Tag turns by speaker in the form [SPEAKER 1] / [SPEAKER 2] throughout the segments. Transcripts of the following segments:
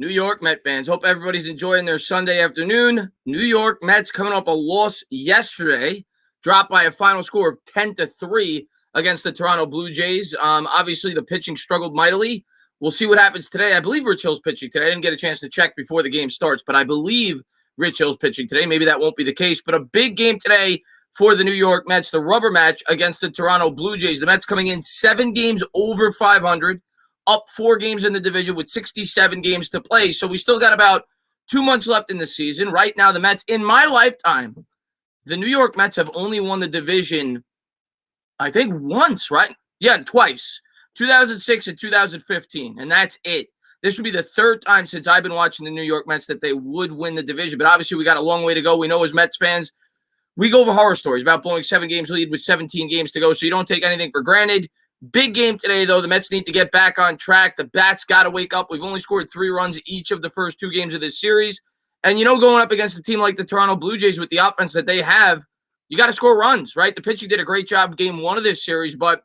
[SPEAKER 1] New York Met fans, hope everybody's enjoying their Sunday afternoon. New York Mets coming off a loss yesterday, dropped by a final score of 10-3 against the Toronto Bluejays. Obviously, the pitching struggled mightily. We'll see what happens today. I believe Rich Hill's pitching today. I didn't get a chance to check before the game starts, but I believe Rich Hill's pitching today. Maybe that won't be the case, but a big game today for the New York Mets, the rubber match against the Toronto Bluejays. The Mets coming in 7 games over 500. Up 4 games in the division with 67 games to play. So we still got about 2 months left in the season. Right now, the Mets, in my lifetime, the New York Mets have only won the division, I think, once, right? Yeah, twice. 2006 and 2015, and that's it. This would be the 3rd time since I've been watching the New York Mets that they would win the division. But obviously, we got a long way to go. We know as Mets fans, we go over horror stories about blowing 7 games lead with 17 games to go, so you don't take anything for granted. Big game today, though. The Mets need to get back on track. The bats got to wake up. We've only scored 3 runs each of the first 2 games of this series. And, going up against a team like the Toronto Blue Jays with the offense that they have, you got to score runs, right? The pitching did a great job game 1 of this series, but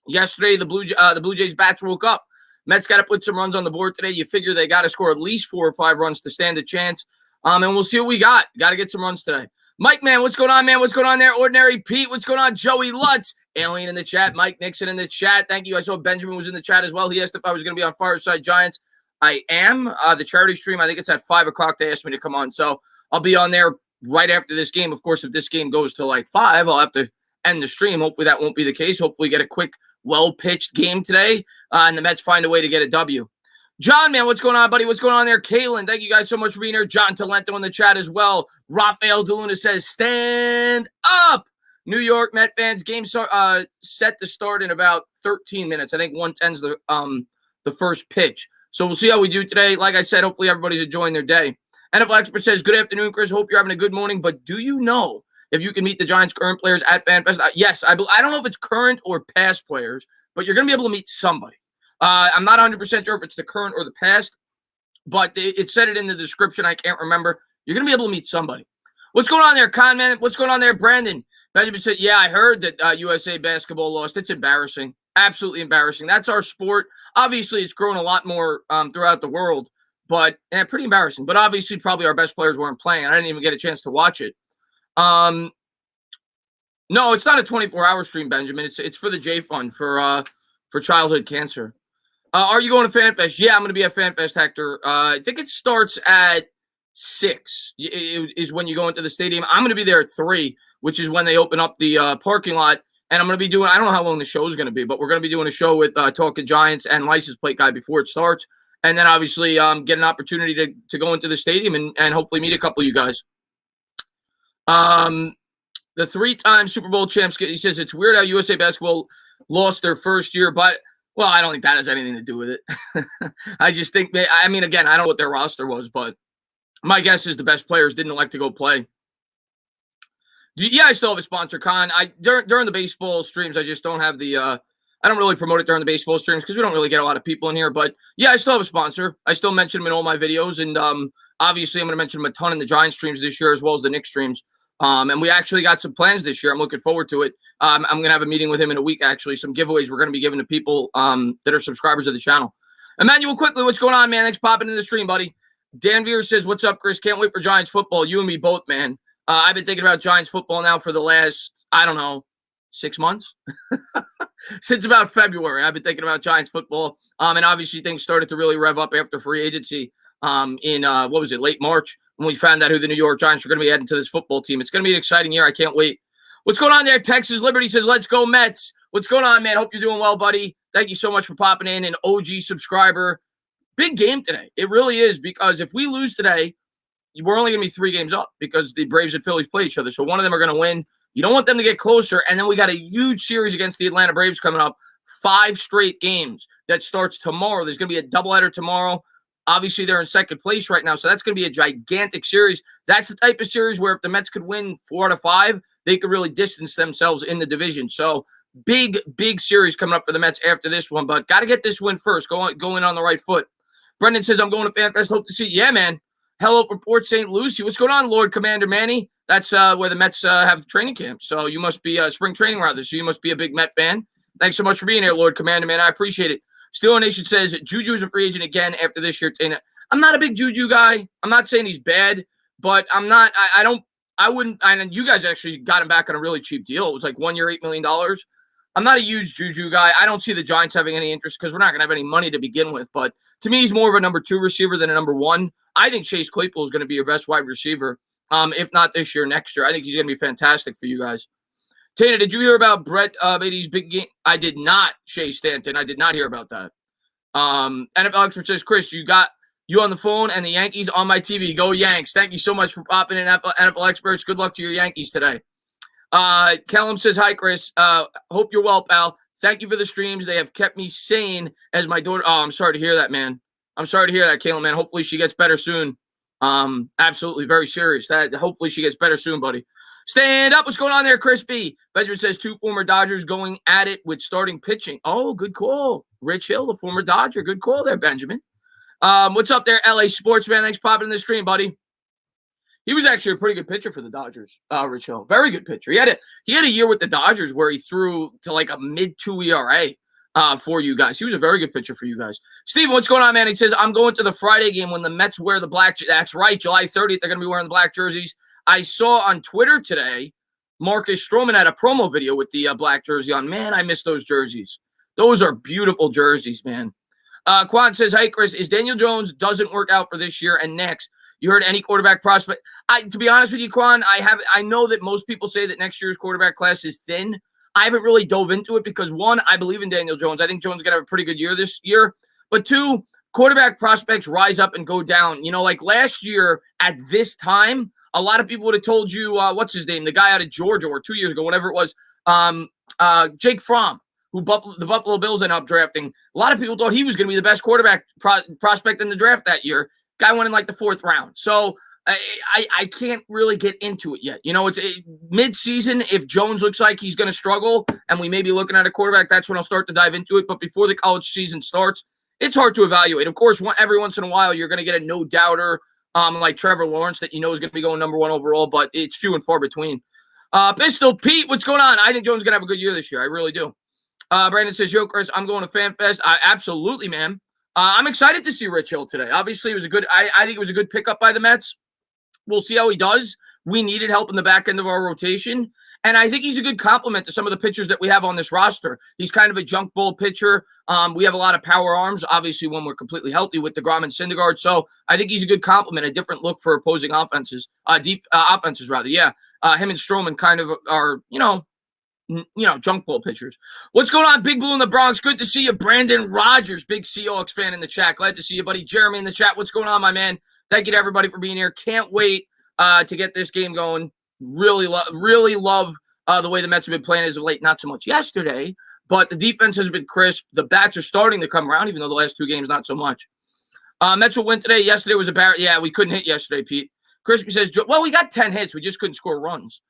[SPEAKER 1] yesterday the Blue Jays bats woke up. Mets got to put some runs on the board today. You figure they got to score at least 4 or 5 runs to stand a chance. And we'll see what we got. Got to get some runs today. Mike, man, what's going on, man? What's going on there? Ordinary Pete, what's going on? Joey Lutz, Alien in the chat, Mike Nixon in the chat. Thank you. I saw Benjamin was in the chat as well. He asked if I was going to be on Fireside Giants. I am. The charity stream, I think it's at 5 o'clock. They asked me to come on. So I'll be on there right after this game. Of course, if this game goes to like 5, I'll have to end the stream. Hopefully that won't be the case. Hopefully get a quick, well-pitched game today, and the Mets find a way to get a W. John, man, what's going on, buddy? What's going on there? Kaylin, thank you guys so much for being here. John Talento in the chat as well. Rafael DeLuna says, stand up. New York Met fans, game set to start in about 13 minutes. I think 110's the first pitch. So we'll see how we do today. Like I said, hopefully everybody's enjoying their day. NFL Expert says, good afternoon, Chris. Hope you're having a good morning. But do you know if you can meet the Giants' current players at FanFest? Yes, I don't know if it's current or past players, but you're going to be able to meet somebody. I'm not 100% sure if it's the current or the past, but it said it in the description. I can't remember. You're going to be able to meet somebody. What's going on there, Con Man? What's going on there, Brandon? Benjamin said, yeah, I heard that USA basketball lost. It's embarrassing. Absolutely embarrassing. That's our sport. Obviously, it's grown a lot more throughout the world, but pretty embarrassing. But obviously, probably our best players weren't playing. I didn't even get a chance to watch it. No, it's not a 24-hour stream, Benjamin. It's for the J Fund for childhood cancer. Are you going to FanFest? Yeah, I'm going to be at FanFest, Hector. I think it starts at 6 is when you go into the stadium. I'm going to be there at 3, which is when they open up the parking lot. And I'm going to be doing – I don't know how long the show is going to be, but we're going to be doing a show with Talking Giants and License Plate Guy before it starts. And then obviously get an opportunity to go into the stadium and hopefully meet a couple of you guys. The 3-time Super Bowl champs, he says it's weird how USA Basketball lost their first year, but – well, I don't think that has anything to do with it. I just think, again, I don't know what their roster was, but my guess is the best players didn't elect to go play. Yeah, I still have a sponsor, Con. During the baseball streams, I just don't have the I don't really promote it during the baseball streams because we don't really get a lot of people in here. But, yeah, I still have a sponsor. I still mention them in all my videos, and obviously I'm going to mention them a ton in the Giants streams this year as well as the Knicks streams. And we actually got some plans this year. I'm looking forward to it. I'm going to have a meeting with him in a week, actually. Some giveaways we're going to be giving to people that are subscribers of the channel. Emmanuel, quickly, what's going on, man? Thanks for popping in the stream, buddy. Dan Veer says, what's up, Chris? Can't wait for Giants football. You and me both, man. I've been thinking about Giants football now for the last, 6 months? Since about February, I've been thinking about Giants football. And obviously things started to really rev up after free agency in, late March, when we found out who the New York Giants were going to be adding to this football team. It's going to be an exciting year. I can't wait. What's going on there? Texas Liberty says, let's go Mets. What's going on, man? Hope you're doing well, buddy. Thank you so much for popping in. An OG subscriber. Big game today. It really is, because if we lose today, we're only going to be 3 games up because the Braves and Phillies play each other. So one of them are going to win. You don't want them to get closer. And then we got a huge series against the Atlanta Braves coming up. 5 straight games that starts tomorrow. There's going to be a doubleheader tomorrow. Obviously, they're in second place right now, so that's going to be a gigantic series. That's the type of series where if the Mets could win 4 out of 5, they could really distance themselves in the division. So big series coming up for the Mets after this one, but got to get this win first. Go in on the right foot. Brendan says, I'm going to FanFest. Hope to see you. Yeah, man. Hello from Port St. Lucie. What's going on, Lord Commander Manny? That's where the Mets have training camp. So you must be spring training rather. So you must be a big Met fan. Thanks so much for being here, Lord Commander, man. I appreciate it. Steeler Nation says Juju is a free agent again after this year. I'm not a big Juju guy. I'm not saying he's bad, but I'm not. I wouldn't. And you guys actually got him back on a really cheap deal. It was like 1 year, $8 million. I'm not a huge Juju guy. I don't see the Giants having any interest because we're not going to have any money to begin with. But to me, he's more of a number 2 receiver than a number 1. I think Chase Claypool is going to be your best wide receiver. If not this year, next year. I think he's going to be fantastic for you guys. Tana, did you hear about Brett Beatty's big game? I did not, Shea Stanton. I did not hear about that. NFL Expert says, Chris, you got you on the phone and the Yankees on my TV. Go Yanks. Thank you so much for popping in, NFL Experts. Good luck to your Yankees today. Callum says, hi, Chris. Hope you're well, pal. Thank you for the streams. They have kept me sane as my daughter. Oh, I'm sorry to hear that, man. I'm sorry to hear that, Callum, man. Hopefully she gets better soon. Absolutely, very serious. Hopefully she gets better soon, buddy. Stand up. What's going on there, Chris B? Benjamin says 2 former Dodgers going at it with starting pitching. Oh, good call. Rich Hill, the former Dodger. Good call there, Benjamin. What's up there, LA Sportsman? Thanks for popping in the stream, buddy. He was actually a pretty good pitcher for the Dodgers, Rich Hill. Very good pitcher. He had a year with the Dodgers where he threw to like a mid-2 ERA for you guys. He was a very good pitcher for you guys. Steve, what's going on, man? He says, I'm going to the Friday game when the Mets wear the black. That's right, July 30th. They're going to be wearing the black jerseys. I saw on Twitter today, Marcus Stroman had a promo video with the black jersey on. Man, I miss those jerseys. Those are beautiful jerseys, man. Quan says, hey, Chris, if Daniel Jones doesn't work out for this year and next, you heard any quarterback prospect? To be honest with you, Quan, I know that most people say that next year's quarterback class is thin. I haven't really dove into it because, 1, I believe in Daniel Jones. I think Jones is going to have a pretty good year this year. But 2, quarterback prospects rise up and go down. You know, like last year at this time, a lot of people would have told you, what's his name? The guy out of Georgia, or 2 years ago, whatever it was, Jake Fromm, who the Buffalo Bills ended up drafting. A lot of people thought he was going to be the best quarterback prospect in the draft that year. Guy went in like the 4th round. So I can't really get into it yet. You know, it's mid-season. If Jones looks like he's going to struggle and we may be looking at a quarterback, that's when I'll start to dive into it. But before the college season starts, it's hard to evaluate. Of course, every once in a while, you're going to get a no-doubter like Trevor Lawrence that you know is going to be going number 1 overall, but it's few and far between. Pistol Pete, what's going on? I think Jones is going to have a good year this year. I really do. Brandon says, yo, Chris, I'm going to FanFest. Absolutely, man. I'm excited to see Rich Hill today. Obviously, it was I think it was a good pickup by the Mets. We'll see how he does. We needed help in the back end of our rotation. And I think he's a good complement to some of the pitchers that we have on this roster. He's kind of a junk ball pitcher. We have a lot of power arms, obviously, when we're completely healthy with DeGrom and Syndergaard. So I think he's a good complement, a different look for opposing offenses, offenses rather. Yeah, him and Stroman kind of are, junk ball pitchers. What's going on, Big Blue in the Bronx? Good to see you, Brandon Rogers, big Seahawks fan in the chat. Glad to see you, buddy. Jeremy in the chat. What's going on, my man? Thank you to everybody for being here. Can't wait to get this game going. Really love the way the Mets have been playing as of late. Not so much yesterday, but the defense has been crisp. The bats are starting to come around, even though the last 2 games not so much. Mets will win today. Yesterday was a Barrett. Yeah, we couldn't hit yesterday, Pete. Crispy says, well, we got 10 hits. We just couldn't score runs.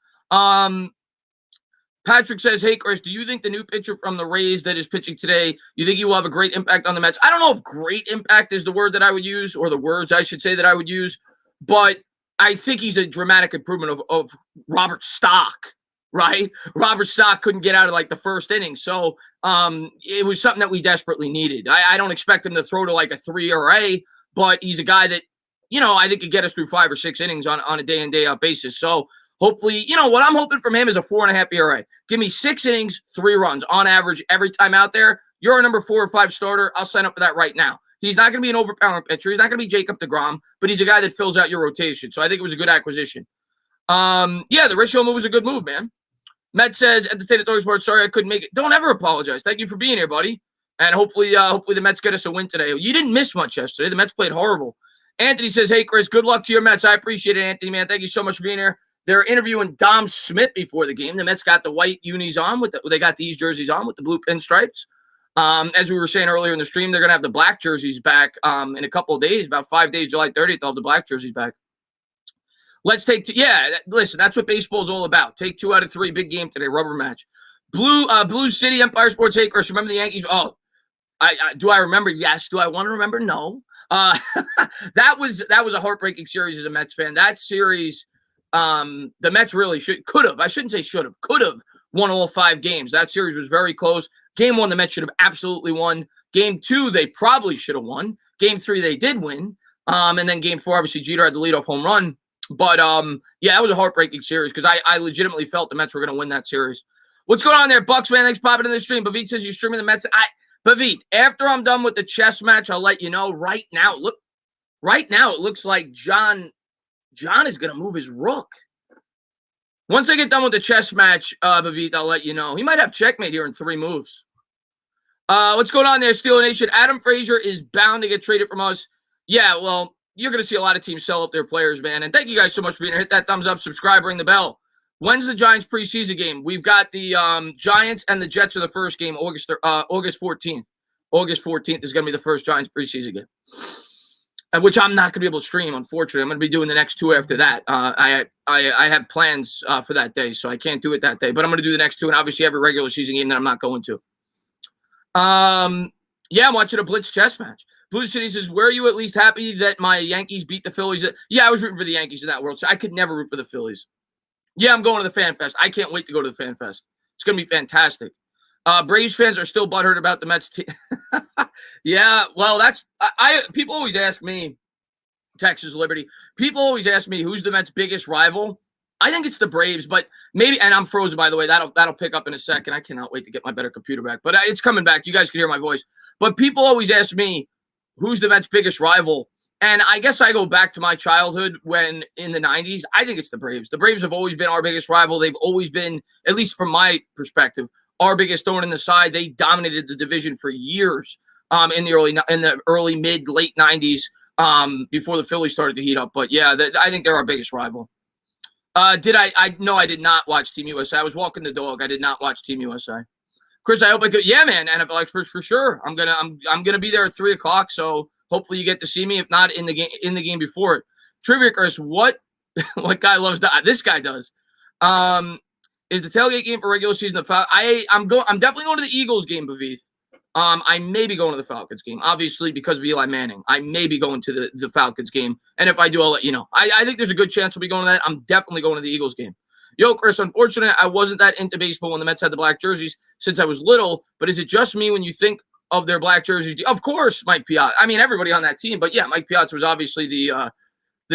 [SPEAKER 1] Patrick says, hey, Chris, do you think the new pitcher from the Rays that is pitching today, you think he will have a great impact on the Mets? I don't know if great impact is the word that I would use, or the words I should say that I would use, but I think he's a dramatic improvement of Robert Stock, right? Robert Stock couldn't get out of like the first inning. So it was something that we desperately needed. I don't expect him to throw to like a 3 ERA, but he's a guy that, I think could get us through 5 or 6 innings on a day in, day out basis. So hopefully, what I'm hoping from him is a 4.5 ERA. Give me 6 innings, 3 runs on average every time out there. You're a number 4 or 5 starter. I'll sign up for that right now. He's not going to be an overpowering pitcher. He's not going to be Jacob deGrom, but he's a guy that fills out your rotation. So I think it was a good acquisition. The Rich Hill move was a good move, man. Matt says, Entertainment Authority Sports, sorry I couldn't make it. Don't ever apologize. Thank you for being here, buddy. And hopefully the Mets get us a win today. You didn't miss much yesterday. The Mets played horrible. Anthony says, hey, Chris, good luck to your Mets. I appreciate it, Anthony, man. Thank you so much for being here. They're interviewing Dom Smith before the game. The Mets got the white unis on. They got these jerseys on with the blue pinstripes. As we were saying earlier in the stream, they're going to have the black jerseys back in a couple of days, about 5 days, July 30th, they'll have the black jerseys back. Let's take listen, that's what baseball is all about. Take 2 out of 3, big game today, rubber match. Blue City, Empire Sports, hey, Chris, remember the Yankees? Oh, do I remember? Yes. Do I want to remember? No. That was a heartbreaking series as a Mets fan. That series, the Mets really could have won all 5 games. That series was very close. Game 1, the Mets should have absolutely won. Game 2, they probably should have won. Game 3, they did win. And then game 4, obviously Jeter had the leadoff home run. But yeah, that was a heartbreaking series because I legitimately felt the Mets were going to win that series. What's going on there, Bucks man? Thanks for popping in the stream. Bavit says you're streaming the Mets. Bavit, after I'm done with the chess match, I'll let you know. Right now, it looks like John is going to move his rook. Once I get done with the chess match, Bavit, I'll let you know. He might have checkmate here in 3 moves. What's going on there, Steeler Nation? Adam Frazier is bound to get traded from us. Yeah, well, you're going to see a lot of teams sell up their players, man. And thank you guys so much for being here. Hit that thumbs up, subscribe, ring the bell. When's the Giants preseason game? We've got the Giants and the Jets are the first game, August 14th. August 14th is going to be the first Giants preseason game, which I'm not going to be able to stream, unfortunately. I'm going to be doing the next 2 after that. I have plans for that day, so I can't do it that day. But I'm going to do the next 2 and obviously every regular season game that I'm not going to. Yeah, I'm watching a Blitz chess match. Blue City says, were you at least happy that my Yankees beat the Phillies? Yeah, I was rooting for the Yankees in that World Series. I could never root for the Phillies. Yeah, I'm going to the Fan Fest. I can't wait to go to the Fan Fest. It's going to be fantastic. Braves fans are still butthurt about the Mets team. Yeah, well, people always ask me, Texas Liberty, people always ask me who's the Mets' biggest rival. I think it's the Braves, but maybe, and I'm frozen, by the way. That'll pick up in a second. I cannot wait to get my better computer back, but it's coming back. You guys can hear my voice. But people always ask me, who's the Mets' biggest rival? And I guess I go back to my childhood when in the 90s, I think it's the Braves. The Braves have always been our biggest rival. They've always been, at least from my perspective, our biggest thorn in the side. They dominated the division for years in the early, mid, late 90s before the Phillies started to heat up. But yeah, I think they're our biggest rival. No, I did not watch Team USA. I was walking the dog. I did not watch Team USA. Chris, I hope I could. Yeah, man, NFL experts for sure. I'm gonna be there at 3:00. So hopefully you get to see me. If not in the game before it. Trivia, Chris, what guy loves that? This guy does. Is the tailgate game for regular season? I'm definitely going to the Eagles game, Bavith. I may be going to the Falcons game, obviously because of Eli Manning. I may be going to the Falcons game, and if I do, I'll let you know. I think there's a good chance we'll be going to that. I'm definitely going to the Eagles game. Yo, Chris, unfortunately, I wasn't that into baseball when the Mets had the black jerseys since I was little, but is it just me when you think of their black jerseys? Of course, Mike Piazza. I mean, everybody on that team, but yeah, Mike Piazza was obviously the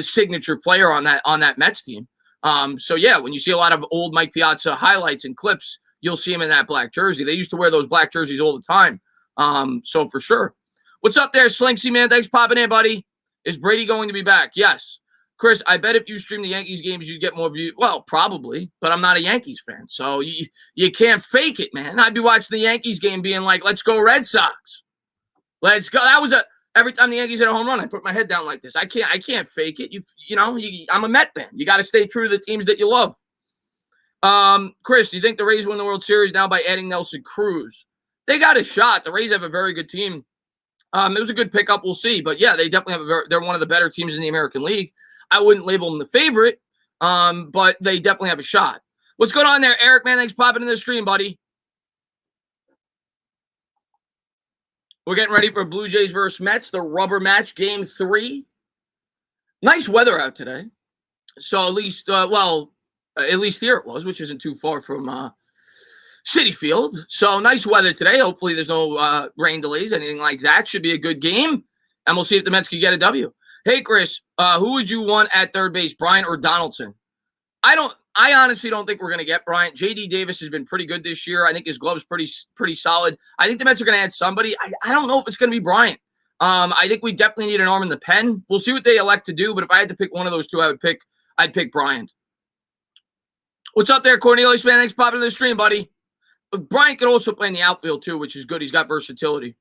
[SPEAKER 1] signature player on that Mets team. So yeah, when you see a lot of old Mike Piazza highlights and clips, you'll see him in that black jersey. They used to wear those black jerseys all the time. So for sure. What's up there, Slinksy, man? Thanks for popping in, buddy. Is Brady going to be back? Yes. Chris, I bet if you stream the Yankees games, you'd get more views. Well, probably, but I'm not a Yankees fan, so you can't fake it, man. I'd be watching the Yankees game being like, let's go Red Sox. Let's go. Every time the Yankees hit a home run, I put my head down like this. I can't fake it. I'm a Met fan. You got to stay true to the teams that you love. Chris, do you think the Rays win the World Series now by adding Nelson Cruz? They got a shot. The Rays have a very good team. It was a good pickup. We'll see. But, yeah, they definitely have they're one of the better teams in the American League. I wouldn't label them the favorite, but they definitely have a shot. What's going on there, Eric, man? Thanks for popping in the stream, buddy. We're getting ready for Blue Jays versus Mets, the rubber match, game 3. Nice weather out today. So at least, at least here it was, which isn't too far from Citi Field. So nice weather today. Hopefully there's no rain delays, anything like that. Should be a good game. And we'll see if the Mets can get a W. Hey, Chris, who would you want at third base, Bryant or Donaldson? I honestly don't think we're going to get Bryant. J.D. Davis has been pretty good this year. I think his glove's pretty solid. I think the Mets are going to add somebody. I don't know if it's going to be Bryant. I think we definitely need an arm in the pen. We'll see what they elect to do, but if I had to pick one of those two, I'd pick Bryant. What's up there, Cornelius, man? Thanks for popping in the stream, buddy. Bryant could also play in the outfield, too, which is good. He's got versatility.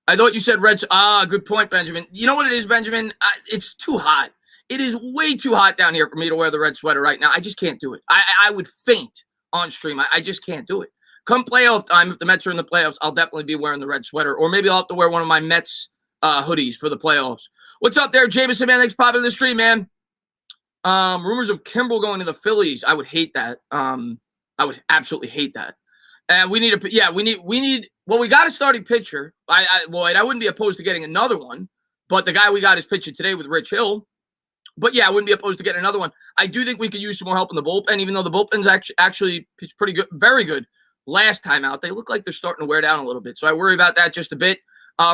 [SPEAKER 1] I thought you said Reds. Good point, Benjamin. You know what it is, Benjamin? It's too hot. It is way too hot down here for me to wear the red sweater right now. I just can't do it. I would faint on stream. I just can't do it. Come playoff time, if the Mets are in the playoffs, I'll definitely be wearing the red sweater. Or maybe I'll have to wear one of my Mets hoodies for the playoffs. What's up there, Jameson, man? Thanks for popping in the stream, man. Rumors of Kimbrel going to the Phillies. I would hate that. I would absolutely hate that. And we need we got a starting pitcher. I wouldn't be opposed to getting another one, but the guy we got is pitching today with Rich Hill. But yeah, I wouldn't be opposed to getting another one. I do think we could use some more help in the bullpen, even though the bullpen's actually pitched pretty good, very good last time out. They look like they're starting to wear down a little bit. So I worry about that just a bit.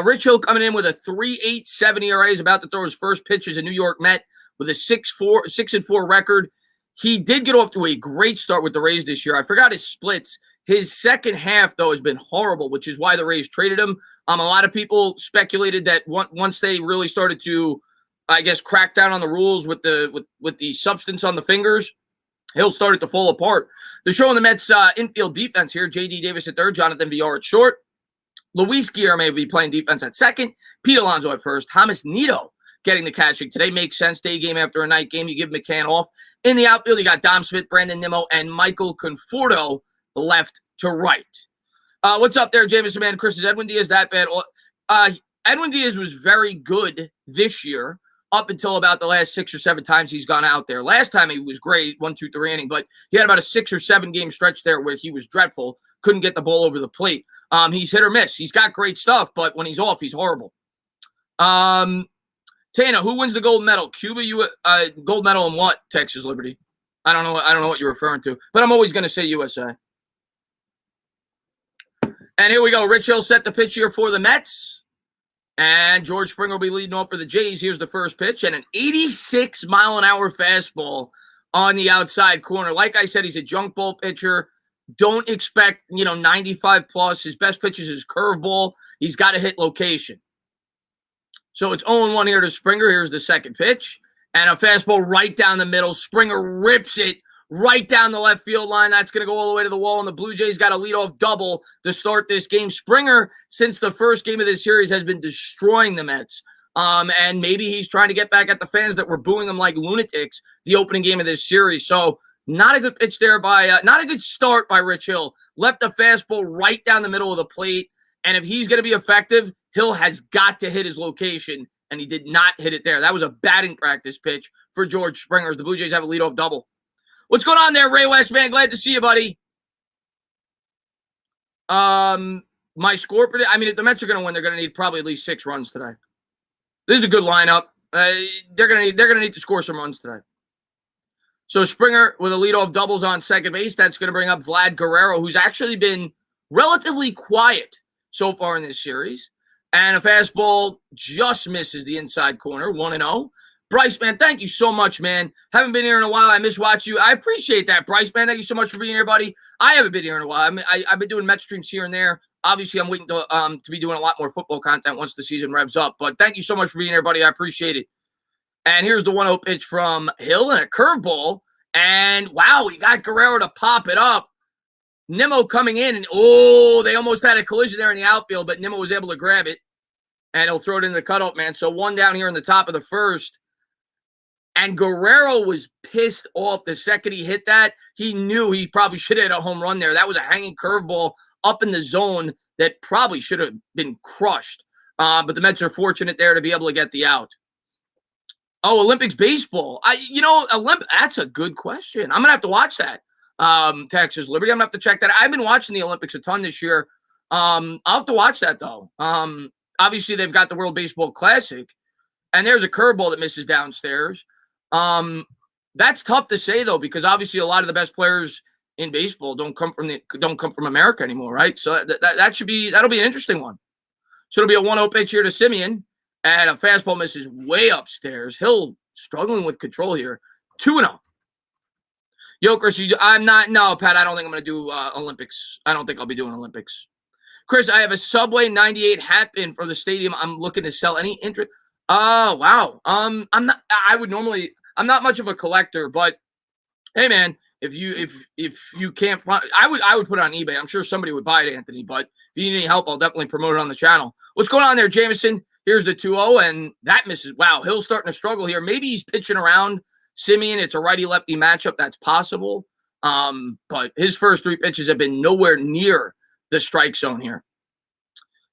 [SPEAKER 1] Rich Hill coming in with a 3.87 ERA, is about to throw his first pitch as a New York Met with a 6-4 record. He did get off to a great start with the Rays this year. I forgot his splits. His second half, though, has been horrible, which is why the Rays traded him. A lot of people speculated that once they really started to, I guess, crack down on the rules with the substance on the fingers, Hill started to fall apart. They're showing the Mets infield defense here. J.D. Davis at third, Jonathan Villar at short. Luis Guillorme may be playing defense at second. Pete Alonso at first. Thomas Nido getting the catching today. Makes sense. Day game after a night game. You give McCann off. In the outfield, you got Dom Smith, Brandon Nimmo, and Michael Conforto left to right. What's up there, Jameson, man? Chris, is Edwin Diaz that bad? Edwin Diaz was very good this year up until about the last 6 or 7 times he's gone out there. Last time he was great, 1, 2, 3 inning, but he had about a 6 or 7 game stretch there where he was dreadful, couldn't get the ball over the plate. He's hit or miss. He's got great stuff, but when he's off, he's horrible. Tana, who wins the gold medal? Cuba, gold medal in what? Texas Liberty. I don't know what you're referring to, but I'm always going to say USA. And here we go. Rich Hill set the pitch here for the Mets. And George Springer will be leading off for the Jays. Here's the first pitch. And an 86-mile-an-hour fastball on the outside corner. Like I said, he's a junk ball pitcher. Don't expect, 95 plus. His best pitch is his curveball. He's got to hit location. So it's 0-1 here to Springer. Here's the second pitch. And a fastball right down the middle. Springer rips it right down the left field line. That's going to go all the way to the wall, and the Blue Jays got a leadoff double to start this game. Springer, since the first game of this series, has been destroying the Mets. And maybe he's trying to get back at the fans that were booing him like lunatics the opening game of this series. So not a good pitch there not a good start by Rich Hill. Left the fastball right down the middle of the plate. And if he's going to be effective, Hill has got to hit his location, and he did not hit it there. That was a batting practice pitch for George Springer as the Blue Jays have a leadoff double. What's going on there, Ray West, man? Glad to see you, buddy. My score prediction, if the Mets are going to win, they're going to need probably at least 6 runs today. This is a good lineup. They're going to need to score some runs today. So Springer with a leadoff doubles on second base. That's going to bring up Vlad Guerrero, who's actually been relatively quiet so far in this series. And a fastball just misses the inside corner, 1-0. Bryce, man, thank you so much, man. Haven't been here in a while. I miss watching you. I appreciate that, Bryce, man. Thank you so much for being here, buddy. I haven't been here in a while. I've been doing Met streams here and there. Obviously, I'm waiting to be doing a lot more football content once the season revs up. But thank you so much for being here, buddy. I appreciate it. And here's the 1-0 pitch from Hill and a curveball. And, wow, he got Guerrero to pop it up. Nimmo coming in. And, they almost had a collision there in the outfield, but Nimmo was able to grab it. And he'll throw it in the cutoff, man. So 1 down here in the top of the first. And Guerrero was pissed off the second he hit that. He knew he probably should have hit a home run there. That was a hanging curveball up in the zone that probably should have been crushed. But the Mets are fortunate there to be able to get the out. Oh, Olympics baseball. That's a good question. I'm going to have to watch that. Texas Liberty. I'm going to have to check that. I've been watching the Olympics a ton this year. I'll have to watch that, though. Obviously, they've got the World Baseball Classic. And there's a curveball that misses downstairs. That's tough to say though, because obviously a lot of the best players in baseball don't come from America anymore, right? So that'll be an interesting one. So it'll be a 1-0 pitch here to Simeon, and a fastball misses way upstairs. Hill struggling with control here. 2-0. Yo, Chris, Pat, I don't think I'm going to do Olympics. I don't think I'll be doing Olympics. Chris, I have a Subway 98 hat pin for the stadium. I'm looking to sell. Any interest? Oh, wow. I'm not much of a collector, but hey, man, if you can't find, I would put it on eBay. I'm sure somebody would buy it, Anthony, but if you need any help, I'll definitely promote it on the channel. What's going on there, Jameson? Here's the 2-0, and that misses. Wow, Hill's starting to struggle here. Maybe he's pitching around Simeon. It's a righty-lefty matchup. That's possible. But his first 3 pitches have been nowhere near the strike zone here.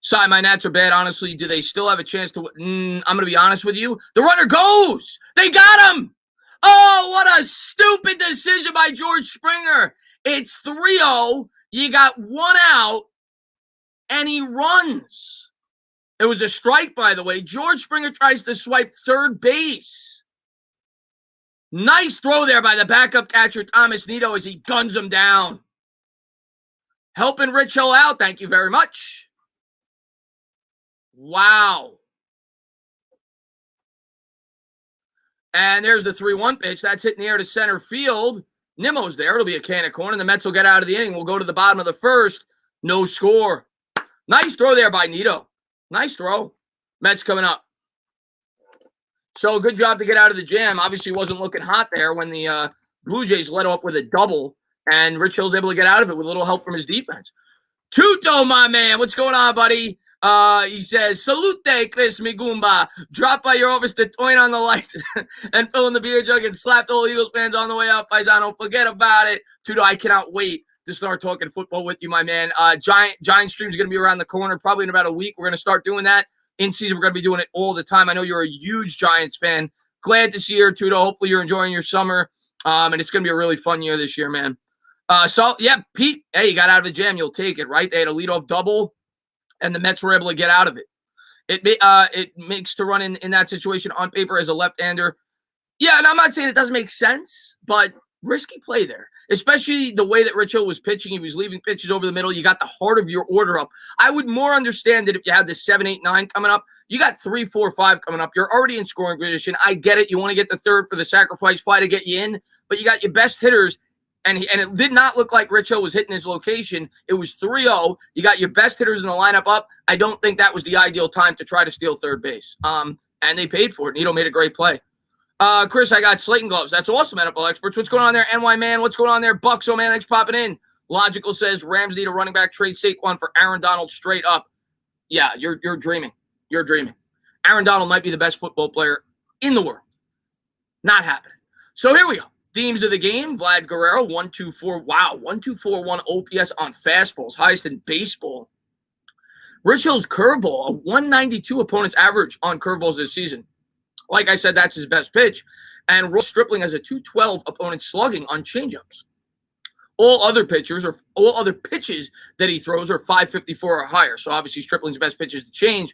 [SPEAKER 1] Sorry, my Nats are bad. Honestly, do they still have a chance to win? I'm going to be honest with you. The runner goes. They got him. Oh, what a stupid decision by George Springer. It's 3-0. You got 1 out, and he runs. It was a strike, by the way. George Springer tries to swipe third base. Nice throw there by the backup catcher, Thomas Nido, as he guns him down. Helping Rich Hill out. Thank you very much. Wow. And there's the 3-1 pitch. That's hitting the air to center field. Nimmo's there. It'll be a can of corn, and the Mets will get out of the inning. We'll go to the bottom of the first. No score. Nice throw there by Nito. Nice throw. Mets coming up. So good job to get out of the jam. Obviously wasn't looking hot there when the Blue Jays led off with a double, and Rich Hill's able to get out of it with a little help from his defense. Tuto, my man. What's going on, buddy? He says, Salute, Chris Migumba. Drop by your office to turn on the lights and fill in the beer jug and slap the whole Eagles fans on the way out. Paisano, forget about it. Tuto, I cannot wait to start talking football with you, my man. Giant stream's going to be around the corner probably in about a week. We're going to start doing that. In season, we're going to be doing it all the time. I know you're a huge Giants fan. Glad to see you, Tuto. Hopefully you're enjoying your summer. And it's going to be a really fun year this year, man. Pete, hey, you got out of the jam. You'll take it, right? They had a leadoff double, and the Mets were able to get out of it. It makes to run in that situation on paper as a left-hander. Yeah, and I'm not saying it doesn't make sense, but risky play there, especially the way that Rich Hill was pitching. He was leaving pitches over the middle. You got the heart of your order up. I would more understand it if you had the 7, 8, 9 coming up. You got 3, 4, 5 coming up. You're already in scoring position. I get it. You want to get the third for the sacrifice fly to get you in, but you got your best hitters. And it did not look like Rich Hill was hitting his location. It was 3-0. You got your best hitters in the lineup up. I don't think that was the ideal time to try to steal third base. And they paid for it. Nito made a great play. Chris, I got Slayton gloves. That's awesome, NFL experts. What's going on there, NY man? What's going on there? Buxo man, thanks popping in. Logical says Rams need a running back trade Saquon for Aaron Donald straight up. Yeah, you're dreaming. You're dreaming. Aaron Donald might be the best football player in the world. Not happening. So here we go. Themes of the game, Vlad Guerrero, 1-2-4. Wow, 1-2-4-1 OPS on fastballs, highest in baseball. Rich Hill's curveball, a 192 opponent's average on curveballs this season. Like I said, that's his best pitch. And Ross Stripling has a 212 opponent slugging on changeups. All other pitches that he throws are 554 or higher. So obviously Stripling's best pitch is the change.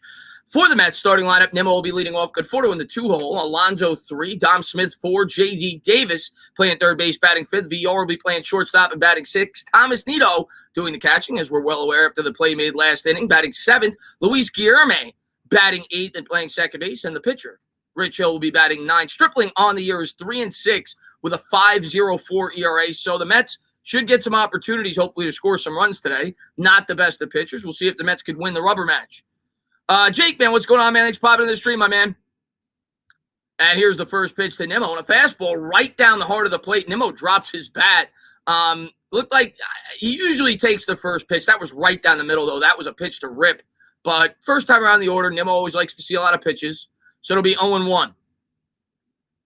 [SPEAKER 1] For the Mets starting lineup, Nimmo will be leading off. Conforto in the 2-hole. Alonso 3. Dom Smith 4. J.D. Davis playing third base, batting 5th. VR will be playing shortstop and batting 6th. Thomas Nito doing the catching, as we're well aware after the play made last inning, batting 7th. Luis Guillerme batting 8th and playing second base. And the pitcher, Rich Hill, will be batting 9th. Stripling on the year is 3-6 with a 5.04 ERA. So the Mets should get some opportunities, hopefully, to score some runs today. Not the best of pitchers. We'll see if the Mets could win the rubber match. Jake, man, what's going on, man? Thanks for popping in the stream, my man. And here's the first pitch to Nimmo. And a fastball right down the heart of the plate. Nimmo drops his bat. Looked like he usually takes the first pitch. That was right down the middle, though. That was a pitch to rip. But first time around the order, Nimmo always likes to see a lot of pitches. So it'll be 0-1.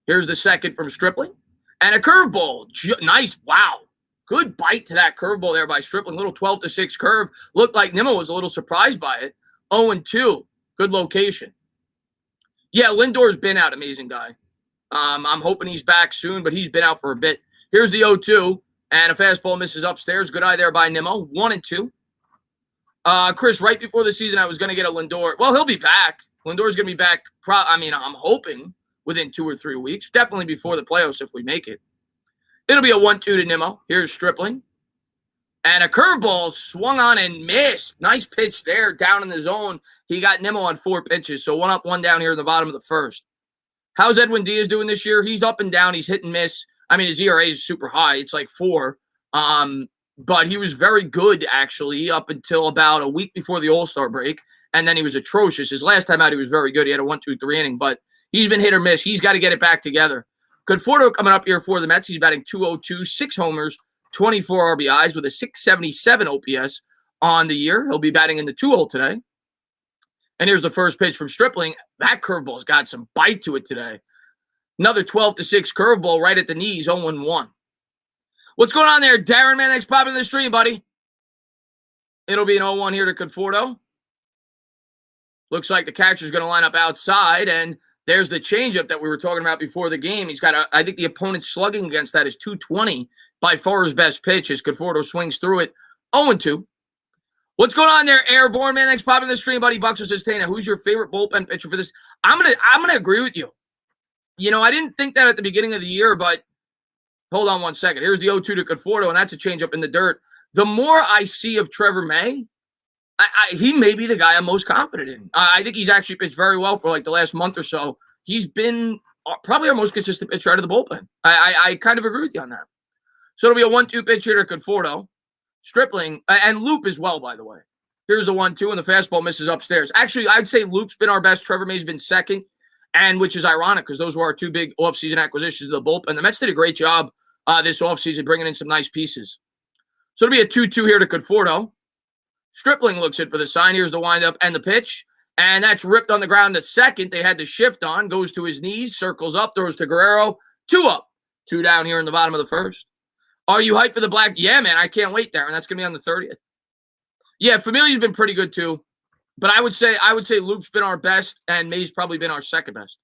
[SPEAKER 1] Here's the second from Stripling. And a curveball. Nice. Wow. Good bite to that curveball there by Stripling. Little 12-6 curve. Looked like Nimmo was a little surprised by it. 0-2. Good location. Yeah, Lindor's been out. Amazing guy. I'm hoping he's back soon, but he's been out for a bit. Here's the 0-2. And a fastball misses upstairs. Good eye there by Nimmo. 1-2. Chris, right before the season, I was going to get a Lindor. Well, he'll be back. Lindor's going to be back. I'm hoping within 2 or 3 weeks. Definitely before the playoffs if we make it. It'll be a 1-2 to Nimmo. Here's Stripling. And a curveball swung on and missed. Nice pitch there down in the zone. He got Nimmo on 4 pitches. So 1 up, 1 down here in the bottom of the first. How's Edwin Diaz doing this year? He's up and down. He's hit and miss. I mean, his ERA is super high. It's like 4. But he was very good, actually, up until about a week before the All-Star break. And then he was atrocious. His last time out, he was very good. He had a 1-2-3 inning. But he's been hit or miss. He's got to get it back together. Conforto coming up here for the Mets. He's batting 202, 6 homers, 24 RBIs with a 677 OPS on the year. He'll be batting in the 2-hole today. And here's the first pitch from Stripling. That curveball's got some bite to it today. Another 12-6 curveball right at the knees, 0-1. What's going on there, Darren, man? Thanks for popping in the stream, buddy. It'll be an 0-1 here to Conforto. Looks like the catcher's going to line up outside, and there's the changeup that we were talking about before the game. He's got I think the opponent's slugging against that is 220. By far his best pitch as Conforto swings through it. 0-2. What's going on there, Airborne, man? Thanks for popping in the stream, buddy. Buxer says, Tana, who's your favorite bullpen pitcher for this? I'm gonna agree with you. You know, I didn't think that at the beginning of the year, but hold on one second. Here's the 0-2 to Conforto, and that's a changeup in the dirt. The more I see of Trevor May, He may be the guy I'm most confident in. I think he's actually pitched very well for like the last month or so. He's been probably our most consistent pitcher out of the bullpen. I kind of agree with you on that. So it'll be a 1-2 pitch here to Conforto. Stripling, and Loop as well, by the way. Here's the 1-2, and the fastball misses upstairs. Actually, I'd say Loop's been our best. Trevor May's been second, and which is ironic because those were our two big offseason acquisitions of the bullpen. The Mets did a great job this offseason bringing in some nice pieces. So it'll be a 2-2 here to Conforto. Stripling looks in for the sign. Here's the windup and the pitch. And that's ripped on the ground to second. They had the shift on. Goes to his knees. Circles up. Throws to Guerrero. 2 up. 2 down here in the bottom of the first. Are you hyped for the black? Yeah, man. I can't wait, Darren. That's going to be on the 30th. Yeah, Familia's been pretty good, too. But I would say Luke's been our best, and May's probably been our second best.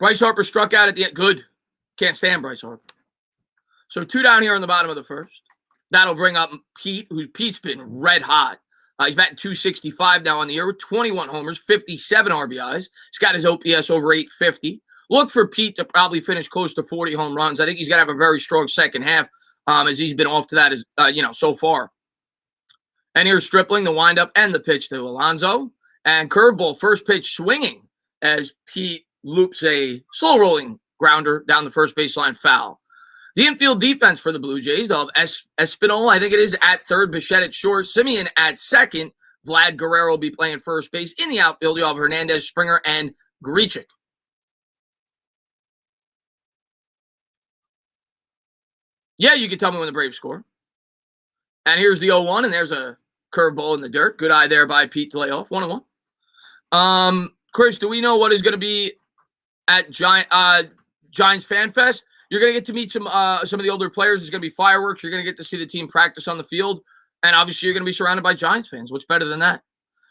[SPEAKER 1] Bryce Harper struck out at the end. Good. Can't stand Bryce Harper. So 2 down here in the bottom of the first. That'll bring up Pete, Pete's been red hot. He's batting .265 now on the year with 21 homers, 57 RBIs. He's got his OPS over 850. Look for Pete to probably finish close to 40 home runs. I think he's going to have a very strong second half as he's been off to that so far. And here's Stripling, the windup and the pitch to Alonso. And curveball, first pitch swinging as Pete loops a slow rolling grounder down the first baseline foul. The infield defense for the Blue Jays, they'll have Espinal, I think it is, at third, Bichette at short, Simeon at second, Vlad Guerrero will be playing first base. In the outfield, you'll have Hernandez, Springer, and Grichuk. Yeah, you can tell me when the Braves score. And here's the 0-1, and there's a curveball in the dirt. Good eye there by Pete to lay off. 1-1. Chris, do we know what is going to be at Giants Fan Fest? You're going to get to meet some of the older players. There's going to be fireworks. You're going to get to see the team practice on the field. And obviously, you're going to be surrounded by Giants fans. What's better than that?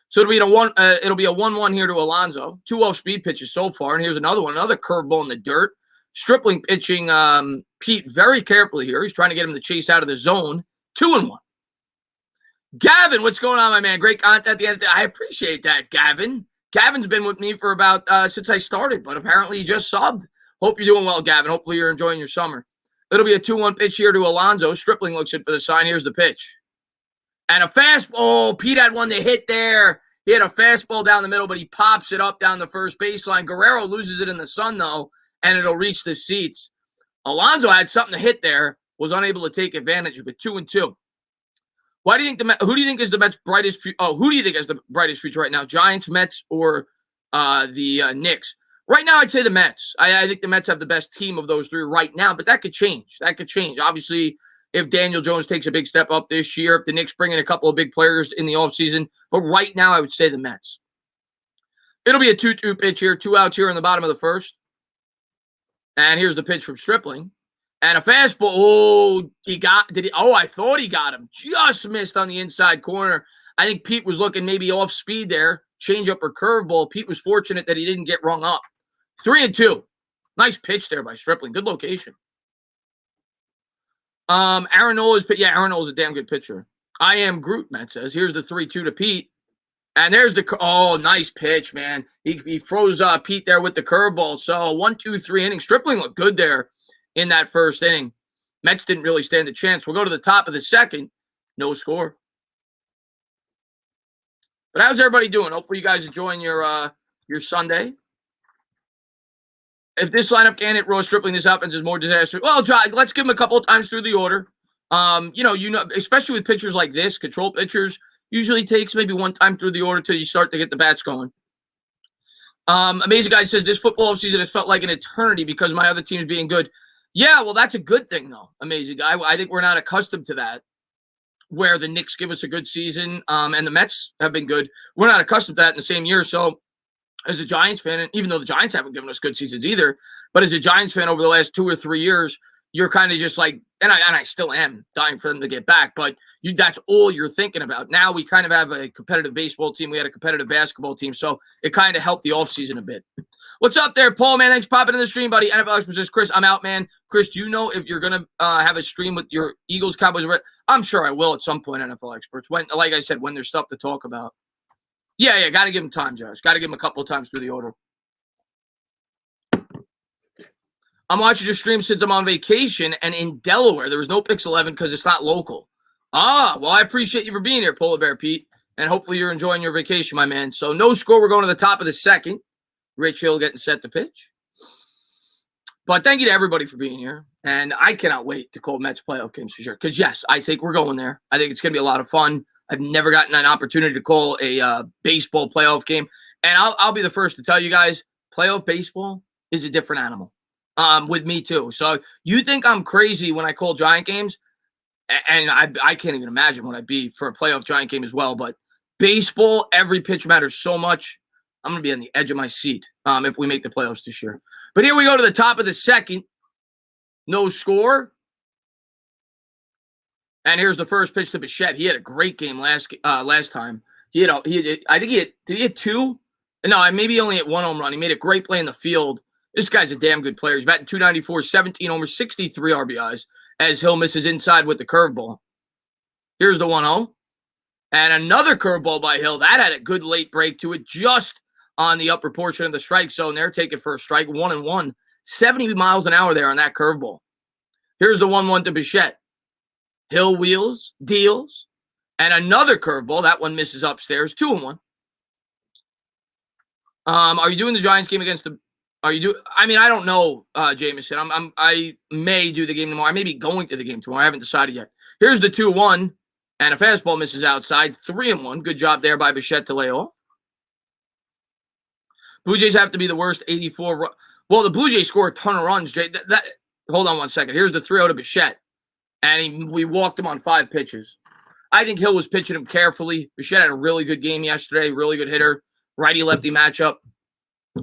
[SPEAKER 1] So it'll be a 1-1 here to Alonso. 2 off-speed pitches so far. And here's another one, another curveball in the dirt. Stripling pitching Pete very carefully here. He's trying to get him to chase out of the zone. 2-1. Gavin, what's going on, my man? Great content at the end of the day. I appreciate that, Gavin. Gavin's been with me for about since I started, but apparently he just subbed. Hope you're doing well, Gavin. Hopefully you're enjoying your summer. It'll be a 2-1 pitch here to Alonso. Stripling looks in for the sign. Here's the pitch. And a fastball. Pete had one to hit there. He had a fastball down the middle, but he pops it up down the first baseline. Guerrero loses it in the sun, though, and it'll reach the seats. Alonso had something to hit there, was unable to take advantage of it. 2-2. Who do you think is the Mets' brightest future? Oh, who do you think has the brightest future right now? Giants, Mets, or the Knicks? Right now, I'd say the Mets. I think the Mets have the best team of those three right now, but that could change. Obviously, if Daniel Jones takes a big step up this year, if the Knicks bring in a couple of big players in the offseason. But right now, I would say the Mets. It'll be a 2-2 pitch here. 2 outs here in the bottom of the first. And here's the pitch from Stripling. And a fastball. I thought he got him. Just missed on the inside corner. I think Pete was looking maybe off speed there. Changeup or curveball. Pete was fortunate that he didn't get rung up. 3-2. Nice pitch there by Stripling. Good location. Aaron Nola's a damn good pitcher. I am Groot, Matt says. Here's the 3-2 to Pete. And there's nice pitch, man. He froze Pete there with the curveball. So 1, 2, 3 innings. Stripling looked good there in that first inning. Mets didn't really stand a chance. We'll go to the top of the second. No score. But how's everybody doing? Hopefully you guys enjoying your Sunday. If this lineup can't hit Ross Stripling, this offense is more disastrous. Well, John, let's give him a couple of times through the order. Especially with pitchers like this, control pitchers, usually takes maybe one time through the order till you start to get the bats going. Amazing Guy says, this football season has felt like an eternity because my other team's being good. Yeah, well, that's a good thing, though, Amazing Guy. I think we're not accustomed to that, where the Knicks give us a good season and the Mets have been good. We're not accustomed to that in the same year. So as a Giants fan, and even though the Giants haven't given us good seasons either, but as a Giants fan over the last 2 or 3 years, you're kind of just like, and I still am dying for them to get back, but that's all you're thinking about. Now we kind of have a competitive baseball team. We had a competitive basketball team, so it kind of helped the offseason a bit. What's up there, Paul, man? Thanks for popping in the stream, buddy. NFL Experts says, Chris, I'm out, man. Chris, do you know if you're going to have a stream with your Eagles, Cowboys? I'm sure I will at some point, NFL Experts. When, like I said, when there's stuff to talk about. Yeah, got to give him time, Josh. Got to give him a couple of times through the order. I'm watching your stream since I'm on vacation and in Delaware. There was no Pix 11 because it's not local. Well, I appreciate you for being here, Polar Bear Pete, and hopefully you're enjoying your vacation, my man. So no score. We're going to the top of the second. Rich Hill getting set to pitch. But thank you to everybody for being here. And I cannot wait to call Mets playoff games for sure. Because, yes, I think we're going there. I think it's going to be a lot of fun. I've never gotten an opportunity to call a baseball playoff game. And I'll be the first to tell you guys, playoff baseball is a different animal with me too. So you think I'm crazy when I call Giant games? And I can't even imagine what I'd be for a playoff Giant game as well. But baseball, every pitch matters so much. I'm going to be on the edge of my seat if we make the playoffs this year. But here we go to the top of the second. No score. And here's the first pitch to Bichette. He had a great game last time. Did he hit two? No, maybe only hit one home run. He made a great play in the field. This guy's a damn good player. He's batting .294, 17 homers, 63 RBIs as Hill misses inside with the curveball. Here's the 1-0. And another curveball by Hill. That had a good late break to it, just on the upper portion of the strike zone. They're taking for a strike, 1-1. 70 miles an hour there on that curveball. Here's the 1-1 to Bichette. Hill wheels, deals, and another curveball. That one misses upstairs, 2-1. Are you doing the Giants game against the? I don't know, Jameson. I may do the game tomorrow. I may be going to the game tomorrow. I haven't decided yet. Here's the 2-1, and a fastball misses outside, 3-1. Good job there by Bichette to lay off. Blue Jays have to be the worst, 84. Well, the Blue Jays score a ton of runs, Jay. Hold on one second. Here's the 3-0 to Bichette. And we walked him on 5 pitches. I think Hill was pitching him carefully. Bichette had a really good game yesterday, really good hitter. Righty-lefty matchup.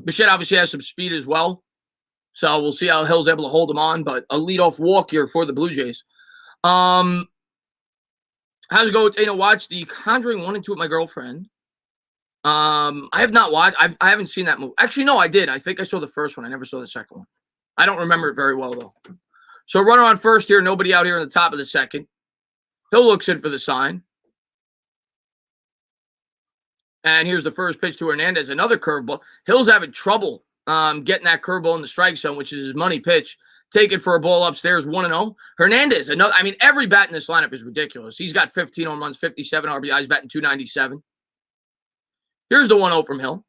[SPEAKER 1] Bichette obviously has some speed as well. So we'll see how Hill's able to hold him on. But a leadoff walk here for the Blue Jays. How's it go? Watch The Conjuring 1 and 2 with my girlfriend. I have not watched. I haven't seen that movie. Actually, no, I did. I think I saw the first one. I never saw the second one. I don't remember it very well, though. So runner on first here. Nobody out here in the top of the second. Hill looks in for the sign. And here's the first pitch to Hernandez. Another curveball. Hill's having trouble getting that curveball in the strike zone, which is his money pitch. Take it for a ball upstairs, 1-0. Hernandez, every bat in this lineup is ridiculous. He's got 15 home runs, 57 RBIs, batting .297. Here's the 1-0 from Hill.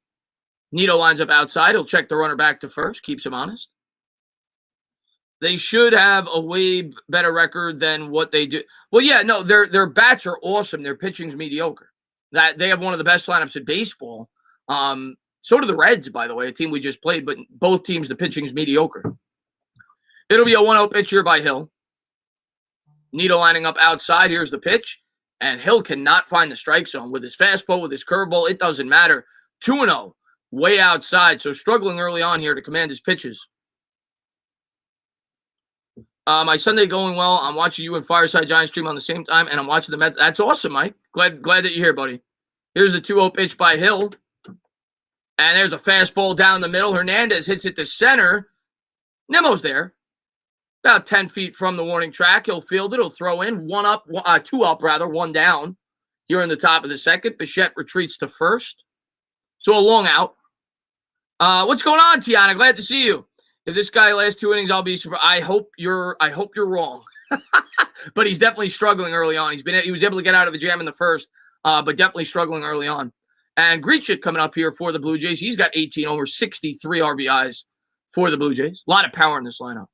[SPEAKER 1] Nito lines up outside. He'll check the runner back to first, keeps him honest. They should have a way better record than what they do. Well, yeah, no, their bats are awesome. Their pitching's mediocre. That they have one of the best lineups in baseball. So do the Reds, by the way, a team we just played, but both teams, the pitching's mediocre. It'll be a 1-0 pitch here by Hill. Nito lining up outside. Here's the pitch. And Hill cannot find the strike zone with his fastball, with his curveball. It doesn't matter. 2-0, way outside. So struggling early on here to command his pitches. My Sunday going well. I'm watching you and Fireside Giants stream on the same time, and I'm watching the Mets. That's awesome, Mike. Glad that you're here, buddy. Here's the 2-0 pitch by Hill. And there's a fastball down the middle. Hernandez hits it to center. Nemo's there. About 10 feet from the warning track. He'll field it. He'll throw in. 2 up, 1 down. Here in the top of the second. Bichette retreats to first. So a long out. What's going on, Tiana? Glad to see you. If this guy lasts 2 innings, I'll be surprised. I hope you're wrong. But he's definitely struggling early on. He was able to get out of the jam in the first, but definitely struggling early on. And Grichuk coming up here for the Blue Jays. He's got 18 over 63 RBIs for the Blue Jays. A lot of power in this lineup.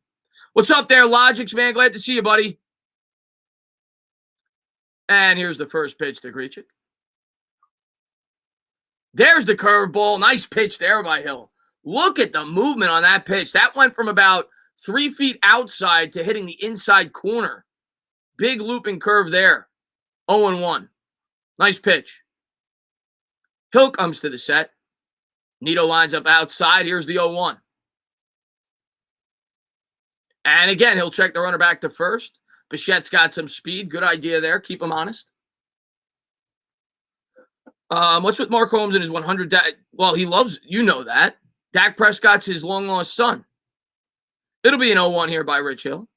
[SPEAKER 1] What's up there, Logics, man? Glad to see you, buddy. And here's the first pitch to Grichuk. There's the curveball. Nice pitch there by Hill. Look at the movement on that pitch. That went from about 3 feet outside to hitting the inside corner. Big looping curve there. 0-1. Nice pitch. Hill comes to the set. Nito lines up outside. Here's the 0-1. And again, he'll check the runner back to first. Bichette's got some speed. Good idea there. Keep him honest. What's with Mark Holmes and his 100? Well, he loves, that. Dak Prescott's his long-lost son. It'll be an 0-1 here by Rich Hill.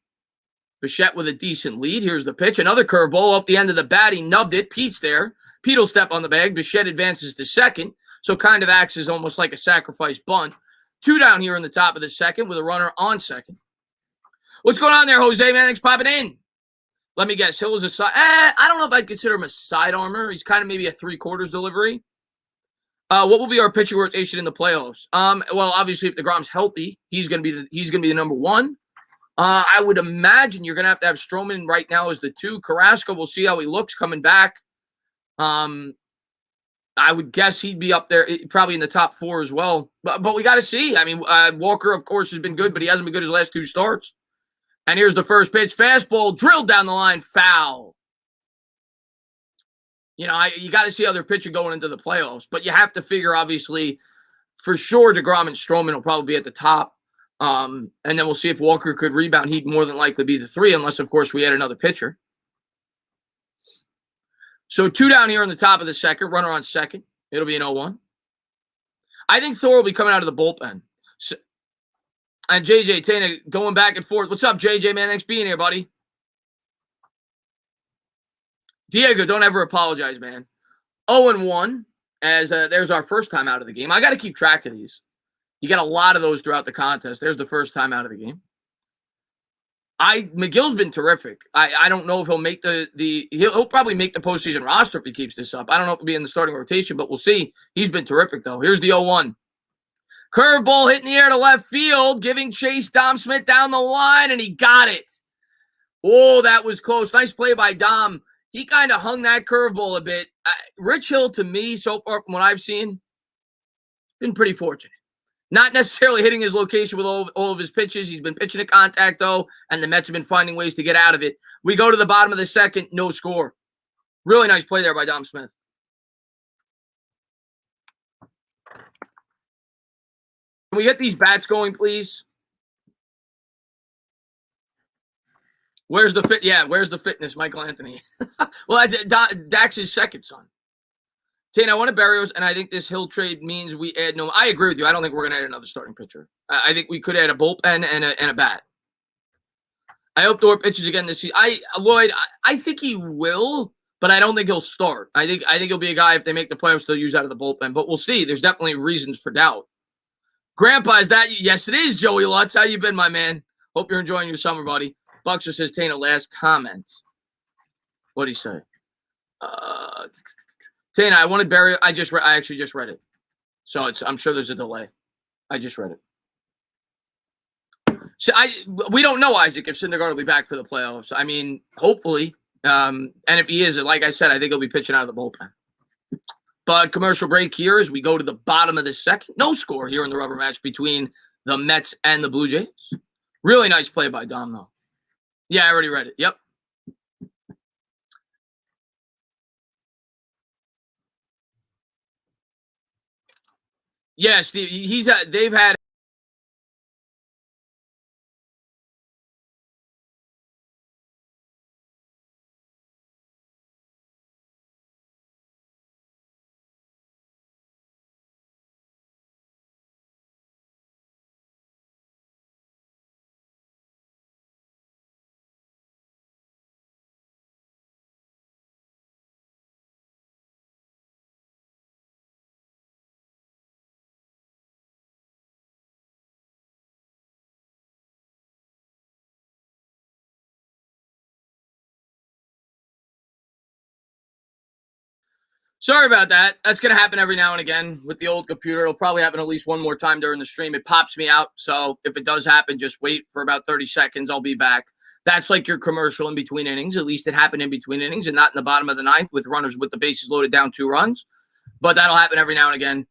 [SPEAKER 1] Bichette with a decent lead. Here's the pitch. Another curveball off the end of the bat. He nubbed it. Pete's there. Pete will step on the bag. Bichette advances to second, so kind of acts as almost like a sacrifice bunt. 2 down here in the top of the second with a runner on second. What's going on there, Jose, man? Thanks for popping in. Let me guess. Hill is a side. I don't know if I'd consider him a side armor. He's kind of maybe a 3/4 delivery. What will be our pitching rotation in the playoffs? Well, obviously, if DeGrom's healthy, he's gonna be the number one. I would imagine you're gonna have to have Stroman right now as the 2. Carrasco, we'll see how he looks coming back. I would guess he'd be up there, probably in the top 4 as well. But we got to see. I mean, Walker, of course, has been good, but he hasn't been good his last 2 starts. And here's the first pitch. Fastball, drilled down the line, foul. You know, you got to see how they're pitching going into the playoffs. But you have to figure, obviously, for sure, DeGrom and Stroman will probably be at the top. And then we'll see if Walker could rebound. He'd more than likely be the 3, unless, of course, we had another pitcher. So 2 down here on the top of the second. Runner on second. It'll be an 0-1. I think Thor will be coming out of the bullpen. So, and JJ Tana going back and forth. What's up, JJ, man? Thanks for being here, buddy. Diego, don't ever apologize, man. 0-1 as there's our first time out of the game. I got to keep track of these. You got a lot of those throughout the contest. There's the first time out of the game. McGill's been terrific. I don't know if he'll make he'll probably make the postseason roster if he keeps this up. I don't know if he'll be in the starting rotation, but we'll see. He's been terrific, though. Here's the 0-1. Curveball hitting the air to left field, giving chase Dom Smith down the line, and he got it. Oh, that was close. Nice play by Dom. He kind of hung that curveball a bit. Rich Hill, to me, so far from what I've seen, been pretty fortunate. Not necessarily hitting his location with all of his pitches. He's been pitching to contact, though, and the Mets have been finding ways to get out of it. We go to the bottom of the second, no score. Really nice play there by Dom Smith. Can we get these bats going, please? Where's the fit? Yeah, where's the fitness, Michael Anthony? Well, Dax's second son. Tane, I want to Berrios, and I think this Hill trade means we add no. I agree with you. I don't think we're going to add another starting pitcher. I think we could add a bullpen and a bat. I hope Thor pitches again this season. Lloyd, I think he will, but I don't think he'll start. I think he'll be a guy, if they make the playoffs, they'll use out of the bullpen. But we'll see. There's definitely reasons for doubt. Grandpa, is that? Yes, it is, Joey Lutz. How you been, my man? Hope you're enjoying your summer, buddy. Buxer says, Tana, last comment. What'd he say? Tana, I want to bury. I actually just read it, so I'm sure there's a delay. I just read it. So we don't know, Isaac, if Syndergaard will be back for the playoffs. I mean, hopefully, and if he is, like I said, I think he'll be pitching out of the bullpen. But commercial break here as we go to the bottom of the second. No score here in the rubber match between the Mets and the Blue Jays. Really nice play by Dom, though. Yeah, I already read it. Yep. Yes, they've had. Sorry about that. That's going to happen every now and again with the old computer. It'll probably happen at least one more time during the stream. It pops me out. So if it does happen, just wait for about 30 seconds. I'll be back. That's like your commercial in between innings. At least it happened in between innings and not in the bottom of the ninth with runners with the bases loaded down 2 runs. But that'll happen every now and again.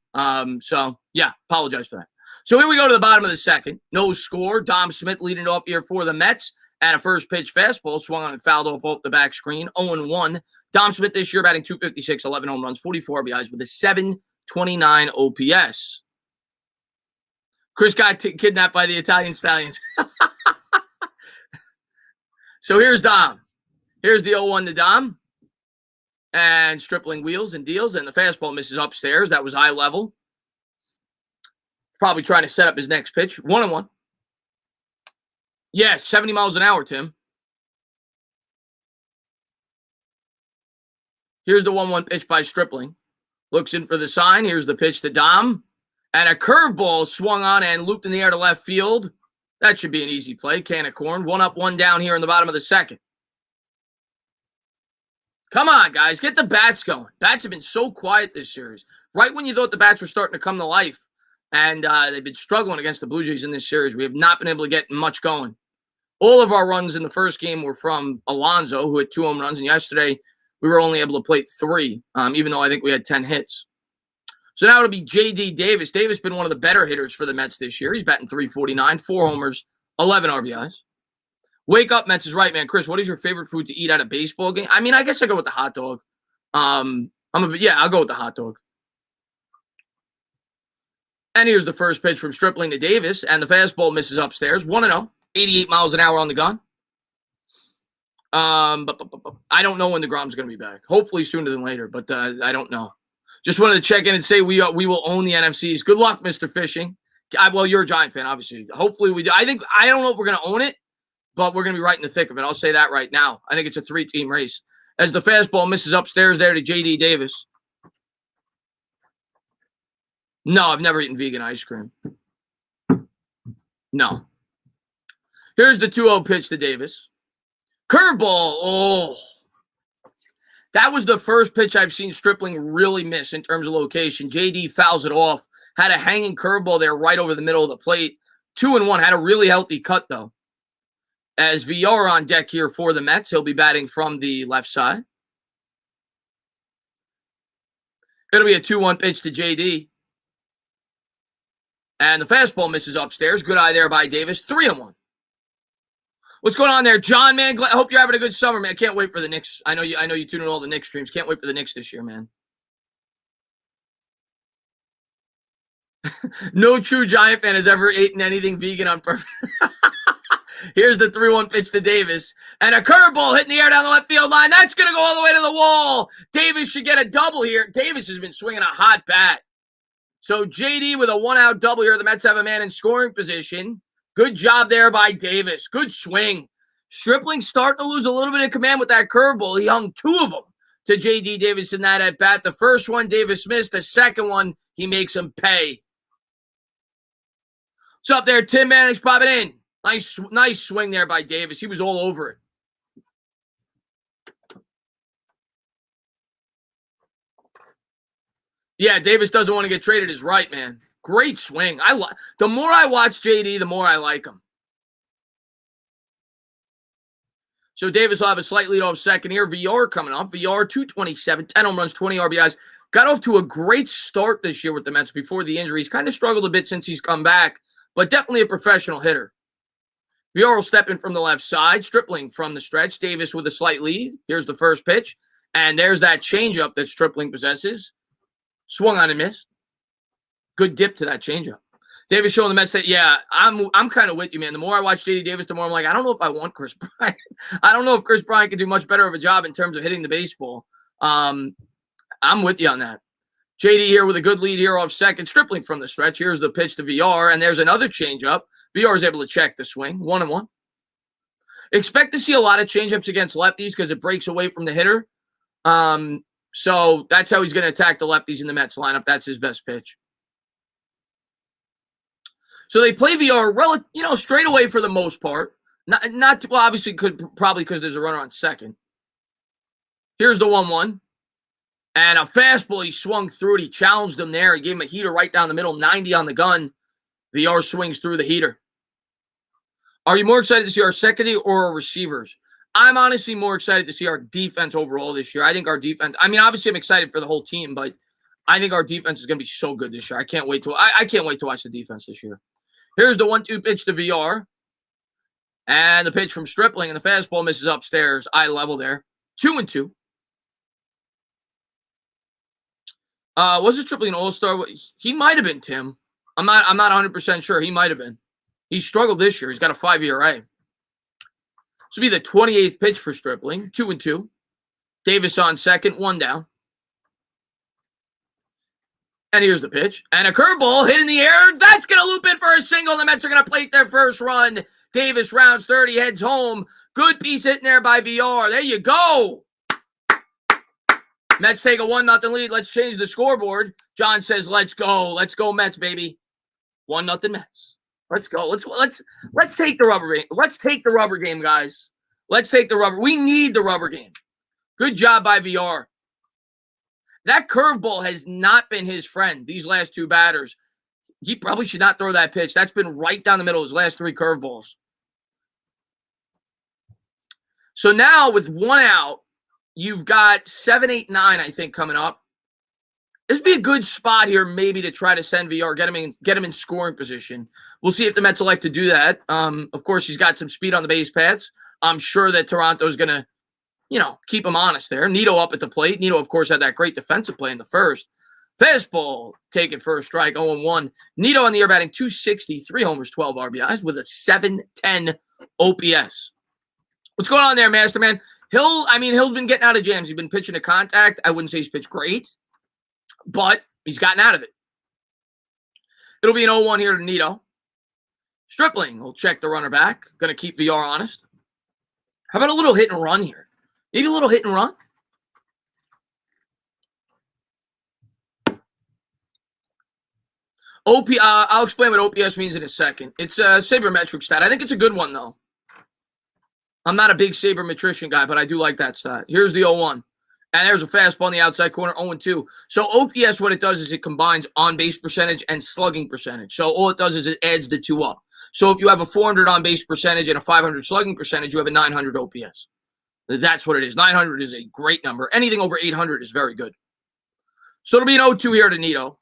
[SPEAKER 1] So, yeah, apologize for that. So here we go to the bottom of the second. No score. Dom Smith leading off here for the Mets. And a first pitch fastball swung on and fouled off the back screen. 0-1. Dom Smith this year batting .256, 11 home runs, 44 RBIs with a .729 OPS. Chris got kidnapped by the Italian Stallions. So here's Dom. Here's the 0-1 to Dom. And Stripling wheels and deals, and the fastball misses upstairs. That was eye level. Probably trying to set up his next pitch. 1-1. Yes, 70 miles an hour, Tim. Here's the 1-1 pitch by Stripling. Looks in for the sign. Here's the pitch to Dom. And a curveball swung on and looped in the air to left field. That should be an easy play. Can of corn. 1 up, 1 down here in the bottom of the second. Come on, guys. Get the bats going. Bats have been so quiet this series. Right when you thought the bats were starting to come to life, and they've been struggling against the Blue Jays in this series. We have not been able to get much going. All of our runs in the first game were from Alonso, who had 2 home runs, and yesterday we were only able to plate 3, even though I think we had 10 hits. So now it'll be J.D. Davis. Davis been one of the better hitters for the Mets this year. He's batting .349, 4 homers, 11 RBIs. Wake up, Mets is right, man. Chris, what is your favorite food to eat at a baseball game? I mean, I guess I go with the hot dog. I'll go with the hot dog. And here's the first pitch from Stripling to Davis, and the fastball misses upstairs. 1-0, 88 miles an hour on the gun. I don't know when DeGrom's going to be back. Hopefully sooner than later, but I don't know. Just wanted to check in and say we will own the NFCs. Good luck, Mr. Fishing. Well, you're a Giant fan, obviously. Hopefully we do. I don't know if we're going to own it, but we're going to be right in the thick of it. I'll say that right now. I think it's a 3-team race. As the fastball misses upstairs there to J.D. Davis. No, I've never eaten vegan ice cream. No. Here's the 2-0 pitch to Davis. Curveball. Oh. That was the first pitch I've seen Stripling really miss in terms of location. JD fouls it off. Had a hanging curveball there right over the middle of the plate. 2-1. Had a really healthy cut, though. As Villar on deck here for the Mets, he'll be batting from the left side. It'll be a 2-1 pitch to JD. And the fastball misses upstairs. Good eye there by Davis. 3-1. What's going on there, John, man? I hope you're having a good summer, man. Can't wait for the Knicks. I know you tune in all the Knicks streams. Can't wait for the Knicks this year, man. No true Giant fan has ever eaten anything vegan on purpose. Here's the 3-1 pitch to Davis. And a curveball hitting the air down the left field line. That's going to go all the way to the wall. Davis should get a double here. Davis has been swinging a hot bat. So JD with a 1-out double here. The Mets have a man in scoring position. Good job there by Davis. Good swing. Stripling starting to lose a little bit of command with that curveball. He hung 2 of them to J.D. Davis in that at-bat. The first one, Davis missed. The second one, he makes him pay. What's up there, Tim Mannix popping in? Nice swing there by Davis. He was all over it. Yeah, Davis doesn't want to get traded is right, man. Great swing. The more I watch JD, the more I like him. So Davis will have a slight lead off second here. Villar coming up. Villar, 227, 10 home runs, 20 RBIs. Got off to a great start this year with the Mets before the injury. He's kind of struggled a bit since he's come back, but definitely a professional hitter. Villar will step in from the left side. Stripling from the stretch. Davis with a slight lead. Here's the first pitch. And there's that changeup that Stripling possesses. Swung on and missed. Good dip to that changeup. Davis showing the Mets that, yeah, I'm kind of with you, man. The more I watch J.D. Davis, the more I'm like, I don't know if I want Chris Bryant. I don't know if Chris Bryant can do much better of a job in terms of hitting the baseball. I'm with you on that. J.D. here with a good lead here off second. Stripling from the stretch. Here's the pitch to Villar, and there's another changeup. Villar is able to check the swing. 1-1. Expect to see a lot of changeups against lefties because it breaks away from the hitter. So that's how he's going to attack the lefties in the Mets lineup. That's his best pitch. So they play Villar, straight away for the most part. Obviously probably because there's a runner on second. Here's the 1-1. And a fastball, he swung through it. He challenged him there. He gave him a heater right down the middle, 90 on the gun. Villar swings through the heater. Are you more excited to see our secondary or our receivers? I'm honestly more excited to see our defense overall this year. I think our defense, obviously I'm excited for the whole team, but I think our defense is going to be so good this year. I can't wait to watch the defense this year. Here's the 1-2 pitch to Villar. And the pitch from Stripling, and the fastball misses upstairs. Eye level there. 2-2. Was it Stripling an all-star? He might have been, Tim. I'm not 100% sure. He might have been. He struggled this year. He's got a 5 ERA. This will be the 28th pitch for Stripling. 2-2. Davis on second, 1 down. And here's the pitch. And a curveball hit in the air. That's going to loop in for a single. The Mets are going to plate their first run. Davis rounds 30, heads home. Good piece hitting there by Villar. There you go. Mets take a 1-0 lead. Let's change the scoreboard. John says, let's go. Let's go, Mets, baby. 1-0 Mets. Let's go. Let's take the rubber game. Let's take the rubber game, guys. Let's take the rubber. We need the rubber game. Good job by VR. That curveball has not been his friend these last two batters. He probably should not throw that pitch. That's been right down the middle of his last three curveballs. So now with one out, you've got 7, 8, 9, I think, coming up. This would be a good spot here maybe to try to send VR, get him in scoring position. We'll see if the Mets elect to do that. Of course, he's got some speed on the base paths. I'm sure that Toronto's going to, keep him honest there. Nito up at the plate. Nito, of course, had that great defensive play in the first. Fastball taken for a strike, 0-1. Nito on the year batting .260, 3 homers, 12 RBIs with a .710 OPS. What's going on there, Masterman? Hill's been getting out of jams. He's been pitching to contact. I wouldn't say he's pitched great, but he's gotten out of it. It'll be an 0-1 here to Nito. Stripling will check the runner back. Going to keep VR honest. How about a little hit and run here? Maybe a little hit and run? I'll explain what OPS means in a second. It's a sabermetric stat. I think it's a good one, though. I'm not a big sabermetrician guy, but I do like that stat. Here's the 0-1. And there's a fastball in the outside corner, 0-2. So OPS, what it does is it combines on-base percentage and slugging percentage. So all it does is it adds the two up. So if you have a 400 on-base percentage and a 500 slugging percentage, you have a 900 OPS. That's what it is. 900 is a great number. Anything over 800 is very good. So it'll be an 0-2 here to Nito.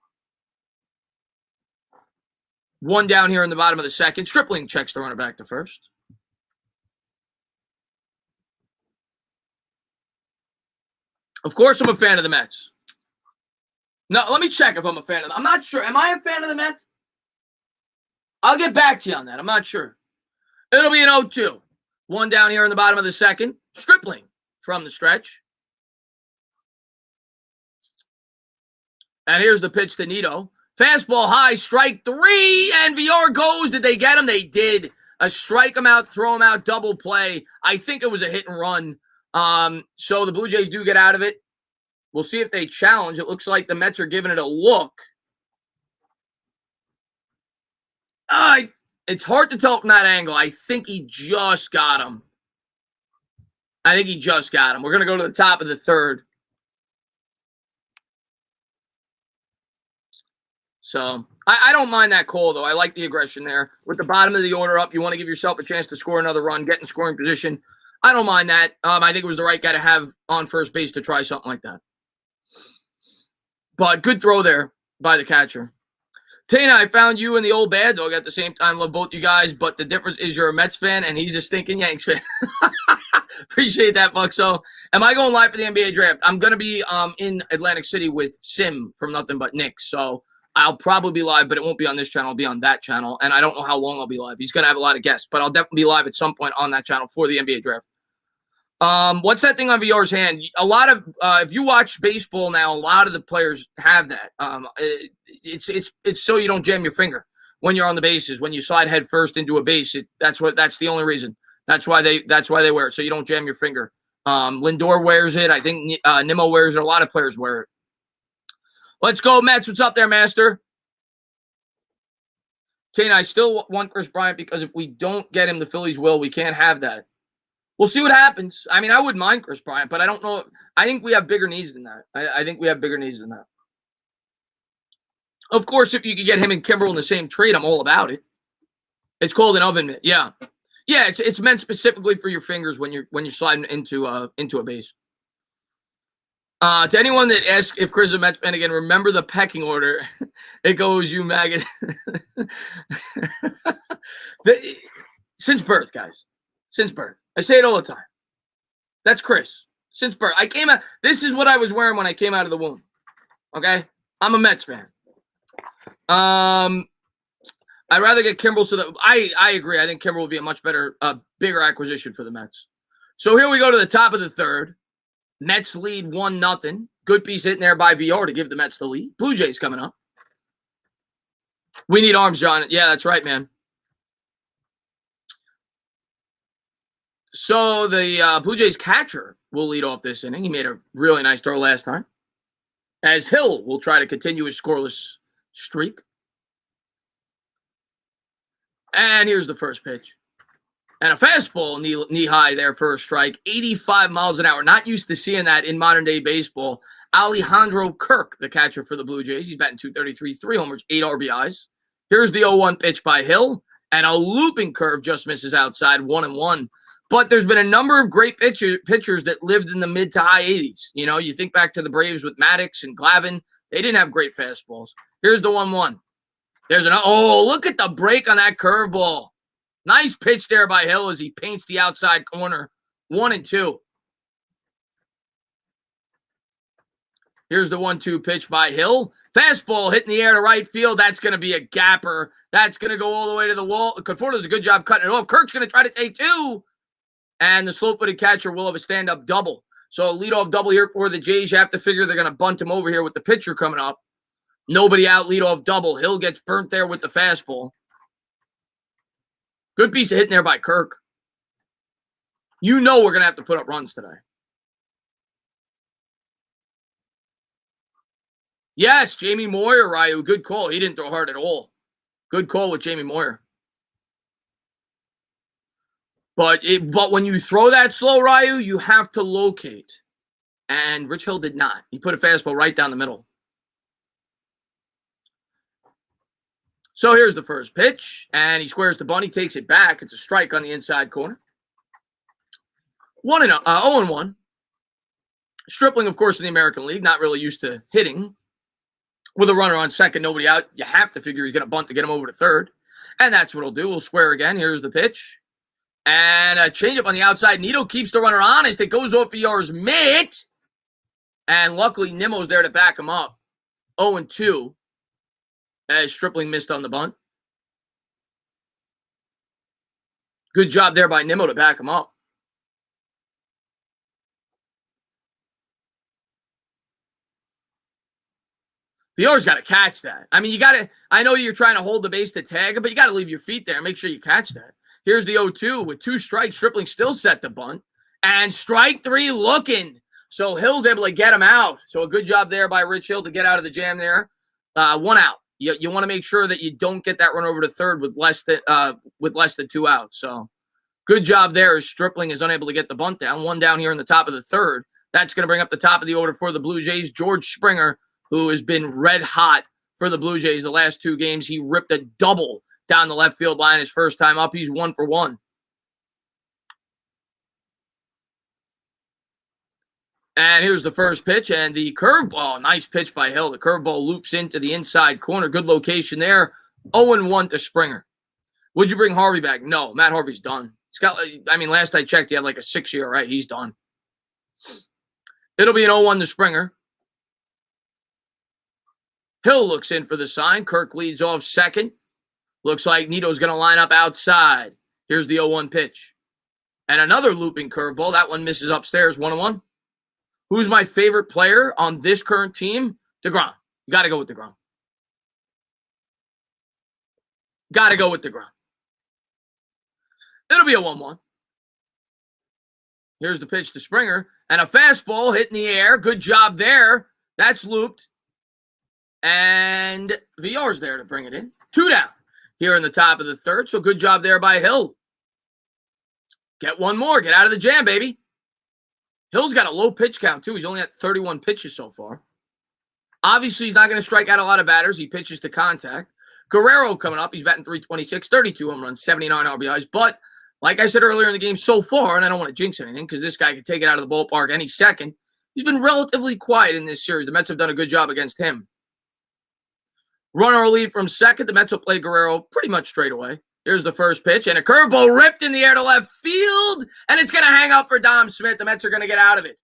[SPEAKER 1] One down here in the bottom of the second. Stripling checks the runner back to first. Of course, I'm a fan of the Mets. No, let me check if I'm a fan of them. I'm not sure. Am I a fan of the Mets? I'll get back to you on that. I'm not sure. It'll be an 0-2. One down here in the bottom of the second. Stripling from the stretch. And here's the pitch to Nito. Fastball high, strike 3, and VR goes. Did they get him? They did. A strike him out, throw him out, double play. I think it was a hit and run. So the Blue Jays do get out of it. We'll see if they challenge. It looks like the Mets are giving it a look. It's hard to tell from that angle. I think he just got him. We're going to go to the top of the third. So I don't mind that call, though. I like the aggression there. With the bottom of the order up, you want to give yourself a chance to score another run, get in scoring position. I don't mind that. I think it was the right guy to have on first base to try something like that. But good throw there by the catcher. Tana, I found you and the old bad dog at the same time. Love both you guys, but the difference is you're a Mets fan and he's a stinking Yanks fan. Appreciate that, Buxo. Am I going live for the NBA draft? I'm going to be in Atlantic City with Sim from Nothing But Nick. So I'll probably be live, but it won't be on this channel. It'll be on that channel. And I don't know how long I'll be live. He's going to have a lot of guests, but I'll definitely be live at some point on that channel for the NBA draft. What's that thing on VR's hand? A lot of if you watch baseball now, a lot of the players have that. It's so you don't jam your finger when you're on the bases. When you slide head first into a base, that's the only reason. That's why they wear it, so you don't jam your finger. Lindor wears it. I think Nimmo wears it. A lot of players wear it. Let's go, Mets. What's up there, Master? Tane, I still want Chris Bryant because if we don't get him, the Phillies will. We can't have that. We'll see what happens. I mean, I wouldn't mind Chris Bryant, but I don't know. I think we have bigger needs than that. I think we have bigger needs than that. Of course, if you could get him and Kimbrel in the same trade, I'm all about it. It's called an oven mitt. Yeah. Yeah, it's meant specifically for your fingers when you're sliding into a base. To anyone that asks if Chris is a Mets fan again, remember the pecking order. It goes you maggot. Since birth, guys. Since birth. I say it all the time. That's Chris. Since birth. I came out. This is what I was wearing when I came out of the womb. Okay? I'm a Mets fan. I'd rather get Kimbrel so that I agree. I think Kimbrel would be a much better, bigger acquisition for the Mets. So here we go to the top of the third. Mets lead 1-0. Good piece hitting there by VR to give the Mets the lead. Blue Jays coming up. We need arms, John. Yeah, that's right, man. So the Blue Jays catcher will lead off this inning. He made a really nice throw last time. As Hill will try to continue his scoreless streak. And here's the first pitch. And a fastball knee high there for a strike. 85 miles an hour. Not used to seeing that in modern day baseball. Alejandro Kirk, the catcher for the Blue Jays. He's batting .233, 3 homers, 8 RBIs. Here's the 0-1 pitch by Hill. And a looping curve just misses outside, 1-1. But there's been a number of great pitchers that lived in the mid to high 80s. You know, you think back to the Braves with Maddox and Glavine. They didn't have great fastballs. Here's the 1-1. There's look at the break on that curveball. Nice pitch there by Hill as he paints the outside corner. 1-2. Here's the 1-2 pitch by Hill. Fastball hitting the air to right field. That's going to be a gapper. That's going to go all the way to the wall. Conforto does a good job cutting it off. Kirk's going to try to take 2. And the slow-footed catcher will have a stand-up double. So a leadoff double here for the Jays. You have to figure they're going to bunt him over here with the pitcher coming up. Nobody out, leadoff double. Hill gets burnt there with the fastball. Good piece of hitting there by Kirk. You know we're going to have to put up runs today. Yes, Jamie Moyer, Ryu. Good call. He didn't throw hard at all. Good call with Jamie Moyer. But when you throw that slow, Ryu, you have to locate. And Rich Hill did not. He put a fastball right down the middle. So here's the first pitch, and he squares the bunt. He takes it back. It's a strike on the inside corner. 0-1. Stripling, of course, in the American League, not really used to hitting. With a runner on second, nobody out, you have to figure he's going to bunt to get him over to third. And that's what he'll do. We'll square again. Here's the pitch. And a changeup on the outside. Nito keeps the runner honest. It goes off Villar's mitt. And luckily, Nimmo's there to back him up. 0-2. As Stripling missed on the bunt. Good job there by Nimmo to back him up. Villar's got to catch that. I mean, you got to, I know you're trying to hold the base to tag it, but you got to leave your feet there and make sure you catch that. Here's the 0-2 with 2 strikes. Stripling still set the bunt. And strike 3 looking. So Hill's able to get him out. So a good job there by Rich Hill to get out of the jam there. 1 out. You want to make sure that you don't get that run over to third with less than 2 outs. So good job there as Stripling is unable to get the bunt down. 1 down here in the top of the third. That's going to bring up the top of the order for the Blue Jays. George Springer, who has been red hot for the Blue Jays the last 2 games. He ripped a double down the left field line his first time up. He's 1 for 1. And here's the first pitch and the curveball. Nice pitch by Hill. The curveball loops into the inside corner. Good location there. 0-1 to Springer. Would you bring Harvey back? No, Matt Harvey's done. He's got, I mean, last I checked, he had like a 6-year, right? He's done. It'll be an 0-1 to Springer. Hill looks in for the sign. Kirk leads off second. Looks like Nito's going to line up outside. Here's the 0-1 pitch. And another looping curveball. That one misses upstairs. 1-1. Who's my favorite player on this current team? DeGrom. You got to go with DeGrom. Got to go with DeGrom. It'll be a 1-1. Here's the pitch to Springer. And a fastball hit in the air. Good job there. That's looped. And Villar's there to bring it in. 2 down here in the top of the third. So good job there by Hill. Get 1 more. Get out of the jam, baby. Hill's got a low pitch count, too. He's only at 31 pitches so far. Obviously, he's not going to strike out a lot of batters. He pitches to contact. Guerrero coming up. He's batting .326, 32 home runs, 79 RBIs. But like I said earlier in the game, so far, and I don't want to jinx anything because this guy could take it out of the ballpark any second, he's been relatively quiet in this series. The Mets have done a good job against him. Runner will lead from second. The Mets will play Guerrero pretty much straight away. Here's the first pitch, and a curveball ripped in the air to left field, and it's going to hang up for Dom Smith. The Mets are going to get out of it.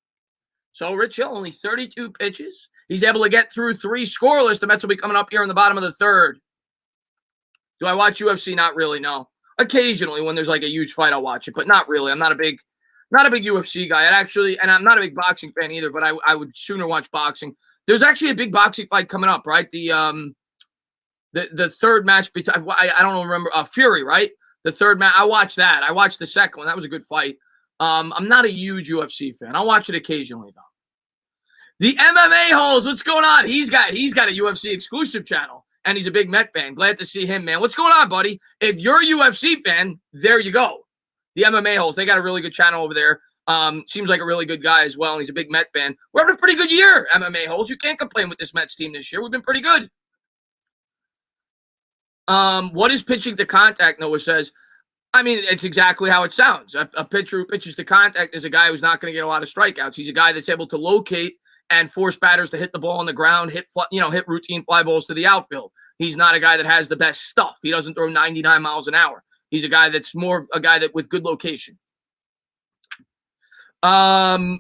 [SPEAKER 1] So Rich Hill, only 32 pitches. He's able to get through 3 scoreless. The Mets will be coming up here in the bottom of the third. Do I watch UFC? Not really, no. Occasionally, when there's like a huge fight, I'll watch it, but not really. I'm not a big UFC guy. And I'm not a big boxing fan either, but I would sooner watch boxing. There's actually a big boxing fight coming up, right? The third match between, I don't remember, Fury, right? The third match. I watched that. I watched the second one. That was a good fight. I'm not a huge UFC fan. I'll watch it occasionally, though. The MMA holes, what's going on? He's got a UFC exclusive channel. and he's a big Met fan. Glad to see him, man. What's going on, buddy? If you're a UFC fan, there you go. The MMA holes, they got a really good channel over there. Seems like a really good guy as well, and he's a big Met fan. We're having a pretty good year, MMA holes. You can't complain with this Mets team this year. We've been pretty good. What is pitching to contact, Noah says. I mean, it's exactly how it sounds. A pitcher who pitches to contact is a guy who's not going to get a lot of strikeouts. He's a guy that's able to locate and force batters to hit the ball on the ground, hit routine fly balls to the outfield. He's not a guy that has the best stuff. He doesn't throw 99 miles an hour. He's a guy that's more a guy that with good location. Wow,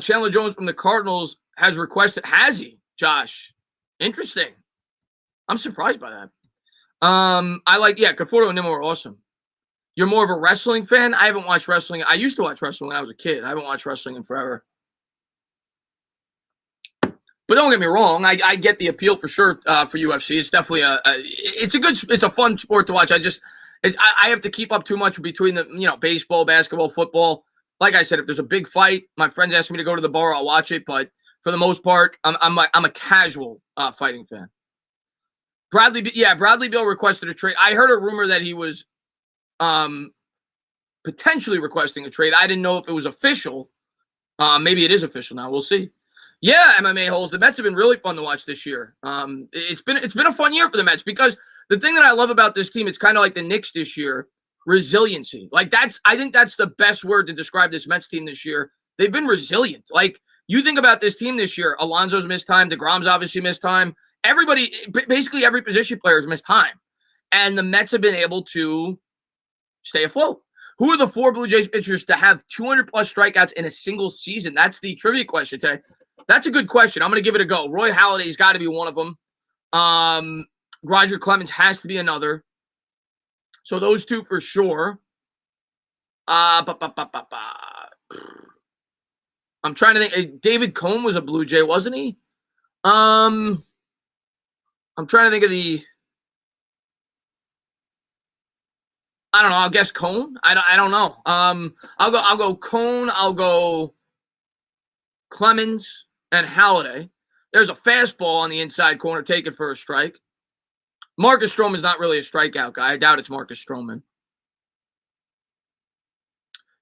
[SPEAKER 1] Chandler Jones from the Cardinals has requested. Has he, Josh? Interesting. I'm surprised by that. Conforto and Nimmo are awesome. You're more of a wrestling fan? I haven't watched wrestling. I used to watch wrestling when I was a kid. I haven't watched wrestling in forever. But don't get me wrong. I get the appeal for sure for UFC. It's definitely it's a fun sport to watch. I have to keep up too much between the baseball, basketball, football. Like I said, if there's a big fight, my friends ask me to go to the bar, I'll watch it. But for the most part, I'm a casual fighting fan. Bradley Beal requested a trade. I heard a rumor that he was potentially requesting a trade. I didn't know if it was official. Maybe it is official now. We'll see. Yeah, MMA holes. The Mets have been really fun to watch this year. It's been a fun year for the Mets because the thing that I love about this team, it's kind of like the Knicks this year, resiliency. I think that's the best word to describe this Mets team this year. They've been resilient. Like, you think about this team this year, Alonso's missed time, DeGrom's obviously missed time. Everybody, basically every position player has missed time. And the Mets have been able to stay afloat. Who are the 4 Blue Jays pitchers to have 200-plus strikeouts in a single season? That's the trivia question today. That's a good question. I'm going to give it a go. Roy Halladay's got to be one of them. Roger Clemens has to be another. So those two for sure. I'm trying to think. David Cone was a Blue Jay, wasn't he? I'm trying to think of the. I don't know. I'll guess Cone. I don't know. I'll go Cone. I'll go Clemens and Halladay. There's a fastball on the inside corner taken for a strike. Marcus Stroman's not really a strikeout guy. I doubt it's Marcus Stroman.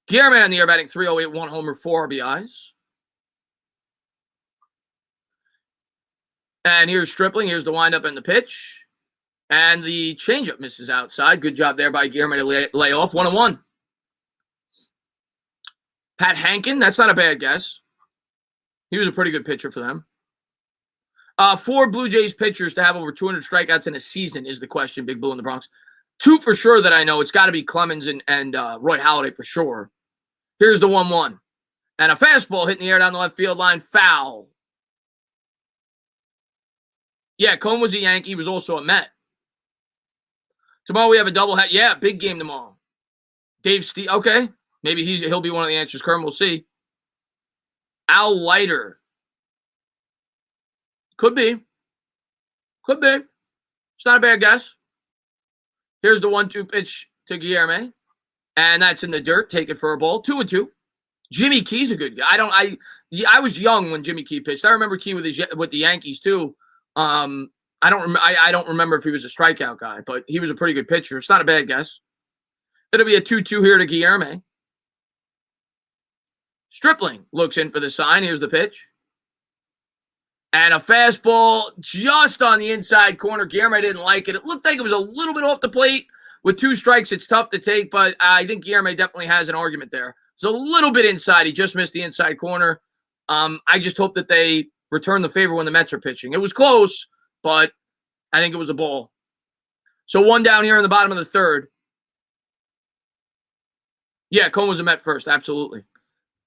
[SPEAKER 1] Guillermo on the air batting 308, 1 homer, 4 RBIs. And here's Stripling. Here's the windup and the pitch. And the changeup misses outside. Good job there by Guillermo to lay off. 1-1. Pat Hankin, that's not a bad guess. He was a pretty good pitcher for them. 4 Blue Jays pitchers to have over 200 strikeouts in a season is the question, Big Blue in the Bronx. 2 for sure that I know. It's got to be Clemens and Roy Halladay for sure. Here's the 1-1. And a fastball hitting the air down the left field line. Foul. Yeah, Cone was a Yankee. He was also a Met. Tomorrow we have a doubleheader. Yeah, big game tomorrow. Dave Steve. Okay. Maybe he'll be one of the answers. Kerm, we'll see. Al Leiter. Could be. Could be. It's not a bad guess. Here's the 1-2 pitch to Guillermo. And that's in the dirt. Take it for a ball. 2-2. Jimmy Key's a good guy. I was young when Jimmy Key pitched. I remember Key with the Yankees too. I don't remember if he was a strikeout guy, but he was a pretty good pitcher. It's not a bad guess. It'll be a 2-2 here to Guillermo. Stripling looks in for the sign. Here's the pitch. And a fastball just on the inside corner. Guillermo didn't like it. It looked like it was a little bit off the plate. With 2 strikes, it's tough to take, but I think Guillermo definitely has an argument there. It's a little bit inside. He just missed the inside corner. I just hope that they return the favor when the Mets are pitching. It was close, but I think it was a ball. So 1 down here in the bottom of the 3rd. Yeah, Cone was a Met first. Absolutely.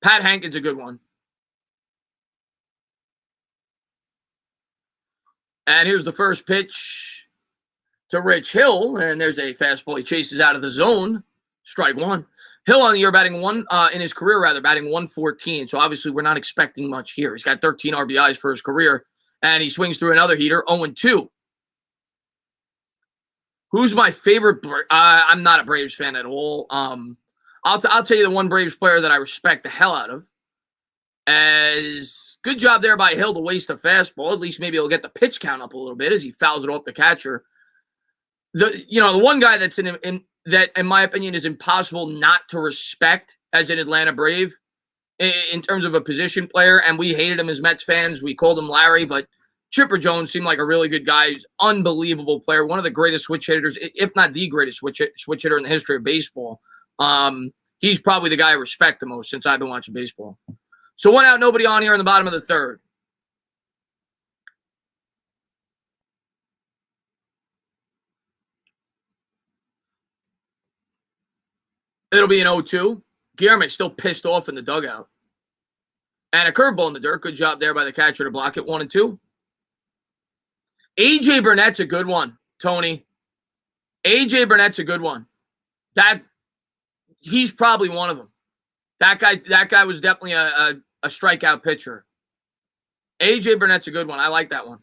[SPEAKER 1] Pat Hankin's a good one. And here's the first pitch to Rich Hill. And there's a fastball. He chases out of the zone. Strike 1. Hill on the year batting in his career, batting 114. So obviously we're not expecting much here. He's got 13 RBIs for his career. And he swings through another heater, 0-2. Who's my favorite? I'm not a Braves fan at all. I'll tell you the one Braves player that I respect the hell out of as Good job there by Hill to waste a fastball. At least maybe he'll get the pitch count up a little bit as he fouls it off the catcher. The one guy that's that, in my opinion, is impossible not to respect as an Atlanta Brave in terms of a position player, and we hated him as Mets fans. We called him Larry, but Chipper Jones seemed like a really good guy. He's an unbelievable player, one of the greatest switch hitters, if not the greatest switch hitter in the history of baseball. He's probably the guy I respect the most since I've been watching baseball. So 1 out, nobody on here in the bottom of the third. It'll be an 0-2. Guillermo's still pissed off in the dugout. And a curveball in the dirt. Good job there by the catcher to block it. 1-2. A.J. Burnett's a good one, Tony. A.J. Burnett's a good one. He's probably one of them. That guy was definitely a strikeout pitcher. A.J. Burnett's a good one. I like that one.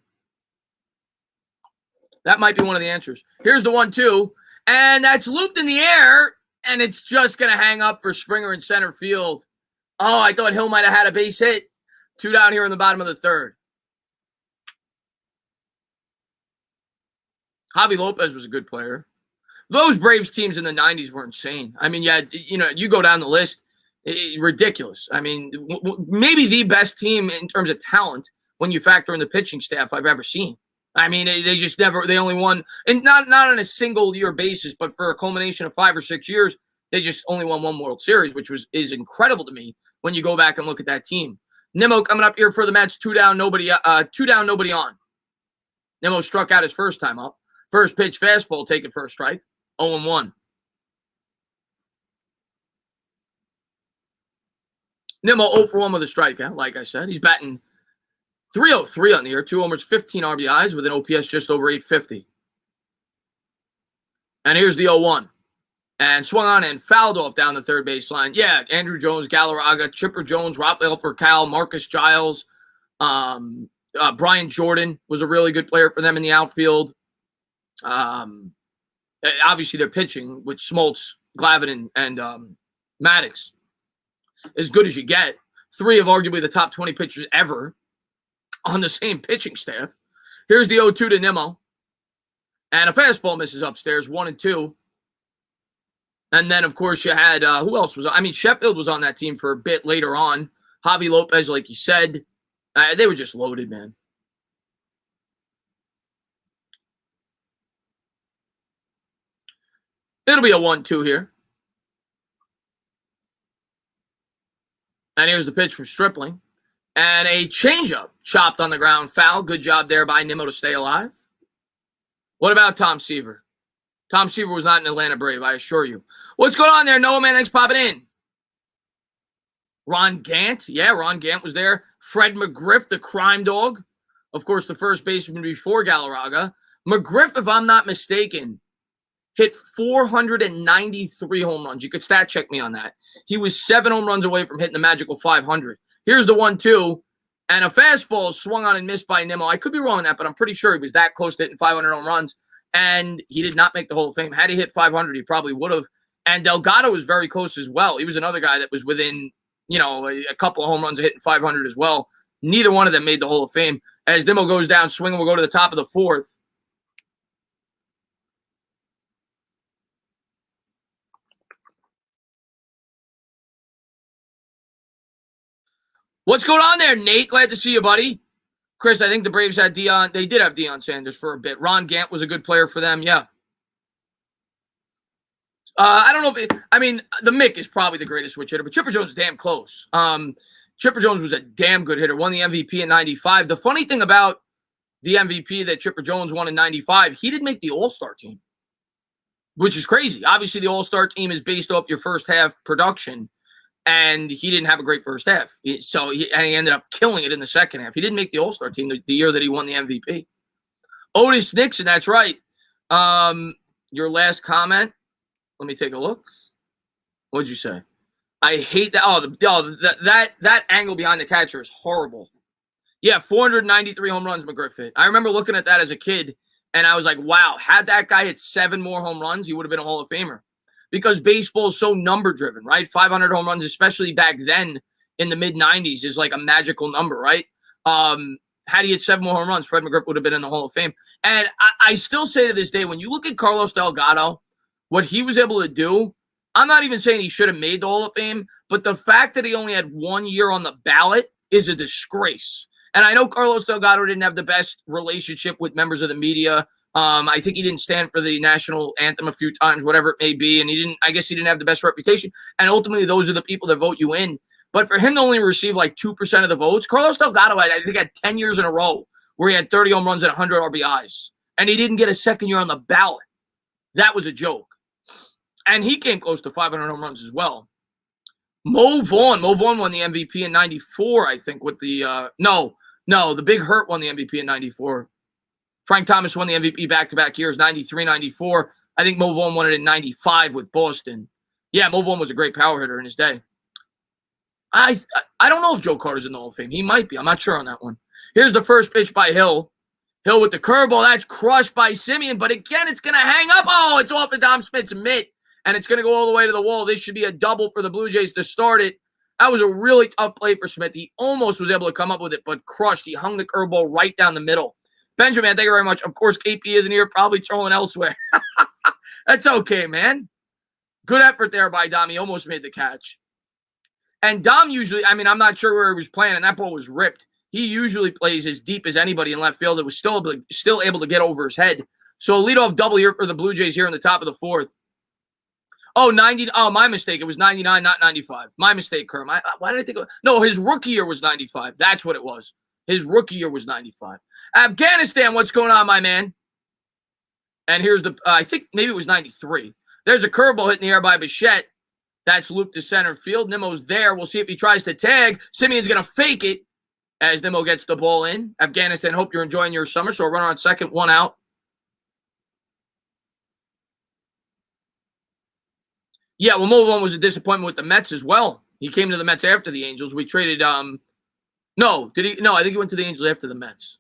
[SPEAKER 1] That might be one of the answers. Here's the 1-2. And that's looped in the air. And it's just going to hang up for Springer in center field. Oh, I thought Hill might have had a base hit. 2 down here in the bottom of the third. Javi Lopez was a good player. Those Braves teams in the 90s were insane. I mean, you go down the list, ridiculous. I mean, maybe the best team in terms of talent when you factor in the pitching staff I've ever seen. I mean, they only won, and not on a single year basis, but for a culmination of 5 or 6 years, they just only won 1 World Series, which is incredible to me when you go back and look at that team. Nimmo coming up here for the Mets, 2 down, nobody on. Nimmo struck out his first time up. First pitch fastball taken for a strike, 0-1. Nimmo 0 for 1 with a strikeout, like I said. He's batting .303 on the year, 2 homers, 15 RBIs with an OPS just over 850. And here's the 0-1. And swung on and fouled off down the third baseline. Yeah, Andrew Jones, Galarraga, Chipper Jones, Rafael Furcal, Marcus Giles, Brian Jordan was a really good player for them in the outfield. Obviously, their pitching with Smoltz, Glavine, and Maddox as good as you get. 3 of arguably the top 20 pitchers ever on the same pitching staff. Here's the 0-2 to Nimmo. And a fastball misses upstairs, 1-2. And then, of course, you had, who else was on? I mean, Sheffield was on that team for a bit later on. Javi Lopez, like you said. They were just loaded, man. It'll be a 1-2 here. And here's the pitch from Stripling. And a changeup chopped on the ground, foul. Good job there by Nimmo to stay alive. What about Tom Seaver? Tom Seaver was not an Atlanta Brave, I assure you. What's going on there, Noah? Man, thanks for popping in. Ron Gant. Yeah, Ron Gant was there. Fred McGriff, the crime dog. Of course, the first baseman before Galarraga. McGriff, if I'm not mistaken, hit 493 home runs. You could stat check me on that. He was 7 home runs away from hitting the magical 500. Here's the 1-2. And a fastball swung on and missed by Nimmo. I could be wrong on that, but I'm pretty sure he was that close to hitting 500 home runs. And he did not make the Hall of Fame. Had he hit 500, he probably would have. And Delgado was very close as well. He was another guy that was within, a couple of home runs of hitting 500 as well. Neither one of them made the Hall of Fame. As Nimmo goes down, swinging will go to the top of the 4th. What's going on there, Nate? Glad to see you, buddy. Chris, I think the Braves had Deion. They did have Deion Sanders for a bit. Ron Gant was a good player for them, yeah. I don't know the Mick is probably the greatest switch hitter, but Chipper Jones is damn close. Chipper Jones was a damn good hitter, won the MVP in 95. The funny thing about the MVP that Chipper Jones won in 95, he didn't make the All-Star team, which is crazy. Obviously, the All-Star team is based off your first half production, and he didn't have a great first half. So he ended up killing it in the second half. He didn't make the All-Star team the year that he won the MVP. Otis Nixon, that's right. Your last comment. Let me take a look. What'd you say? I hate that. That angle behind the catcher is horrible. Yeah, 493 home runs McGriff hit. I remember looking at that as a kid, and I was like, wow, had that guy hit 7 more home runs, he would have been a Hall of Famer. Because baseball is so number-driven, right? 500 home runs, especially back then in the mid-90s is like a magical number, right? Had he hit 7 more home runs, Fred McGriff would have been in the Hall of Fame. And I still say to this day, when you look at Carlos Delgado, what he was able to do, I'm not even saying he should have made the Hall of Fame, but the fact that he only had 1 year on the ballot is a disgrace. And I know Carlos Delgado didn't have the best relationship with members of the media. I think he didn't stand for the national anthem a few times, whatever it may be. And I guess he didn't have the best reputation. And ultimately, those are the people that vote you in. But for him to only receive like 2% of the votes, Carlos Delgado, I think, had 10 years in a row where he had 30 home runs and 100 RBIs. And he didn't get a second year on the ballot. That was a joke. And he came close to 500 home runs as well. Mo Vaughn won the MVP in 94, I think, with the the Big Hurt won the MVP in 94. Frank Thomas won the MVP back-to-back years, 93, 94. I think Mo Vaughn won it in 95 with Boston. Yeah, Mo Vaughn was a great power hitter in his day. I don't know if Joe Carter's in the Hall of Fame. He might be. I'm not sure on that one. Here's the first pitch by Hill. Hill with the curveball. That's crushed by Semien. But again, it's going to hang up. Oh, it's off of Dom Smith's mitt. And it's going to go all the way to the wall. This should be a double for the Blue Jays to start it. That was a really tough play for Smith. He almost was able to come up with it, but crushed. He hung the curveball right down the middle. Benjamin, thank you very much. Of course, KP isn't here. Probably throwing elsewhere. That's okay, man. Good effort there by Dom. He almost made the catch. And Dom usually, I'm not sure where he was playing, and that ball was ripped. He usually plays as deep as anybody in left field. It was still able to get over his head. So a leadoff double here for the Blue Jays here in the top of the fourth. Oh, my mistake. It was 99, not 95. My mistake, Kerm. Why did I think no, his rookie year was 95. That's what it was. His rookie year was 95. Afghanistan, what's going on, my man? And here's I think maybe it was 93. There's a curveball hit in the air by Bichette. That's looped to center field. Nimmo's there. We'll see if he tries to tag. Simeon's going to fake it as Nimmo gets the ball in. Afghanistan, hope you're enjoying your summer. So a runner on second, 1 out. Yeah, well, Mo Vaughn was a disappointment with the Mets as well. He came to the Mets after the Angels. We traded No, did he? No, I think he went to the Angels after the Mets.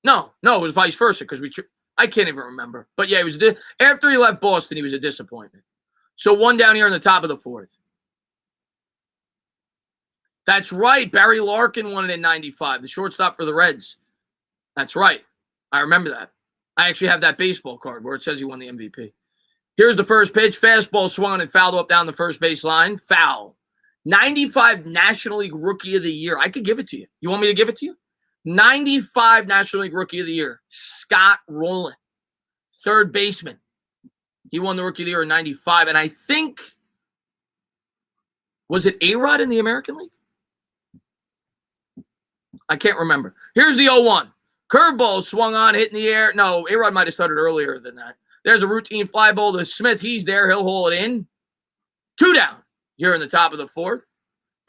[SPEAKER 1] No, it was vice versa because I can't even remember. But yeah, it was after he left Boston, he was a disappointment. So 1 down here in the top of the fourth. That's right. Barry Larkin won it in 95, the shortstop for the Reds. That's right. I remember that. I actually have that baseball card where it says he won the MVP. Here's the first pitch. Fastball swung and fouled up down the first base line. Foul. 95 National League Rookie of the Year. I could give it to you. You want me to give it to you? 95 National League Rookie of the Year. Scott Rowland. Third baseman. He won the Rookie of the Year in 95. And I think, was it A-Rod in the American League? I can't remember. Here's the 0-1. Curveball swung on, hit in the air. No, A-Rod might have started earlier than that. There's a routine fly ball to Smith. He's there. He'll hold it in. 2 down here in the top of the fourth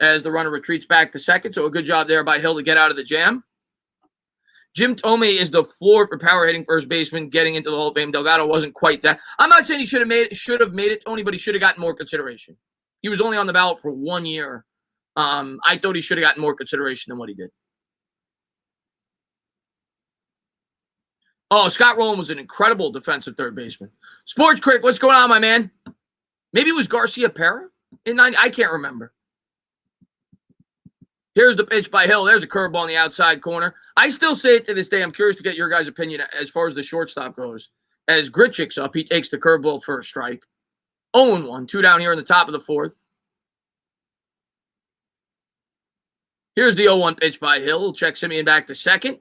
[SPEAKER 1] as the runner retreats back to second. So a good job there by Hill to get out of the jam. Jim Thome is the floor for power hitting first baseman getting into the Hall of Fame. Delgado wasn't quite that. I'm not saying he should have made it, Tony, but he should have gotten more consideration. He was only on the ballot for 1 year. I thought he should have gotten more consideration than what he did. Oh, Scott Rowland was an incredible defensive third baseman. Sports Critic, what's going on, my man? Maybe it was Garcia Pera in 90. I can't remember. Here's the pitch by Hill. There's a curveball on the outside corner. I still say it to this day. I'm curious to get your guys' opinion as far as the shortstop goes. As Grichuk's up, he takes the curveball for a strike. 0-1, 2 down here in the top of the fourth. Here's the 0-1 pitch by Hill. We'll check Semien back to second.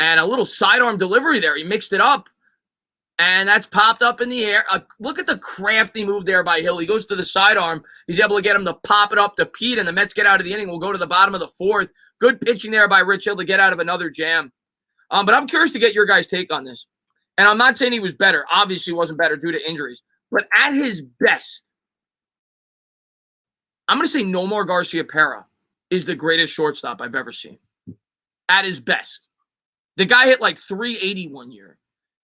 [SPEAKER 1] And a little sidearm delivery there. He mixed it up. And that's popped up in the air. Look at the crafty move there by Hill. He goes to the sidearm. He's able to get him to pop it up to Pete, and the Mets get out of the inning. We'll go to the bottom of the fourth. Good pitching there by Rich Hill to get out of another jam. But I'm curious to get your guys' take on this. And I'm not saying he was better. Obviously, he wasn't better due to injuries. But at his best, I'm going to say Nomar Garciaparra is the greatest shortstop I've ever seen. At his best. The guy hit like 380 one year.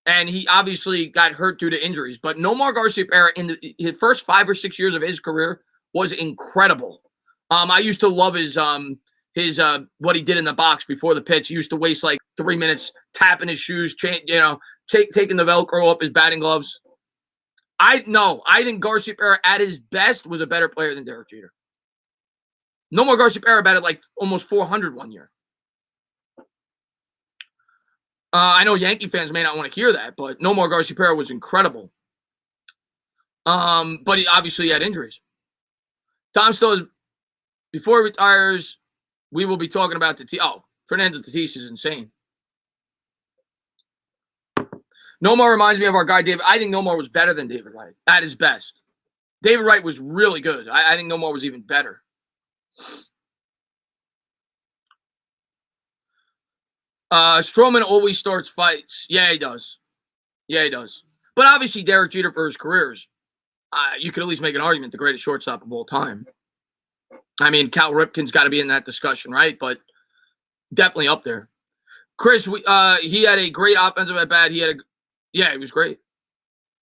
[SPEAKER 1] And he obviously got hurt due to injuries. But Nomar Garciaparra in his first 5 or 6 years of his career was incredible. I used to love his what he did in the box before the pitch. He used to waste like 3 minutes tapping his shoes, taking the Velcro off his batting gloves. I think Garciaparra at his best was a better player than Derek Jeter. Nomar Garciaparra batted like almost 400 one year. I know Yankee fans may not want to hear that, but Nomar Garciaparra was incredible. But he obviously had injuries. Tom Stowe, before he retires, we will be talking about Tatis. Oh, Fernando Tatis is insane. Nomar reminds me of our guy, David. I think Nomar was better than David Wright at his best. David Wright was really good. I think Nomar was even better. Stroman always starts fights. Yeah, he does. But obviously, Derek Jeter for his careers, you could at least make an argument the greatest shortstop of all time. I mean, Cal Ripken's got to be in that discussion, right? But definitely up there. Chris, he had a great offensive at bat. He was great.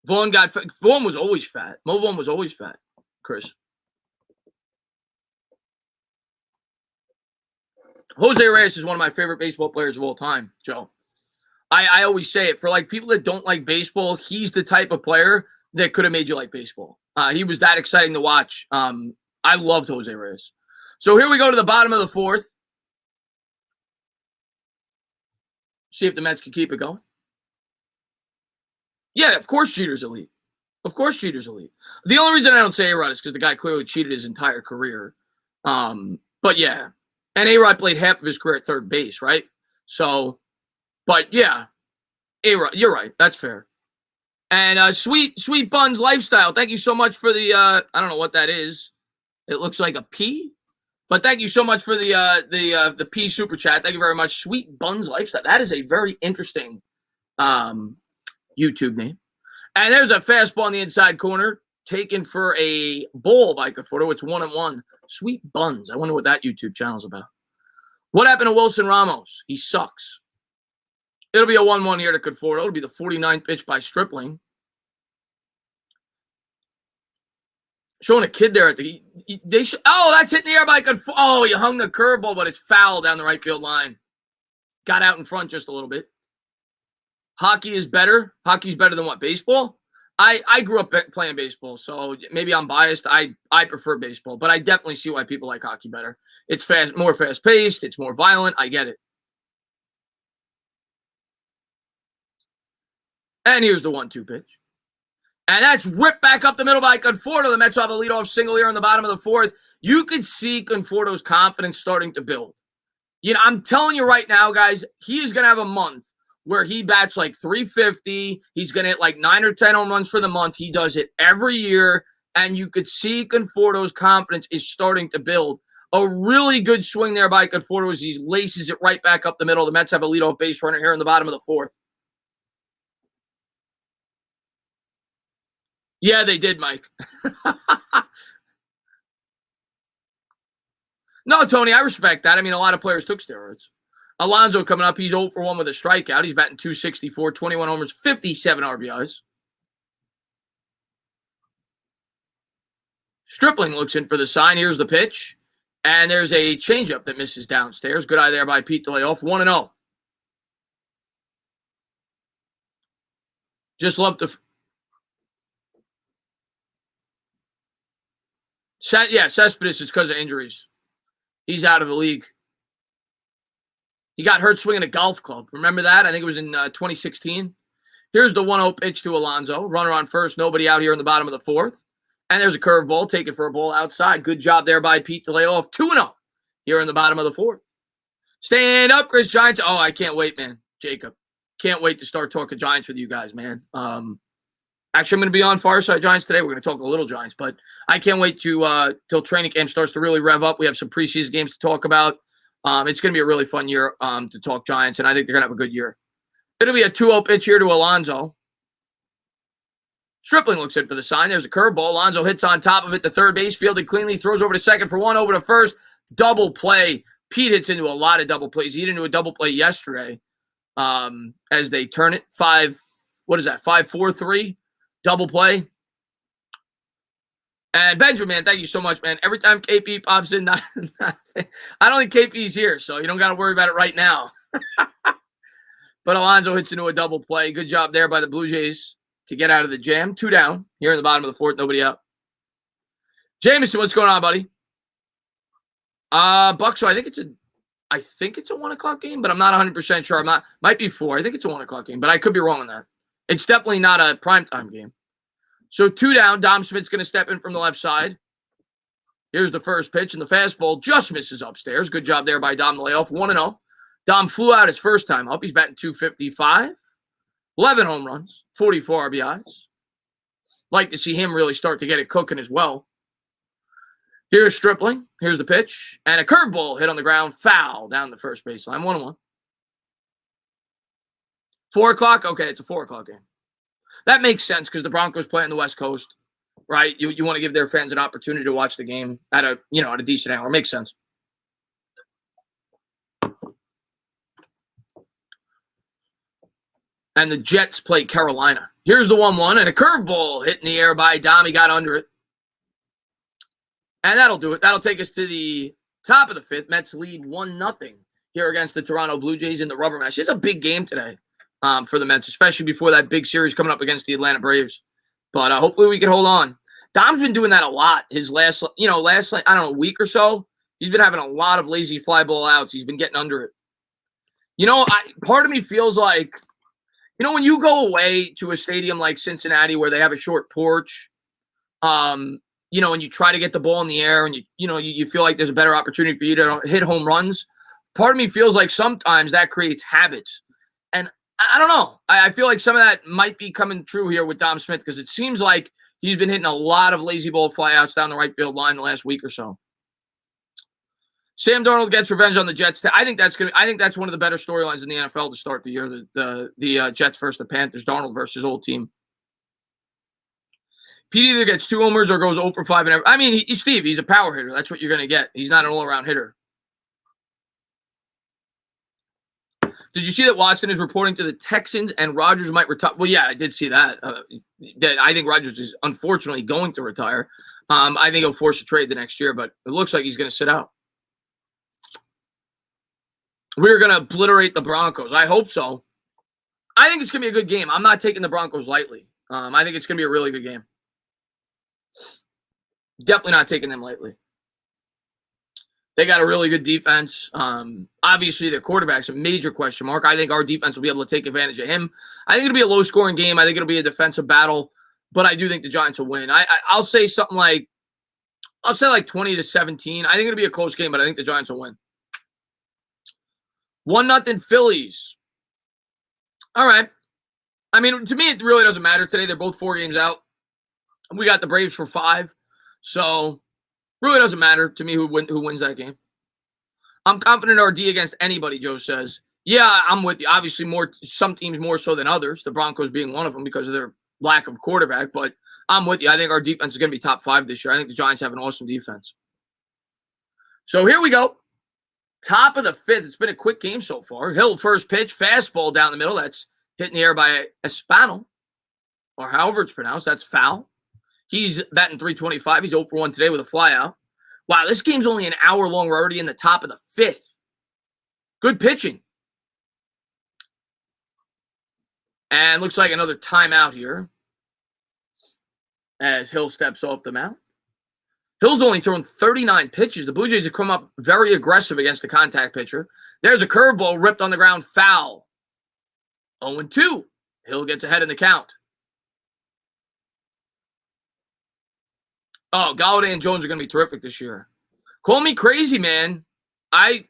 [SPEAKER 1] Vaughn was always fat. Mo Vaughn was always fat, Chris. Jose Reyes is one of my favorite baseball players of all time, Joe. I always say it. For like people that don't like baseball, he's the type of player that could have made you like baseball. He was that exciting to watch. I loved Jose Reyes. So here we go to the bottom of the fourth. See if the Mets can keep it going. Yeah, of course Jeter's elite. The only reason I don't say A-Rod is because the guy clearly cheated his entire career. But yeah. And A-Rod played half of his career at third base, right? So, but yeah. A-Rod, you're right. That's fair. And Sweet Buns Lifestyle, thank you so much for the, I don't know what that is. It looks like a P. But thank you so much for the P super chat. Thank you very much. Sweet Buns Lifestyle. That is a very interesting YouTube name. And there's a fastball in the inside corner taken for a ball by Conforto. It's 1-1. Sweet Buns. I wonder what that YouTube channel is about. What happened to Wilson Ramos? He sucks. It'll be a 1-1 here to Conforto. It'll be the 49th pitch by Stripling. Showing a kid there at the that's hitting the air by Conforto. Oh, you hung the curveball, but it's foul down the right field line. Got out in front just a little bit. Hockey is better. Hockey's better than what? Baseball? I grew up playing baseball, so maybe I'm biased. I prefer baseball, but I definitely see why people like hockey better. It's more fast-paced. It's more violent. I get it. And here's the 1-2 pitch. And that's ripped back up the middle by Conforto. The Mets have a leadoff single here in the bottom of the fourth. You could see Conforto's confidence starting to build. You know, I'm telling you right now, guys, he is going to have a month where he bats like 350. He's going to hit like 9 or 10 home runs for the month. He does it every year. And you could see Conforto's confidence is starting to build. A really good swing there by Conforto as he laces it right back up the middle. The Mets have a leadoff base runner here in the bottom of the fourth. Yeah, they did, Mike. No, Tony, I respect that. I mean, a lot of players took steroids. Alonso coming up, he's 0 for 1 with a strikeout. He's batting .264, 21 homers, 57 RBIs. Stripling looks in for the sign. Here's the pitch. And there's a changeup that misses downstairs. Good eye there by Pete to lay off. 1-0. Just love to... Cespedes is because of injuries. He's out of the league. He got hurt swinging a golf club. Remember that? I think it was in 2016. Here's the 1-0 pitch to Alonso. Runner on first. Nobody out here in the bottom of the fourth. And there's a curveball taken for a ball outside. Good job there by Pete to lay off. 2-0 here in the bottom of the fourth. Stand up, Chris Giants. Oh, I can't wait, man. Jacob. Can't wait to start talking Giants with you guys, man. Actually, I'm going to be on Fireside Giants today. We're going to talk a little Giants, but I can't wait to till training camp starts to really rev up. We have some preseason games to talk about. It's going to be a really fun year to talk Giants, and I think they're going to have a good year. It'll be a 2-0 pitch here to Alonso. Stripling looks in for the sign. There's a curveball. Alonso hits on top of it to third base, fielded cleanly, throws over to second for 1, over to first. Double play. Pete hits into a lot of double plays. He hit into a double play yesterday as they turn it. 5-4-3. Double play. And Benjamin, man, thank you so much, man. Every time KP pops in, I don't think KP's here, so you don't got to worry about it right now. But Alonso hits into a double play. Good job there by the Bluejays to get out of the jam. 2 down here in the bottom of the fourth. Nobody out. Jameson, what's going on, buddy? Bucks. So I think it's a 1:00 game, but I'm not 100% sure. Might be 4. I think it's a 1:00 game, but I could be wrong on that. It's definitely not a primetime game. So 2 down. Dom Smith's going to step in from the left side. Here's the first pitch, and the fastball just misses upstairs. Good job there by Dom to lay off 1-0. Dom flew out his first time up. He's batting .255, 11 home runs, 44 RBIs. Like to see him really start to get it cooking as well. Here's Stripling. Here's the pitch. And a curveball hit on the ground. Foul down the first baseline. 1-1. 4:00? Okay, it's a 4:00 game. That makes sense because the Broncos play on the West Coast, right? You want to give their fans an opportunity to watch the game at a decent hour. Makes sense. And the Jets play Carolina. Here's the 1-1 and a curveball hit in the air by Dom. He got under it. And that'll do it. That'll take us to the top of the 5th. Mets lead 1-0 here against the Toronto Blue Jays in the rubber match. It's a big game today for the Mets, especially before that big series coming up against the Atlanta Braves. But hopefully we can hold on. Dom's been doing that a lot. His last week or so, he's been having a lot of lazy fly ball outs. He's been getting under it. Part of me feels like, when you go away to a stadium like Cincinnati where they have a short porch, and you try to get the ball in the air and you feel like there's a better opportunity for you to hit home runs. Part of me feels like sometimes that creates habits. And I don't know. I feel like some of that might be coming true here with Dom Smith because it seems like he's been hitting a lot of lazy ball flyouts down the right field line the last week or so. Sam Darnold gets revenge on the Jets. I think that's one of the better storylines in the NFL to start the year. The Jets versus the Panthers. Darnold versus old team. Pete either gets 2 homers or goes 0 for 5 and every. I mean, he's a power hitter. That's what you're going to get. He's not an all-around hitter. Did you see that Watson is reporting to the Texans and Rodgers might retire? Well, yeah, I did see that. I think Rodgers is unfortunately going to retire. I think he'll force a trade the next year, but it looks like he's going to sit out. We're going to obliterate the Broncos. I hope so. I think it's going to be a good game. I'm not taking the Broncos lightly. I think it's going to be a really good game. Definitely not taking them lightly. They got a really good defense. Obviously, their quarterback's a major question mark. I think our defense will be able to take advantage of him. I think it'll be a low-scoring game. I think it'll be a defensive battle, but I do think the Giants will win. I'll say something like 20-17. I think it'll be a close game, but I think the Giants will win. 1-0 Phillies. All right. I mean, to me, it really doesn't matter today. They're both 4 games out. We got the Braves for 5. So, really doesn't matter to me who wins that game. I'm confident RD against anybody, Joe says. Yeah, I'm with you. Obviously, some teams more so than others, the Broncos being one of them because of their lack of quarterback. But I'm with you. I think our defense is going to be top 5 this year. I think the Giants have an awesome defense. So, here we go. Top of the 5th. It's been a quick game so far. Hill, first pitch, fastball down the middle. That's hit in the air by Espinal, or however it's pronounced. That's foul. He's batting .325. He's 0 for 1 today with a flyout. Wow, this game's only an hour long. We're already in the top of the 5th. Good pitching. And looks like another timeout here as Hill steps off the mound. Hill's only thrown 39 pitches. The Blue Jays have come up very aggressive against the contact pitcher. There's a curveball ripped on the ground, foul. 0-2. Hill gets ahead in the count. Oh, Galladay and Jones are going to be terrific this year. Call me crazy, man. I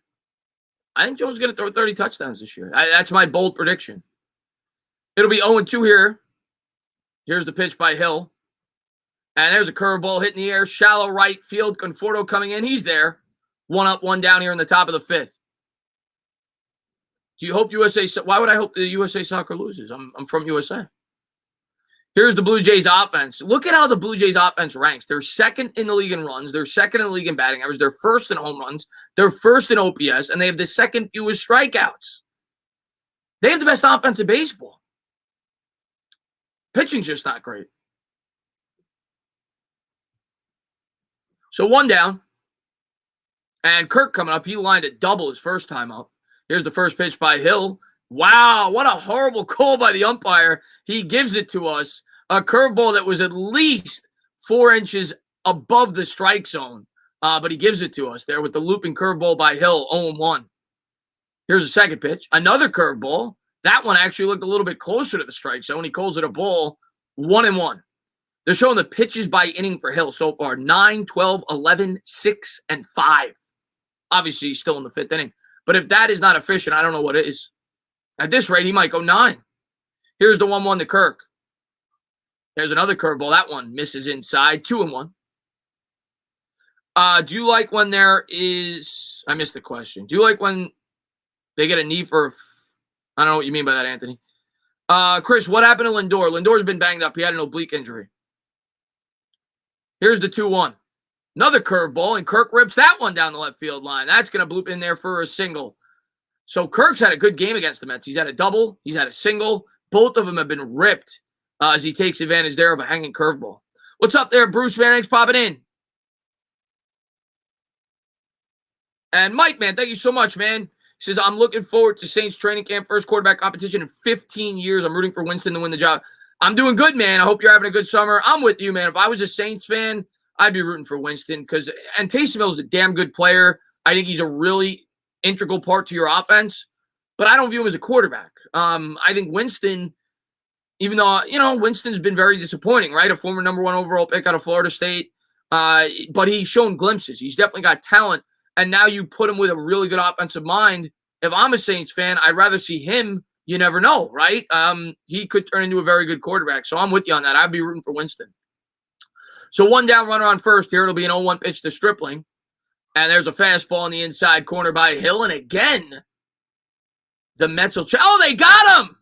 [SPEAKER 1] think Jones is going to throw 30 touchdowns this year. That's my bold prediction. It'll be 0-2 here. Here's the pitch by Hill. And there's a curveball hit in the air. Shallow right field. Conforto coming in. He's there. 1 up, 1 down here in the top of the 5th. Do you hope USA? Why would I hope the USA Soccer loses? I'm from USA. Here's the Blue Jays offense. Look at how the Blue Jays offense ranks. They're second in the league in runs. They're second in the league in batting average. They're first in home runs. They're first in OPS. And they have the second fewest strikeouts. They have the best offense in baseball. Pitching's just not great. So 1 down. And Kirk coming up. He lined a double his first time up. Here's the first pitch by Hill. Wow, what a horrible call by the umpire. He gives it to us. A curveball that was at least 4 inches above the strike zone. but he gives it to us there with the looping curveball by Hill, 0-1. Here's a second pitch. Another curveball. That one actually looked a little bit closer to the strike zone. He calls it a ball, 1-1. They're showing the pitches by inning for Hill so far, 9, 12, 11, 6, and 5. Obviously, he's still in the 5th inning. But if that is not efficient, I don't know what is. At this rate, he might go 9. Here's the 1-1 to Kirk. There's another curveball. That one misses inside, 2-1. Do you like when there is... I missed the question. Do you like when they get a knee for... I don't know what you mean by that, Anthony. Chris, what happened to Lindor? Lindor's been banged up. He had an oblique injury. Here's the 2-1. Another curveball, and Kirk rips that one down the left field line. That's going to bloop in there for a single. So Kirk's had a good game against the Mets. He's had a double. He's had a single. Both of them have been ripped as he takes advantage there of a hanging curveball. What's up there, Bruce, man? Thanks for popping in. And Mike, man, thank you so much, man. He says, I'm looking forward to Saints training camp, first quarterback competition in 15 years. I'm rooting for Winston to win the job. I'm doing good, man. I hope you're having a good summer. I'm with you, man. If I was a Saints fan, I'd be rooting for Winston and Taysom Hill's a damn good player. I think he's a really integral part to your offense, but I don't view him as a quarterback. I think Winston, even though, Winston's been very disappointing, right? A former number 1 overall pick out of Florida State, but he's shown glimpses. He's definitely got talent, and now you put him with a really good offensive mind. If I'm a Saints fan, I'd rather see him. You never know, right? He could turn into a very good quarterback, so I'm with you on that. I'd be rooting for Winston. So 1 down, runner on first here. It'll be an 0-1 pitch to Stripling. And there's a fastball in the inside corner by Hill. And again, the Mets will check. Oh, they got him!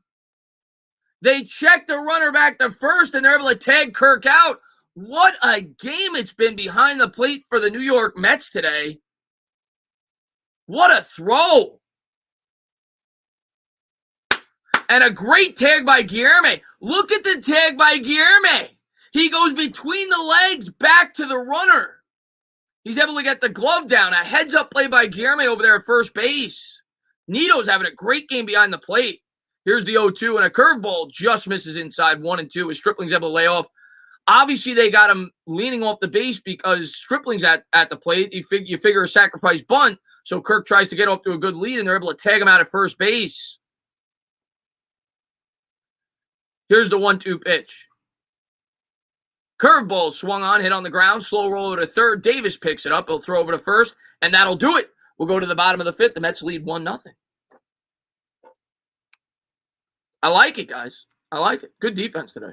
[SPEAKER 1] They checked the runner back to first, and they're able to tag Kirk out. What a game it's been behind the plate for the New York Mets today. What a throw. And a great tag by Guillerme. Look at the tag by Guillerme. He goes between the legs back to the runner. He's able to get the glove down. A heads-up play by Guillerme over there at first base. Nito's having a great game behind the plate. Here's the 0-2, and a curveball just misses inside 1-2 as Stripling's able to lay off. Obviously, they got him leaning off the base because Stripling's at the plate. You figure a sacrifice bunt, so Kirk tries to get off to a good lead, and they're able to tag him out at first base. Here's the 1-2 pitch. Curveball swung on, hit on the ground, slow roll over to third. Davis picks it up. He'll throw over to first, and that'll do it. We'll go to the bottom of the 5th. The Mets lead 1-0. I like it, guys. I like it. Good defense today.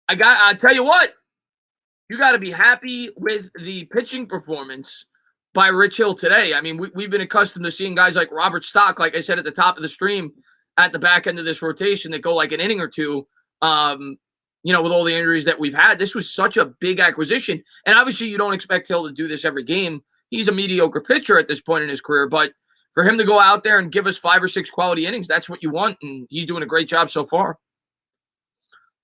[SPEAKER 1] I tell you what, you got to be happy with the pitching performance by Rich Hill today. I mean, we've been accustomed to seeing guys like Robert Stock, like I said at the top of the stream, at the back end of this rotation that go like an inning or two. With all the injuries that we've had, this was such a big acquisition. And obviously you don't expect Hill to do this every game. He's a mediocre pitcher at this point in his career, but for him to go out there and give us 5 or 6 quality innings, that's what you want. And he's doing a great job so far.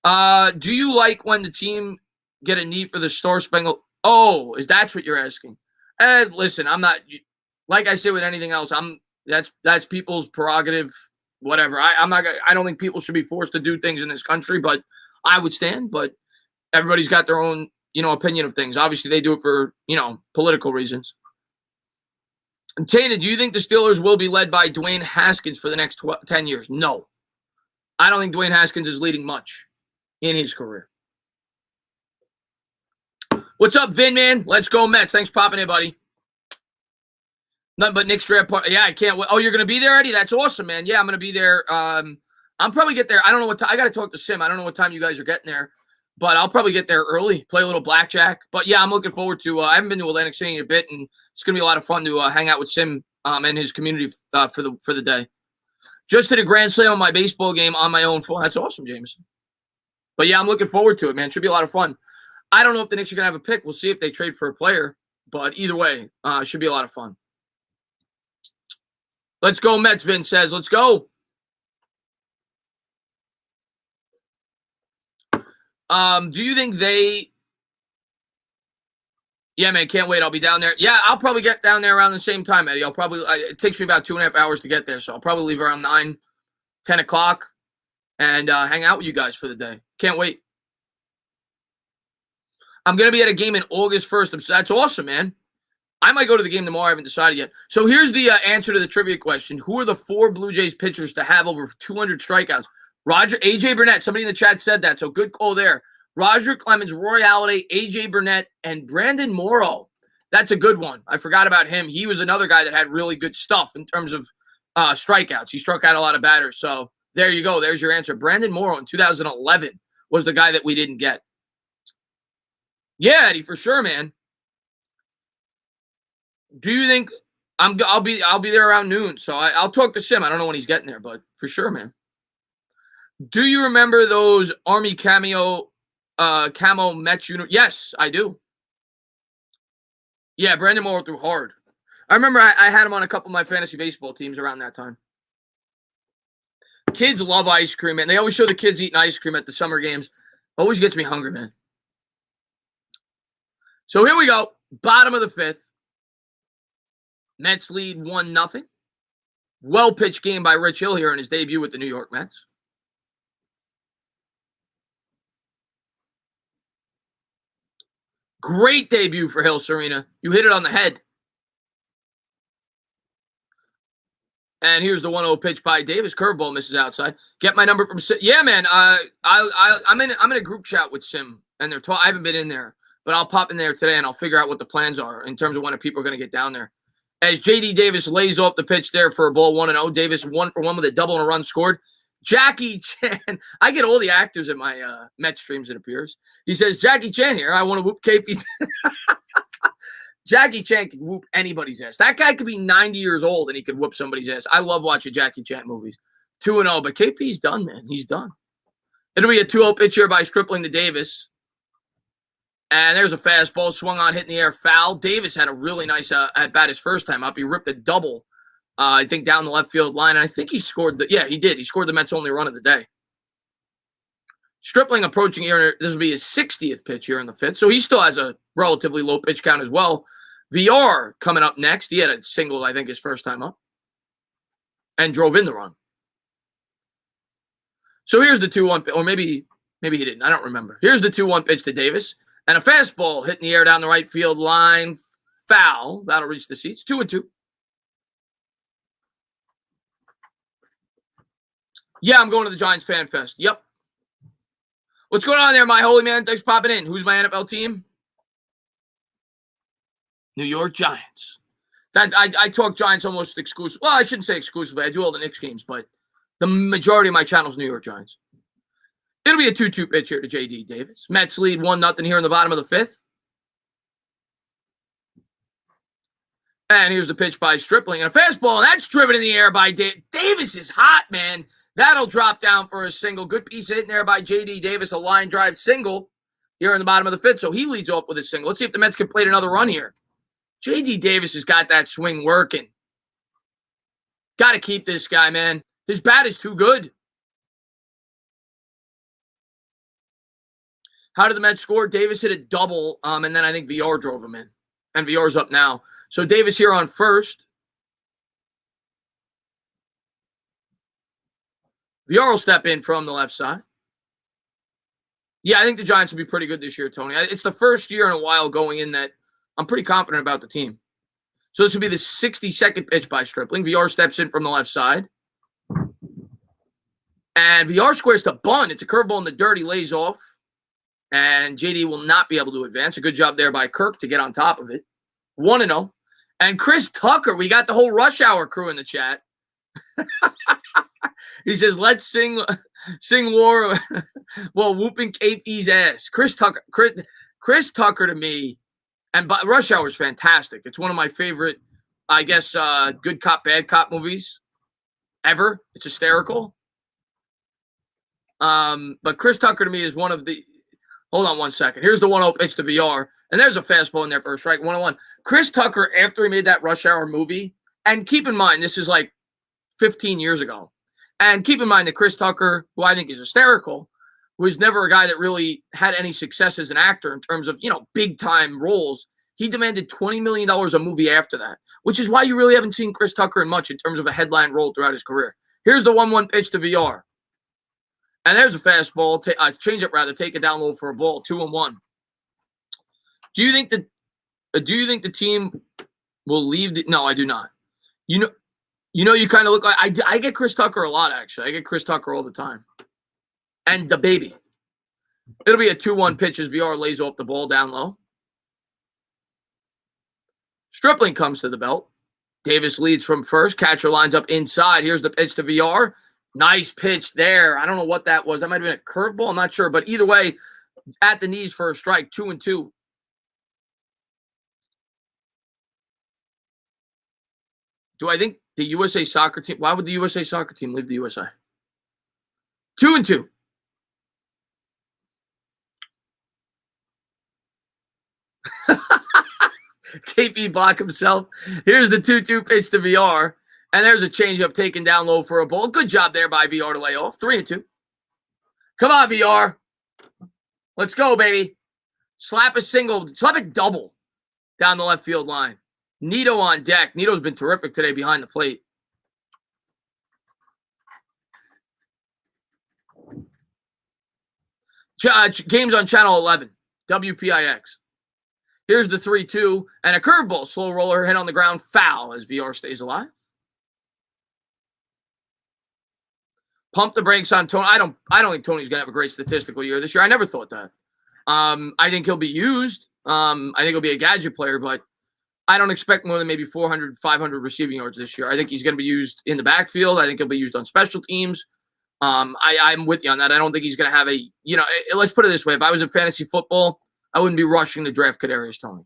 [SPEAKER 1] Do you like when the team get a knee for the Star Spangled? Oh, that's what you're asking? Listen, I'm not, like I say with anything else, that's people's prerogative, whatever. I don't think people should be forced to do things in this country, but I would stand, but everybody's got their own, opinion of things. Obviously, they do it for, political reasons. And Tana, do you think the Steelers will be led by Dwayne Haskins for the next 10 years? No. I don't think Dwayne Haskins is leading much in his career. What's up, Vin, man? Let's go, Mets. Thanks for popping in, buddy. Nothing but Nick Strap. Yeah, I can't wait. Oh, you're going to be there, Eddie? That's awesome, man. Yeah, I'm going to be there. I'll probably get there. I don't know what time. I got to talk to Sim. I don't know what time you guys are getting there, but I'll probably get there early, play a little blackjack. But yeah, I'm looking forward to. I haven't been to Atlantic City in a bit, and it's gonna be a lot of fun to hang out with Sim and his community for the day. Just did a grand slam on my baseball game on my own phone. That's awesome, Jameson. But yeah, I'm looking forward to it, man. Should be a lot of fun. I don't know if the Knicks are gonna have a pick. We'll see if they trade for a player. But either way, should be a lot of fun. Let's go, Mets. Vin says, "Let's go." Do you think they... Yeah, man, can't wait. I'll be down there. Yeah, I'll probably get down there around the same time, Eddie. It takes me about 2.5 hours to get there, so I'll probably leave around 9, 10 o'clock and hang out with you guys for the day. Can't wait. I'm going to be at a game in August 1st. That's awesome, man. I might go to the game tomorrow. I haven't decided yet. So here's the answer to the trivia question. Who are the 4 Blue Jays pitchers to have over 200 strikeouts? A.J. Burnett. Somebody in the chat said that, so good call there. Roger Clemens, Roy Halladay, A.J. Burnett, and Brandon Morrow. That's a good one. I forgot about him. He was another guy that had really good stuff in terms of strikeouts. He struck out a lot of batters. So there you go. There's your answer. Brandon Morrow in 2011 was the guy that we didn't get. Yeah, Eddie, for sure, man. Do you think I'll be there around noon? So I'll talk to Sim. I don't know when he's getting there, but for sure, man. Do you remember those Army camo Mets uniforms? Yes, I do. Yeah, Brandon Morrow threw hard. I remember I had him on a couple of my fantasy baseball teams around that time. Kids love ice cream, man. They always show the kids eating ice cream at the summer games. Always gets me hungry, man. So here we go. Bottom of the 5th. Mets lead 1-0. Well-pitched game by Rich Hill here in his debut with the New York Mets. Great debut for Hill, Serena. You hit it on the head. And here's the 1-0 pitch by Davis. Curveball misses outside. Get my number from Sim. Yeah, man. I'm in a group chat with Sim, and I haven't been in there, but I'll pop in there today and I'll figure out what the plans are in terms of when people are going to get down there. As J.D. Davis lays off the pitch there for a ball 1-0. Davis 1-for-1 with a double and a run scored. Jackie Chan. I get all the actors in my Mets streams, it appears. He says, Jackie Chan here. I want to whoop KP's. Jackie Chan could whoop anybody's ass. That guy could be 90 years old and he could whoop somebody's ass. I love watching Jackie Chan movies. 2-0, but KP's done, man. He's done. It'll be a 2-0 pitch here by Stripling to Davis. And there's a fastball swung on, hit in the air, foul. Davis had a really nice at-bat his first time up. He ripped a double, I think, down the left field line. And I think he scored he did. He scored the Mets' only run of the day. Stripling approaching here. This will be his 60th pitch here in the 5th. So he still has a relatively low pitch count as well. VR coming up next. He had a single, I think, his first time up. And drove in the run. So here's the 2-1, or maybe he didn't. I don't remember. Here's the 2-1 pitch to Davis. And a fastball hitting the air down the right field line. Foul. That'll reach the seats. 2-2. Yeah, I'm going to the Giants Fan Fest. Yep. What's going on there, my holy man? Thanks for popping in. Who's my NFL team? New York Giants. I talk Giants almost exclusively. Well, I shouldn't say exclusively. I do all the Knicks games, but the majority of my channel is New York Giants. It'll be a 2-2 pitch here to J.D. Davis. Mets lead 1-0 here in the bottom of the 5th. And here's the pitch by Stripling. And a fastball, and that's driven in the air by Davis is hot, man. That'll drop down for a single. Good piece of hitting there by J.D. Davis, a line drive single here in the bottom of the 5th. So he leads off with a single. Let's see if the Mets can play another run here. J.D. Davis has got that swing working. Got to keep this guy, man. His bat is too good. How did the Mets score? Davis hit a double, and then I think VR drove him in. And VR's up now. So Davis here on first. VR will step in from the left side. Yeah, I think the Giants will be pretty good this year, Tony. It's the first year in a while going in that I'm pretty confident about the team. So this will be the 62nd pitch by Stripling. VR steps in from the left side. And VR squares to bunt. It's a curveball in the dirt. He lays off. And JD will not be able to advance. A good job there by Kirk to get on top of it. 1-0. And Chris Tucker, we got the whole Rush Hour crew in the chat. He says, let's sing war while whooping KP's ass. Chris Tucker to me, and Rush Hour is fantastic. It's one of my favorite, I guess, good cop, bad cop movies ever. It's hysterical. But Chris Tucker to me is one of the, hold on one second. Here's the 1-0 pitch to VR. And there's a fastball in there for a strike, 1-1. Chris Tucker, after he made that Rush Hour movie, and keep in mind, this is like 15 years ago. And keep in mind that Chris Tucker, who I think is hysterical, was never a guy that really had any success as an actor in terms of, big-time roles. He demanded $20 million a movie after that, which is why you really haven't seen Chris Tucker in much in terms of a headline role throughout his career. Here's the 1-1 pitch to VR. And there's a fastball, changeup rather, take it down low for a ball, 2-1. Do you think the team will leave? No, I do not. You kind of look like I get Chris Tucker a lot, actually. I get Chris Tucker all the time. And the baby. It'll be a 2-1 pitch as VR lays off the ball down low. Stripling comes to the belt. Davis leads from first. Catcher lines up inside. Here's the pitch to VR. Nice pitch there. I don't know what that was. That might have been a curveball. I'm not sure. But either way, at the knees for a strike. 2-2. Do I think the USA soccer team, why would the USA soccer team leave the USA? 2-2. KP block himself. Here's the 2-2 pitch to VR. And there's a changeup taken down low for a ball. Good job there by VR to lay off. 3-2. Come on, VR. Let's go, baby. Slap a single. Slap a double down the left field line. Nito on deck. Nito's been terrific today behind the plate. Games on Channel 11. WPIX. Here's the 3-2. And a curveball. Slow roller hit on the ground. Foul as VR stays alive. Pump the brakes on Tony. I don't think Tony's going to have a great statistical year this year. I never thought that. I think he'll be used. I think he'll be a gadget player, but I don't expect more than maybe 400, 500 receiving yards this year. I think he's going to be used in the backfield. I think he'll be used on special teams. I'm with you on that. I don't think he's going to have a, let's put it this way. If I was in fantasy football, I wouldn't be rushing to draft Kadarius Toney.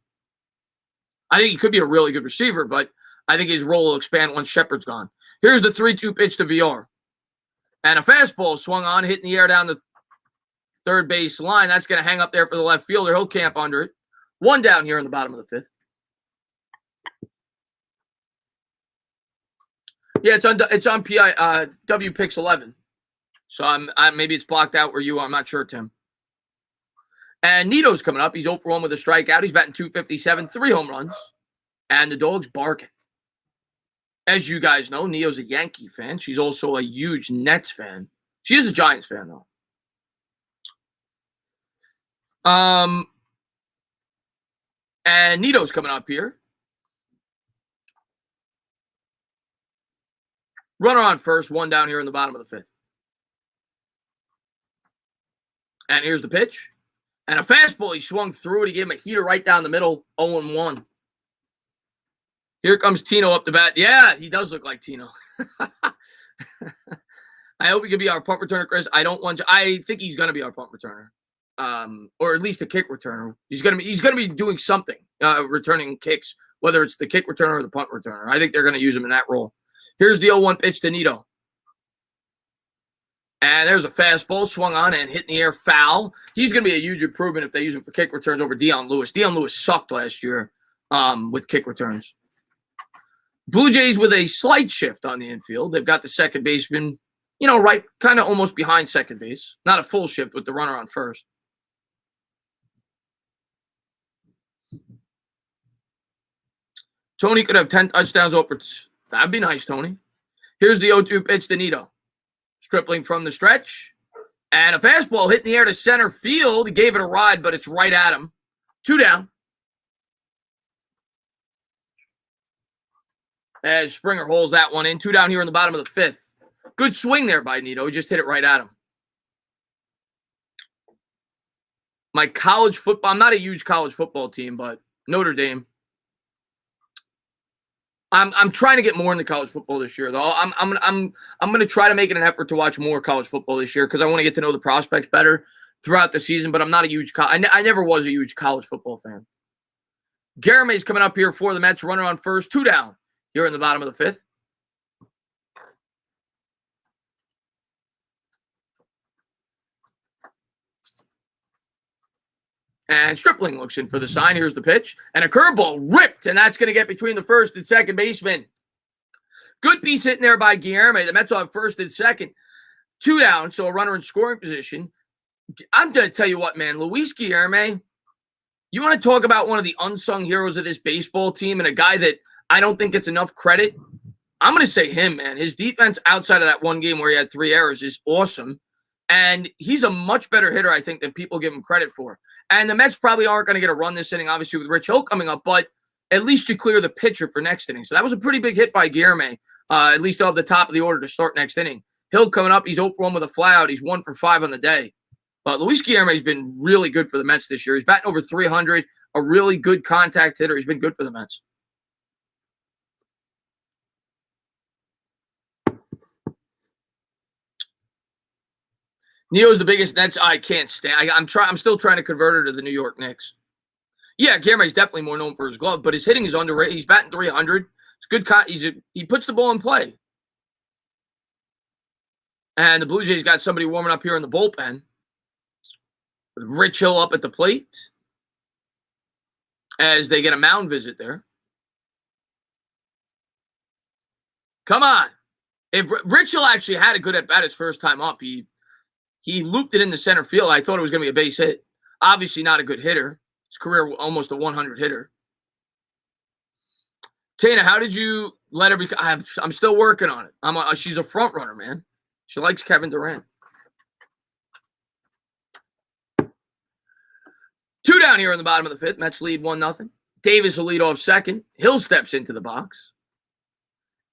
[SPEAKER 1] I think he could be a really good receiver, but I think his role will expand once Shepard's gone. Here's the 3-2 pitch to VR. And a fastball swung on, hitting the air down the third base line. That's going to hang up there for the left fielder. He'll camp under it. 1 down here in the bottom of the 5th. Yeah, it's on WPIX 11. So I'm maybe it's blocked out where you are. I'm not sure, Tim. And Nito's coming up. He's 0 for 1 with a strikeout. He's batting .257, 3 home runs. And the dog's barking. As you guys know, Neo's a Yankee fan. She's also a huge Nets fan. She is a Giants fan, though. And Nito's coming up here. Runner on first, 1 down here in the bottom of the 5th. And here's the pitch. And a fastball, he swung through it. He gave him a heater right down the middle, 0-1. Here comes Tino up the bat. Yeah, he does look like Tino. I hope he can be our punt returner, Chris. I think he's going to be our punt returner. Or at least a kick returner. He's going to be doing something, returning kicks, whether it's the kick returner or the punt returner. I think they're going to use him in that role. Here's the 0-1 pitch to Nito. And there's a fastball swung on and hit in the air, foul. He's going to be a huge improvement if they use him for kick returns over Dion Lewis. Dion Lewis sucked last year with kick returns. Bluejays with a slight shift on the infield. They've got the second baseman, right, kind of almost behind second base. Not a full shift with the runner on first. Tony could have 10 touchdowns over. That'd be nice, Tony. Here's the 0-2 pitch to Nito. Stripling from the stretch. And a fastball hit in the air to center field. He gave it a ride, but it's right at him. 2 down. As Springer holds that one in. 2 down here in the bottom of the 5th. Good swing there by Nito. He just hit it right at him. My college football, I'm not a huge college football team, but Notre Dame. I'm trying to get more into college football this year, though. I'm going to try to make it an effort to watch more college football this year because I want to get to know the prospects better throughout the season. But I'm not a huge I never was a huge college football fan. Garamay's coming up here for the Mets. Runner on first, 2 down here in the bottom of the 5th. And Stripling looks in for the sign. Here's the pitch. And a curveball ripped, and that's going to get between the first and second baseman. Good piece hitting there by Guillermo. The Mets on first and second. 2 down, so a runner in scoring position. I'm going to tell you what, man. Luis Guillermo, you want to talk about one of the unsung heroes of this baseball team and a guy that I don't think gets enough credit? I'm going to say him, man. His defense outside of that one game where he had 3 errors is awesome. And he's a much better hitter, I think, than people give him credit for. And the Mets probably aren't going to get a run this inning, obviously, with Rich Hill coming up, but at least you clear the pitcher for next inning. So that was a pretty big hit by Guillerme, at least off the top of the order to start next inning. Hill coming up, he's 0 for 1 with a flyout. He's 1 for 5 on the day. But Luis Guillerme has been really good for the Mets this year. He's batting over 300, a really good contact hitter. He's been good for the Mets. Neo's the biggest Nets. I can't stand. I'm still trying to convert her to the New York Knicks. Yeah, Guillerme's definitely more known for his glove, but his hitting is underrated. He's batting 300. It's good. He puts the ball in play. And the Blue Jays got somebody warming up here in the bullpen. With Rich Hill up at the plate as they get a mound visit there. Come on. If Rich Hill actually had a good at-bat his first time up, he looped it into center field. I thought it was going to be a base hit. Obviously not a good hitter. His career almost a 100 hitter. Tana, how did you let her become? I'm still working on it. She's a front runner, man. She likes Kevin Durant. 2 down here in the bottom of the 5th. Mets lead 1-0. Davis will lead off second. Hill steps into the box.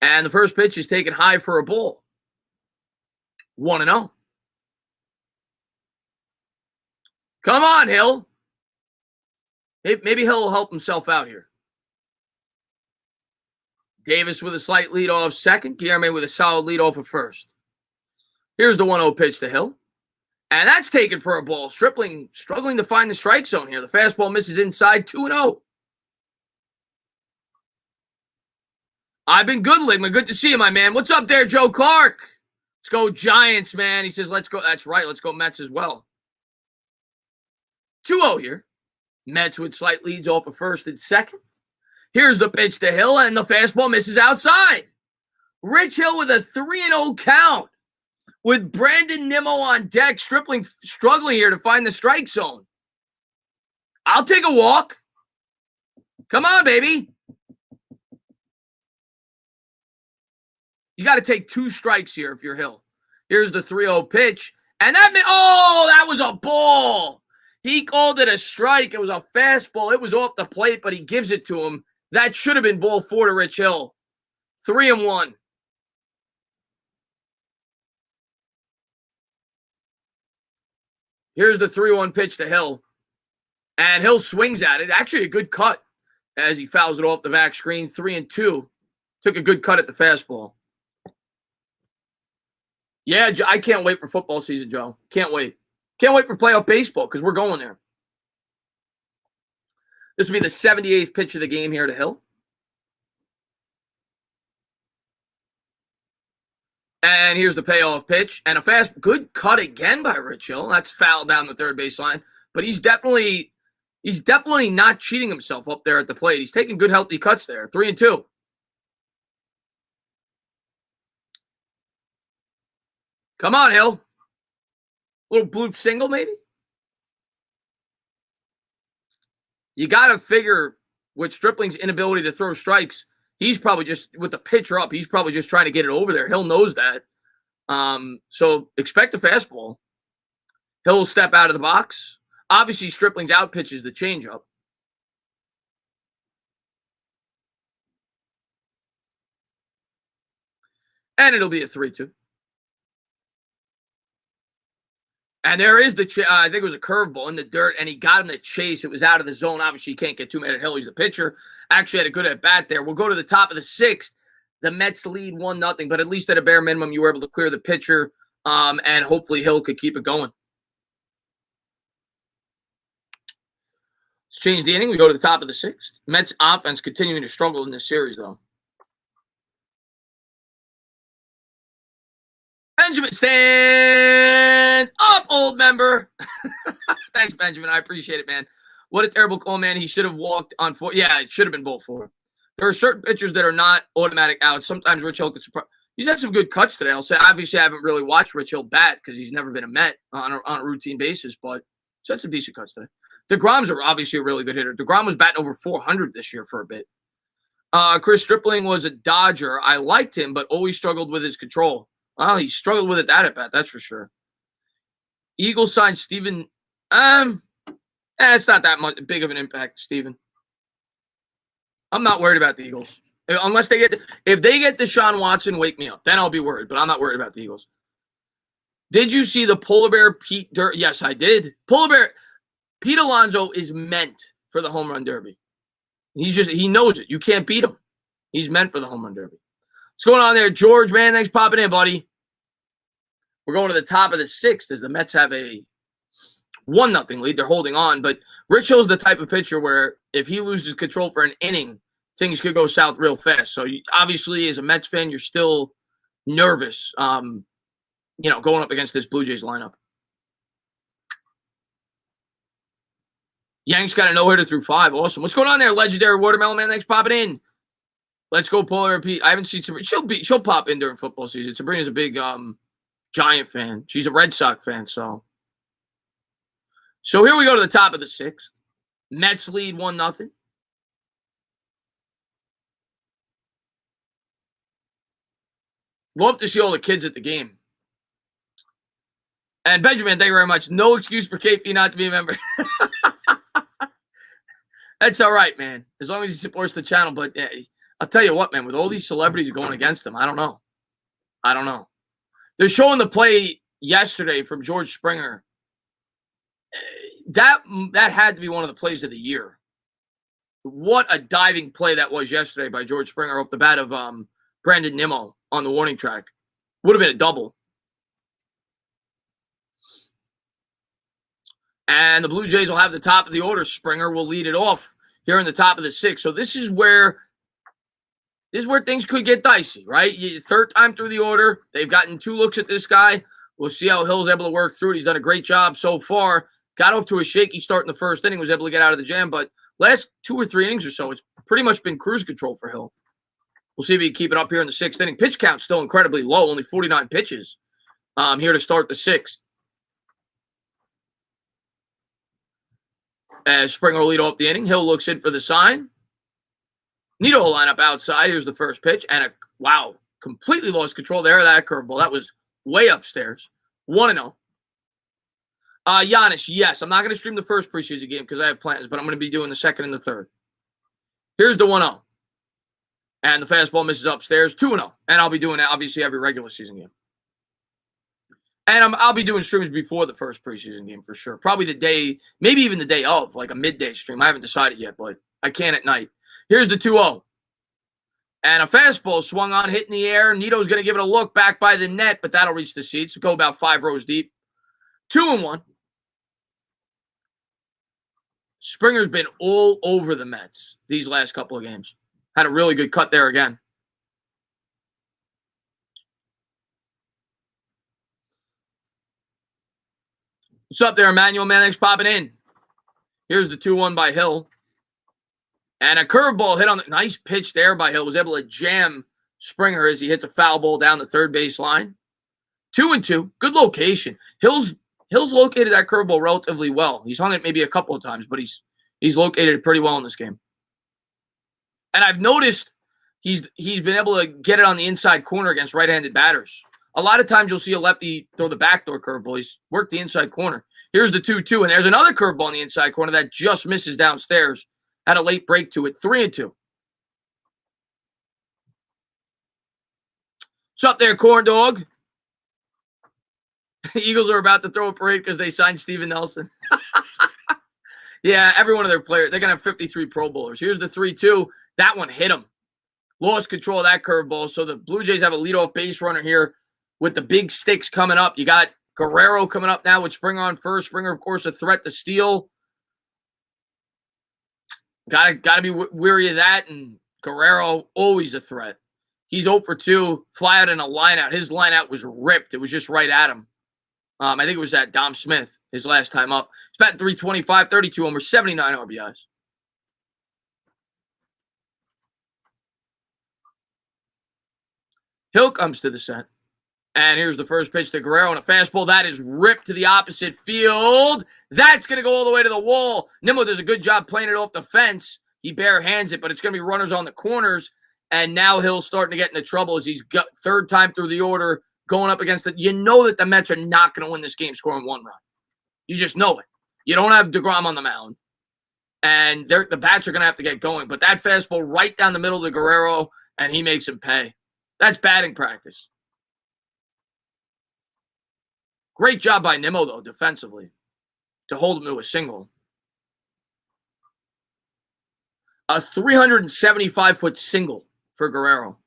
[SPEAKER 1] And the first pitch is taken high for a ball. 1-0. Come on, Hill. Maybe Hill will help himself out here. Davis with a slight lead off second. Guillerme with a solid lead off of first. Here's the 1-0 pitch to Hill. And that's taken for a ball. Stripling struggling to find the strike zone here. The fastball misses inside, 2-0. I've been good, Ligma. Good to see you, my man. What's up there, Joe Clark? Let's go Giants, man. He says, let's go. That's right. Let's go Mets as well. 2-0 here. Mets with slight leads off of first and second. Here's the pitch to Hill, and the fastball misses outside. Rich Hill with a 3-0 count. With Brandon Nimmo on deck, Stripling struggling here to find the strike zone. I'll take a walk. Come on, baby. You got to take 2 strikes here if you're Hill. Here's the 3-0 pitch. And that was a ball. He called it a strike. It was a fastball. It was off the plate, but he gives it to him. That should have been ball 4 to Rich Hill. 3-1. Here's the 3-1 pitch to Hill. And Hill swings at it. Actually, a good cut as he fouls it off the back screen. 3-2. Took a good cut at the fastball. Yeah, I can't wait for football season, Joe. Can't wait. Can't wait for playoff baseball because we're going there. This will be the 78th pitch of the game here to Hill. And here's the payoff pitch. And a good cut again by Rich Hill. That's foul down the third baseline. But he's definitely not cheating himself up there at the plate. He's taking good, healthy cuts there. 3-2. Come on, Hill. Little bloop single, maybe? You got to figure with Stripling's inability to throw strikes, he's probably just, with the pitcher up, he's probably just trying to get it over there. Hill knows that. So expect a fastball. Hill will step out of the box. Obviously, Stripling's out pitches the changeup. And it'll be a 3-2. And there is I think it was a curveball in the dirt, and he got him to chase. It was out of the zone. Obviously, you can't get too mad at Hill. He's the pitcher. Actually had a good at-bat there. We'll go to the top of the 6th. The Mets lead 1-0, but at least at a bare minimum, you were able to clear the pitcher, and hopefully Hill could keep it going. Let's change the inning. We go to the top of the 6th. Mets offense continuing to struggle in this series, though. Benjamin, stand up, old member. Thanks, Benjamin. I appreciate it, man. What a terrible call, man. He should have walked on 4. Yeah, it should have been ball 4. There are certain pitchers that are not automatic outs. Sometimes Rich Hill could surprise. He's had some good cuts today. I'll say, obviously, I haven't really watched Rich Hill bat because he's never been a Met on a routine basis, but he's had some decent cuts today. DeGrom's obviously a really good hitter. DeGrom was batting over 400 this year for a bit. Chris Stripling was a Dodger. I liked him, but always struggled with his control. Well, he struggled with it that at bat, that's for sure. Eagles signed Steven. It's not that much big of an impact, Steven. I'm not worried about the Eagles. Unless if they get Deshaun Watson, wake me up. Then I'll be worried, but I'm not worried about the Eagles. Did you see the Polar Bear Pete Derby? Yes, I did. Polar Bear Pete Alonso is meant for the home run derby. He knows it. You can't beat him. He's meant for the home run derby. What's going on there, George? Man, thanks for popping in, buddy. We're going to the top of the sixth as the Mets have a 1-0 lead. They're holding on, but Rich Hill's the type of pitcher where if he loses control for an inning, things could go south real fast. So obviously, as a Mets fan, you're still nervous, going up against this Blue Jays lineup. Yanks got a no-hitter through 5. Awesome. What's going on there, legendary Watermelon Man? Thanks for popping in. Let's go, Polar Pete. I haven't seen Sabrina. She'll pop in during football season. Sabrina's a big Giant fan. She's a Red Sox fan, so here we go to the top of the sixth. Mets lead 1-0. Love to see all the kids at the game. And Benjamin, thank you very much. No excuse for KP not to be a member. That's all right, man. As long as he supports the channel. But I'll tell you what, man, with all these celebrities going against him, I don't know. They're showing the play yesterday from George Springer. That had to be one of the plays of the year. What a diving play that was yesterday by George Springer off the bat of Brandon Nimmo on the warning track. Would have been a double. And the Blue Jays will have the top of the order. Springer will lead it off here in the top of the sixth. So this is where things could get dicey, right? Third time through the order. They've gotten 2 looks at this guy. We'll see how Hill's able to work through it. He's done a great job so far. Got off to a shaky start in the first inning, was able to get out of the jam. But last 2 or 3 innings or so, it's pretty much been cruise control for Hill. We'll see if he can keep it up here in the 6th inning. Pitch count still incredibly low, only 49 pitches here to start the 6th. As Springer will lead off the inning, Hill looks in for the sign. Nito will line up outside. Here's the first pitch. And completely lost control there of that curveball. That was way upstairs. 1-0. Giannis, yes. I'm not going to stream the first preseason game because I have plans, but I'm going to be doing the second and the third. Here's the 1-0. And the fastball misses upstairs. 2-0. And I'll be doing that, obviously, every regular season game. And I'll be doing streams before the first preseason game for sure. Probably the day, maybe even the day of, like a midday stream. I haven't decided yet, but I can at night. Here's the 2-0. And a fastball swung on, hit in the air. Nito's going to give it a look back by the net, but that'll reach the seats. Go about 5 rows deep. 2-1. Springer's been all over the Mets these last couple of games. Had a really good cut there again. What's up there, Emmanuel? Man, thanks for popping in. Here's the 2-1 by Hill. And a curveball hit on the nice pitch there by Hill. Was able to jam Springer as he hit the foul ball down the third base line. 2-2. Good location. Hill's located that curveball relatively well. He's hung it maybe a couple of times, but he's located it pretty well in this game. And I've noticed he's been able to get it on the inside corner against right-handed batters. A lot of times you'll see a lefty throw the backdoor curveball. He's worked the inside corner. Here's the 2-2, and there's another curveball on the inside corner that just misses downstairs. Had a late break to it. 3-2. What's up there, corn dog? Eagles are about to throw a parade because they signed Steven Nelson. Yeah, every one of their players. They're going to have 53 Pro Bowlers. Here's the 3-2. That one hit him. Lost control of that curveball. So the Blue Jays have a leadoff base runner here with the big sticks coming up. You got Guerrero coming up now with Springer on first. Springer, of course, a threat to steal. Got to be weary of that. And Guerrero, always a threat. He's 0 for 2. Fly out in a line out. His line out was ripped. It was just right at him. I think it was at Dom Smith, his last time up. He's batting 325, 32 homers, 79 RBIs. Hill comes to the set. And here's the first pitch to Guerrero on a fastball. That is ripped to the opposite field. That's going to go all the way to the wall. Nimmo does a good job playing it off the fence. He bare hands it, but it's going to be runners on the corners. And now Hill's starting to get into trouble as he's got third time through the order going up against it. You know that the Mets are not going to win this game scoring 1 run. You just know it. You don't have DeGrom on the mound. And the bats are going to have to get going. But that fastball right down the middle to Guerrero, and he makes him pay. That's batting practice. Great job by Nimmo, though, defensively, to hold him to a single. A 375-foot single for Guerrero.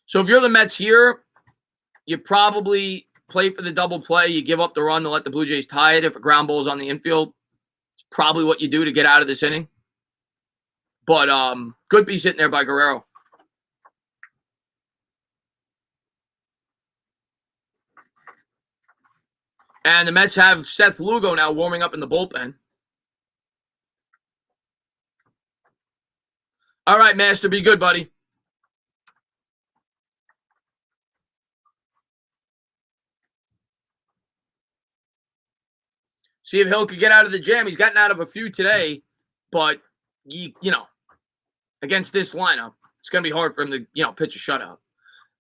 [SPEAKER 1] So if you're the Mets here, you probably play for the double play. You give up the run to let the Blue Jays tie it. If a ground ball is on the infield, it's probably what you do to get out of this inning. But good piece hitting there by Guerrero. And the Mets have Seth Lugo now warming up in the bullpen. All right, Master, be good, buddy. See if Hill could get out of the jam. He's gotten out of a few today, but, you know, against this lineup, it's going to be hard for him to, pitch a shutout.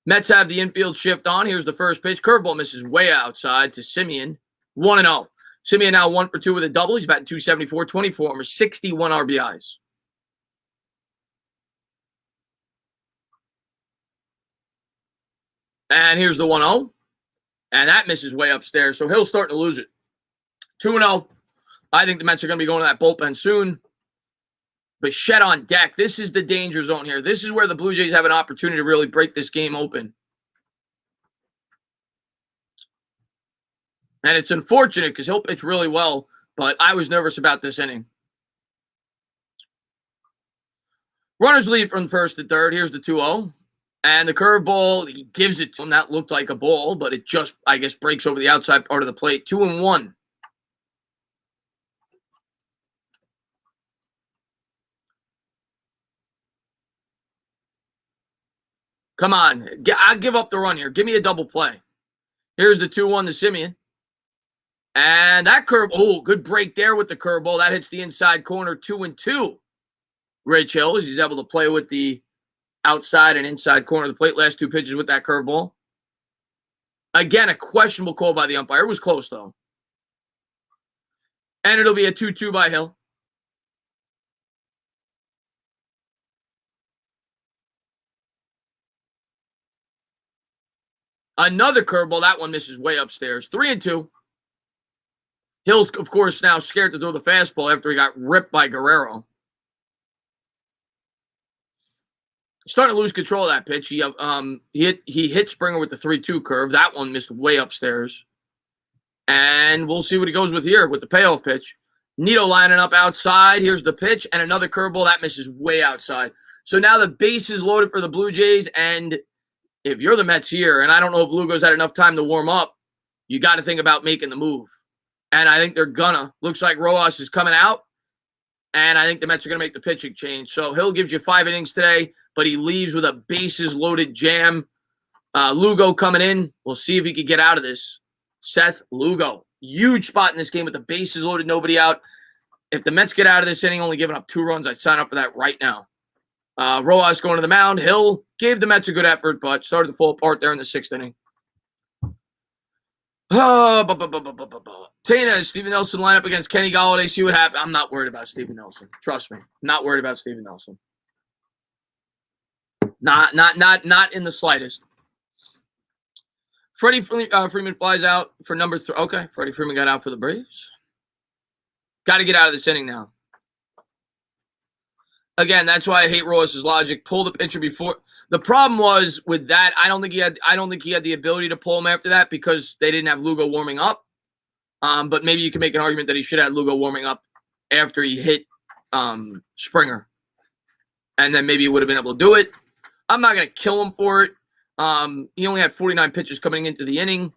[SPEAKER 1] Mets have the infield shift on. Here's the first pitch. Curveball misses way outside to Simeon. 1-0. Simeon now 1 for 2 with a double. He's batting .274, 24 homers, 61 RBIs. And here's the 1-0. And that misses way upstairs. So Hill's starting to lose it. 2-0. I think the Mets are going to be going to that bullpen soon. Bichette on deck. This is the danger zone here. This is where the Blue Jays have an opportunity to really break this game open. And it's unfortunate because he'll pitch really well, but I was nervous about this inning. Runners lead from first to third. Here's the 2-0. And the curveball, he gives it to him. That looked like a ball, but it just, I guess, breaks over the outside part of the plate. 2-1. Come on. I'll give up the run here. Give me a double play. Here's the 2-1 to Simeon. And that curve, good break there with the curveball. That hits the inside corner, 2-2. Rich Hill, as he's able to play with the outside and inside corner of the plate. Last 2 pitches with that curveball. Again, a questionable call by the umpire. It was close, though. And it'll be a 2-2 by Hill. Another curveball. That one misses way upstairs. 3-2. Hill's, of course, now scared to throw the fastball after he got ripped by Guerrero. Starting to lose control of that pitch. He hit Springer with the 3-2 curve. That one missed way upstairs. And we'll see what he goes with here with the payoff pitch. Nito lining up outside. Here's the pitch. And another curveball. That misses way outside. So now the base is loaded for the Blue Jays. And if you're the Mets here, and I don't know if Lugo's had enough time to warm up, you got to think about making the move. And I think they're gonna. Looks like Rojas is coming out. And I think the Mets are going to make the pitching change. So Hill gives you 5 innings today, but he leaves with a bases-loaded jam. Lugo coming in. We'll see if he can get out of this. Seth Lugo. Huge spot in this game with the bases loaded, nobody out. If the Mets get out of this inning, only giving up 2 runs, I'd sign up for that right now. Rojas going to the mound. Hill gave the Mets a good effort, but started to fall apart there in the 6th inning. Tana, Steven Nelson line up against Kenny Golladay. See what happens. I'm not worried about Steven Nelson. Trust me. Not worried about Steven Nelson. Not in the slightest. Freddie Freeman flies out for number 3. Okay, Freddie Freeman got out for the Braves. Got to get out of this inning now. Again, that's why I hate Rojas' logic. Pull the pitcher before. The problem was with that, I don't think he had the ability to pull him after that because they didn't have Lugo warming up. But maybe you can make an argument that he should have had Lugo warming up after he hit Springer. And then maybe he would have been able to do it. I'm not going to kill him for it. He only had 49 pitches coming into the inning,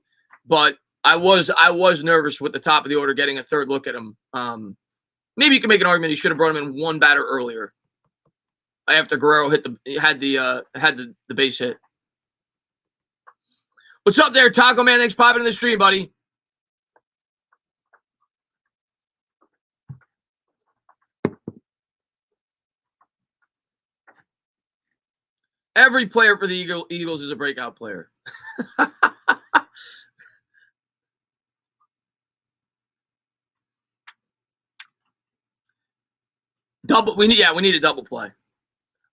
[SPEAKER 1] but I was nervous with the top of the order getting a third look at him. Maybe you can make an argument he should have brought him in 1 batter earlier after Guerrero had the base hit. What's up there, Taco Man? Thanks for popping in the stream, buddy. Every player for the Eagles is a breakout player. We need a double play.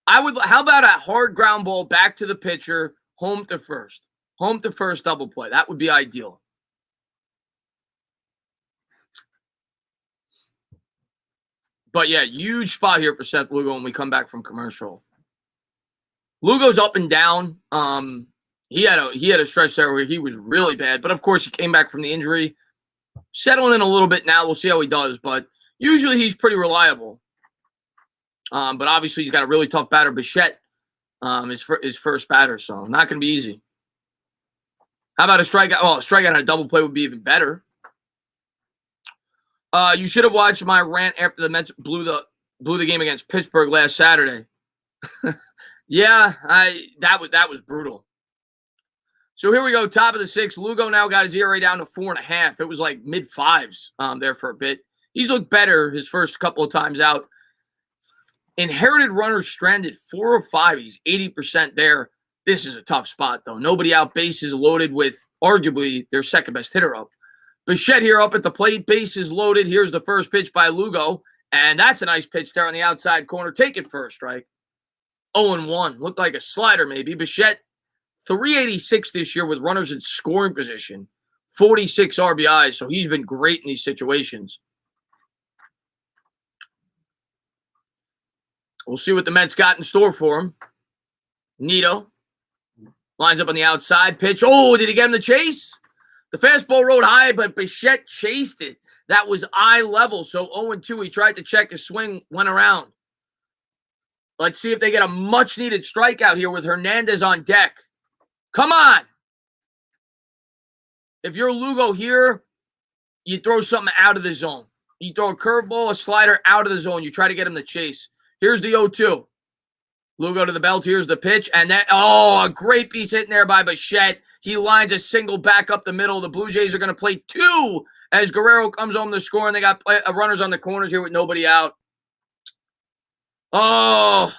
[SPEAKER 1] How about a hard ground ball back to the pitcher, home to first? Home to first double play. That would be ideal. But yeah, huge spot here for Seth Lugo when we come back from commercial. Lugo's up and down. He had a stretch there where he was really bad, but of course he came back from the injury, settling in a little bit now. We'll see how he does, but usually he's pretty reliable. But obviously he's got a really tough batter, Bichette, his first batter, so not going to be easy. How about a strikeout? Well, a strikeout on a double play would be even better. You should have watched my rant after the Mets blew the game against Pittsburgh last Saturday. Yeah, that was brutal. So here we go, top of the sixth. Lugo now got his ERA down to 4.5. It was like mid-fives there for a bit. He's looked better his first couple of times out. Inherited runners stranded, 4 of 5. He's 80% there. This is a tough spot, though. Nobody out, bases loaded with arguably their second-best hitter up. Bichette here up at the plate, bases loaded. Here's the first pitch by Lugo, and that's a nice pitch there on the outside corner. Take it first, strike. 0-1. Looked like a slider maybe. Bichette, 386 this year with runners in scoring position. 46 RBIs, so he's been great in these situations. We'll see what the Mets got in store for him. Nito lines up on the outside. Pitch. Oh, did he get him to chase? The fastball rode high, but Bichette chased it. That was eye level, so 0-2. He tried to check his swing, went around. Let's see if they get a much-needed strikeout here with Hernandez on deck. Come on! If you're Lugo here, you throw something out of the zone. You throw a curveball, a slider out of the zone. You try to get him to chase. Here's the 0-2. Lugo to the belt. Here's the pitch. And a great piece hitting there by Bichette. He lines a single back up the middle. The Bluejays are going to play 2 as Guerrero comes home to score, and they got runners on the corners here with nobody out. Oh,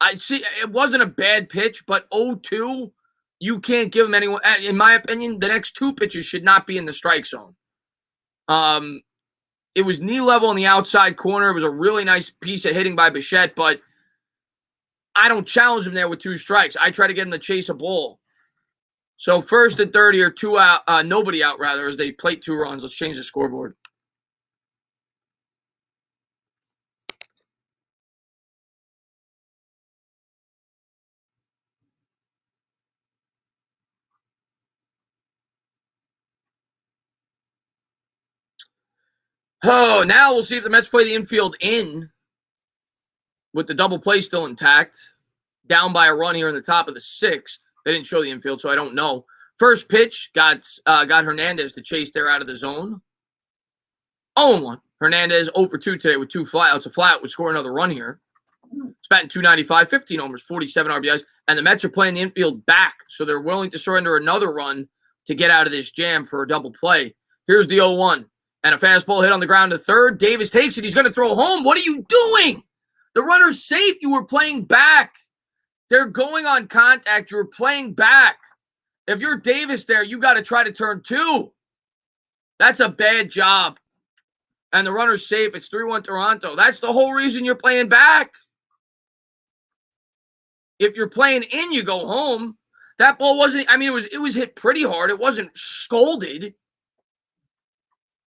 [SPEAKER 1] I see. It wasn't a bad pitch, but 0-2, you can't give him anyone. In my opinion, the next 2 pitches should not be in the strike zone. It was knee level on the outside corner. It was a really nice piece of hitting by Bichette, but I don't challenge him there with 2 strikes. I try to get him to chase a ball. So first and third here, 2 out, nobody out rather, as they plate 2 runs. Let's change the scoreboard. Oh, now we'll see if the Mets play the infield in with the double play still intact. Down by a run here in the top of the 6th. They didn't show the infield, so I don't know. First pitch got Hernandez to chase there out of the zone. 0-1. Hernandez 0-2 today with 2 flyouts. A flyout would score another run here. It's batting .295, 15 homers, 47 RBIs. And the Mets are playing the infield back, so they're willing to surrender another run to get out of this jam for a double play. Here's the 0-1. And a fastball hit on the ground to third. Davis takes it. He's going to throw home. What are you doing? The runner's safe. You were playing back. They're going on contact. You're playing back. If you're Davis there, you got to try to turn 2. That's a bad job. And the runner's safe. It's 3-1 Toronto. That's the whole reason you're playing back. If you're playing in, you go home. That ball wasn't, it was hit pretty hard. It wasn't scolded.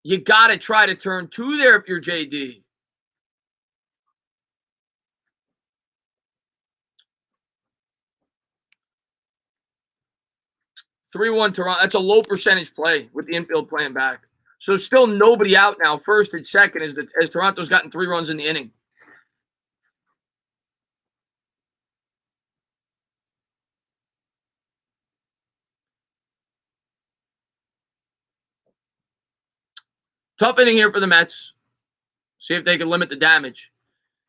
[SPEAKER 1] You got to try to turn 2 there if you're JD. (3-1 Toronto). That's a low percentage play with the infield playing back. So still nobody out now. First and second as Toronto's gotten 3 runs in the inning. Tough inning here for the Mets. See if they can limit the damage.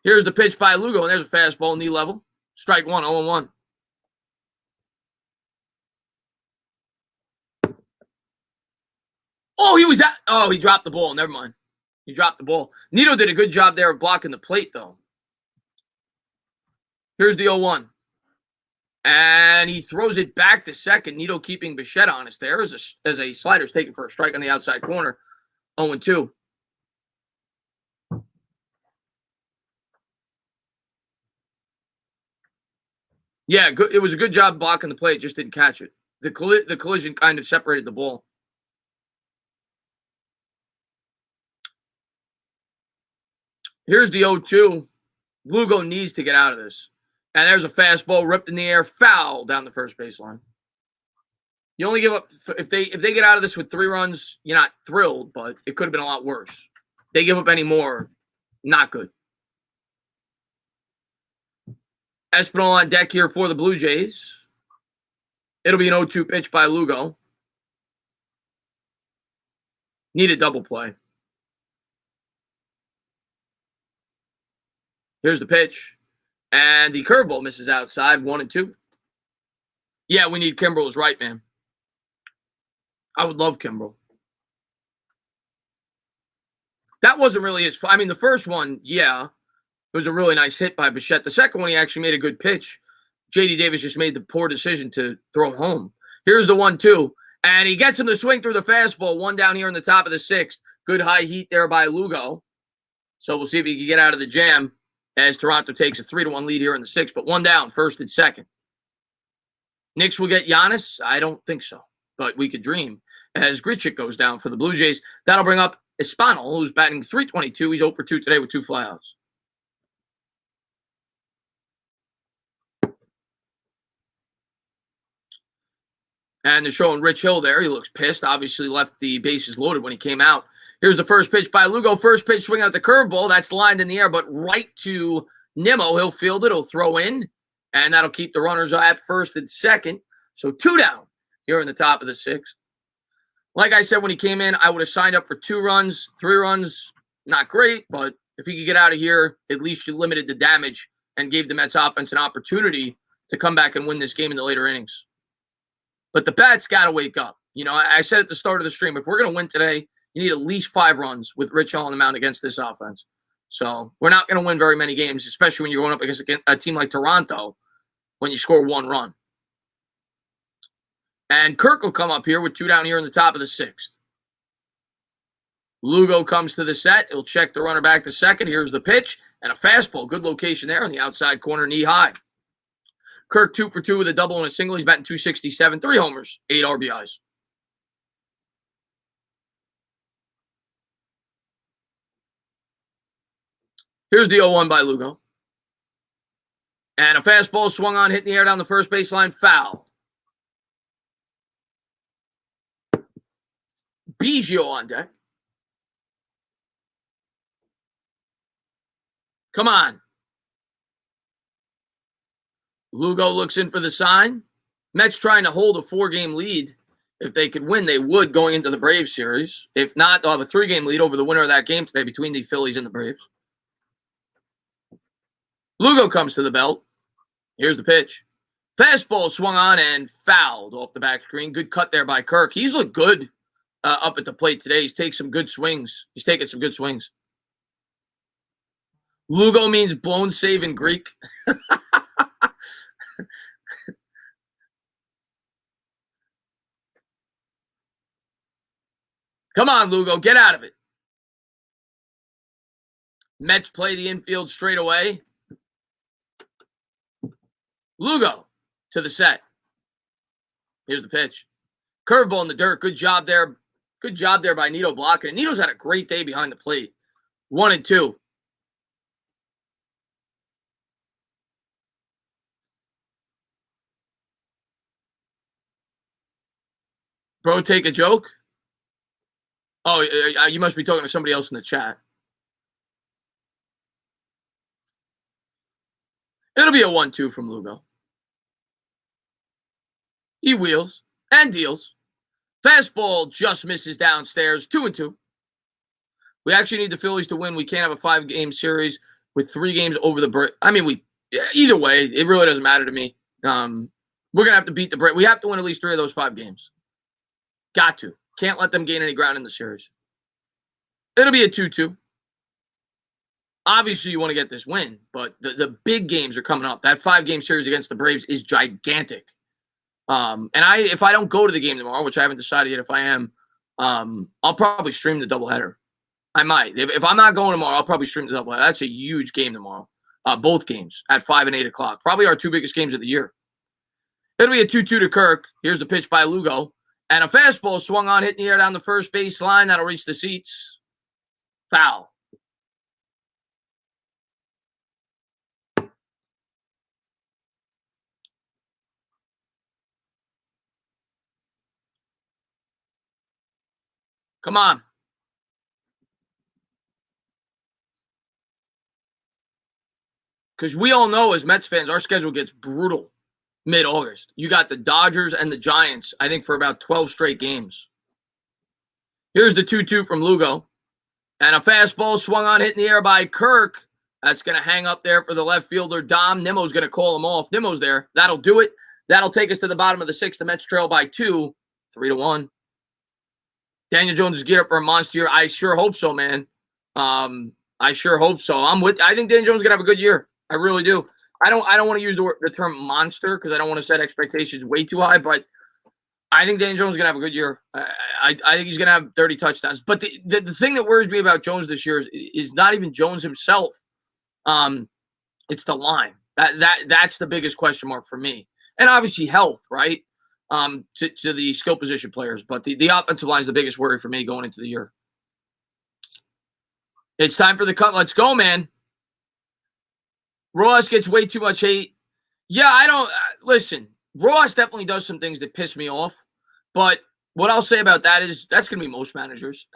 [SPEAKER 1] Here's the pitch by Lugo, and there's a fastball, knee level. Strike 1, 0-1. Oh, he dropped the ball. Never mind. He dropped the ball. Nito did a good job there of blocking the plate, though. Here's the 0-1. And he throws it back to second. Nito keeping Bichette honest there as a slider's taken for a strike on the outside corner. 0-2. Yeah, good. It was a good job blocking the play. It just didn't catch it. The collision kind of separated the ball. Here's the 0-2. Lugo needs to get out of this. And there's a fastball ripped in the air, foul down the first baseline. You only give up if they get out of this with 3 runs, you're not thrilled, but it could have been a lot worse. They give up any more, not good. Espinal on deck here for the Blue Jays. It'll be an 0-2 pitch by Lugo. Need a double play. Here's the pitch. And the curveball misses outside, 1-2. Yeah, we need Kimbrel's right, man. I would love Kimbrel. That wasn't really his. I mean, the first one, yeah, it was a really nice hit by Bichette. The second one, he actually made a good pitch. J.D. Davis just made the poor decision to throw home. Here's the 1-2. And he gets him to swing through the fastball. 1 down here in the top of the 6th. Good high heat there by Lugo. So we'll see if he can get out of the jam as Toronto takes a 3-1 lead here in the 6th. But 1 down, 1st and 2nd. Knicks will get Giannis? I don't think so. But we could dream. As Grichuk goes down for the Blue Jays, that'll bring up Espinal, who's batting .322. He's 0 for 2 today with 2 flyouts. And they're showing Rich Hill there. He looks pissed. Obviously left the bases loaded when he came out. Here's the first pitch by Lugo. First pitch swinging at the curveball. That's lined in the air, but right to Nimmo. He'll field it. He'll throw in, and that'll keep the runners at 1st and 2nd. So 2 down here in the top of the 6th. Like I said, when he came in, I would have signed up for 2 runs, 3 runs. Not great, but if he could get out of here, at least you limited the damage and gave the Mets offense an opportunity to come back and win this game in the later innings. But the bats got to wake up. You know, I said at the start of the stream, if we're going to win today, you need at least 5 runs with Rich Hill on the mound against this offense. So we're not going to win very many games, especially when you're going up against a team like Toronto when you score 1 run. And Kirk will come up here with 2 down here in the top of the 6th. Lugo comes to the set. He'll check the runner back to 2nd. Here's the pitch and a fastball. Good location there on the outside corner, knee high. Kirk 2 for 2 with a double and a single. He's batting .267, 3 homers, 8 RBIs. Here's the 0-1 by Lugo. And a fastball swung on, hit in the air down the first baseline, foul. Biggio on deck. Come on. Lugo looks in for the sign. Mets trying to hold a 4-game lead. If they could win, they would going into the Braves series. If not, they'll have a 3-game lead over the winner of that game today between the Phillies and the Braves. Lugo comes to the belt. Here's the pitch. Fastball swung on and fouled off the back screen. Good cut there by Kirk. He's looked good up at the plate today. He's taking some good swings. Lugo means blown save in Greek. Come on, Lugo. Get out of it. Mets play the infield straight away. Lugo to the set. Here's the pitch. Curveball in the dirt. Good job there. Good job there by Nito blocking. And Nito's had a great day behind the plate. 1-2. Bro, take a joke? Oh, you must be talking to somebody else in the chat. It'll be a 1-2 from Lugo. He wheels and deals. Fastball just misses downstairs. 2-2. We actually need the Phillies to win. We can't have a 5-game series with 3 games over the break. I mean, either way, it really doesn't matter to me. We're going to have to beat the break. We have to win at least 3 of those 5 games. Got to. Can't let them gain any ground in the series. It'll be a 2-2. Obviously, you want to get this win, but the big games are coming up. That 5-game series against the Braves is gigantic. And if I don't go to the game tomorrow, which I haven't decided yet if I am, I'll probably stream the doubleheader. I might. If I'm not going tomorrow, I'll probably stream the doubleheader. That's a huge game tomorrow. Both games at 5 and 8 o'clock. Probably our 2 biggest games of the year. It'll be a 2-2 to Kirk. Here's the pitch by Lugo. And a fastball swung on, hit in the air down the first base line. That'll reach the seats. Foul. Come on. Because we all know as Mets fans, our schedule gets brutal mid-August. You got the Dodgers and the Giants, I think, for about 12 straight games. Here's the 2-2 from Lugo. And a fastball swung on, hit in the air by Kirk. That's going to hang up there for the left fielder, Dom. Nimmo's going to call him off. Nimmo's there. That'll do it. That'll take us to the bottom of the sixth. The Mets trail by 2, 3-1. Daniel Jones is geared up for a monster year. I sure hope so, man. I sure hope so. I think Daniel Jones is going to have a good year. I really do. I don't want to use the term monster because I don't want to set expectations way too high, but I think Daniel Jones is going to have a good year. I think he's going to have 30 touchdowns. But the thing that worries me about Jones this year is not even Jones himself. It's the line. That's the biggest question mark for me. And obviously health, right? To the skill position players. But the offensive line is the biggest worry for me going into the year. It's time for the cut. Let's go, man. Rojas gets way too much hate. Yeah, I don't listen. Rojas definitely does some things that piss me off, but what I'll say about that is that's going to be most managers.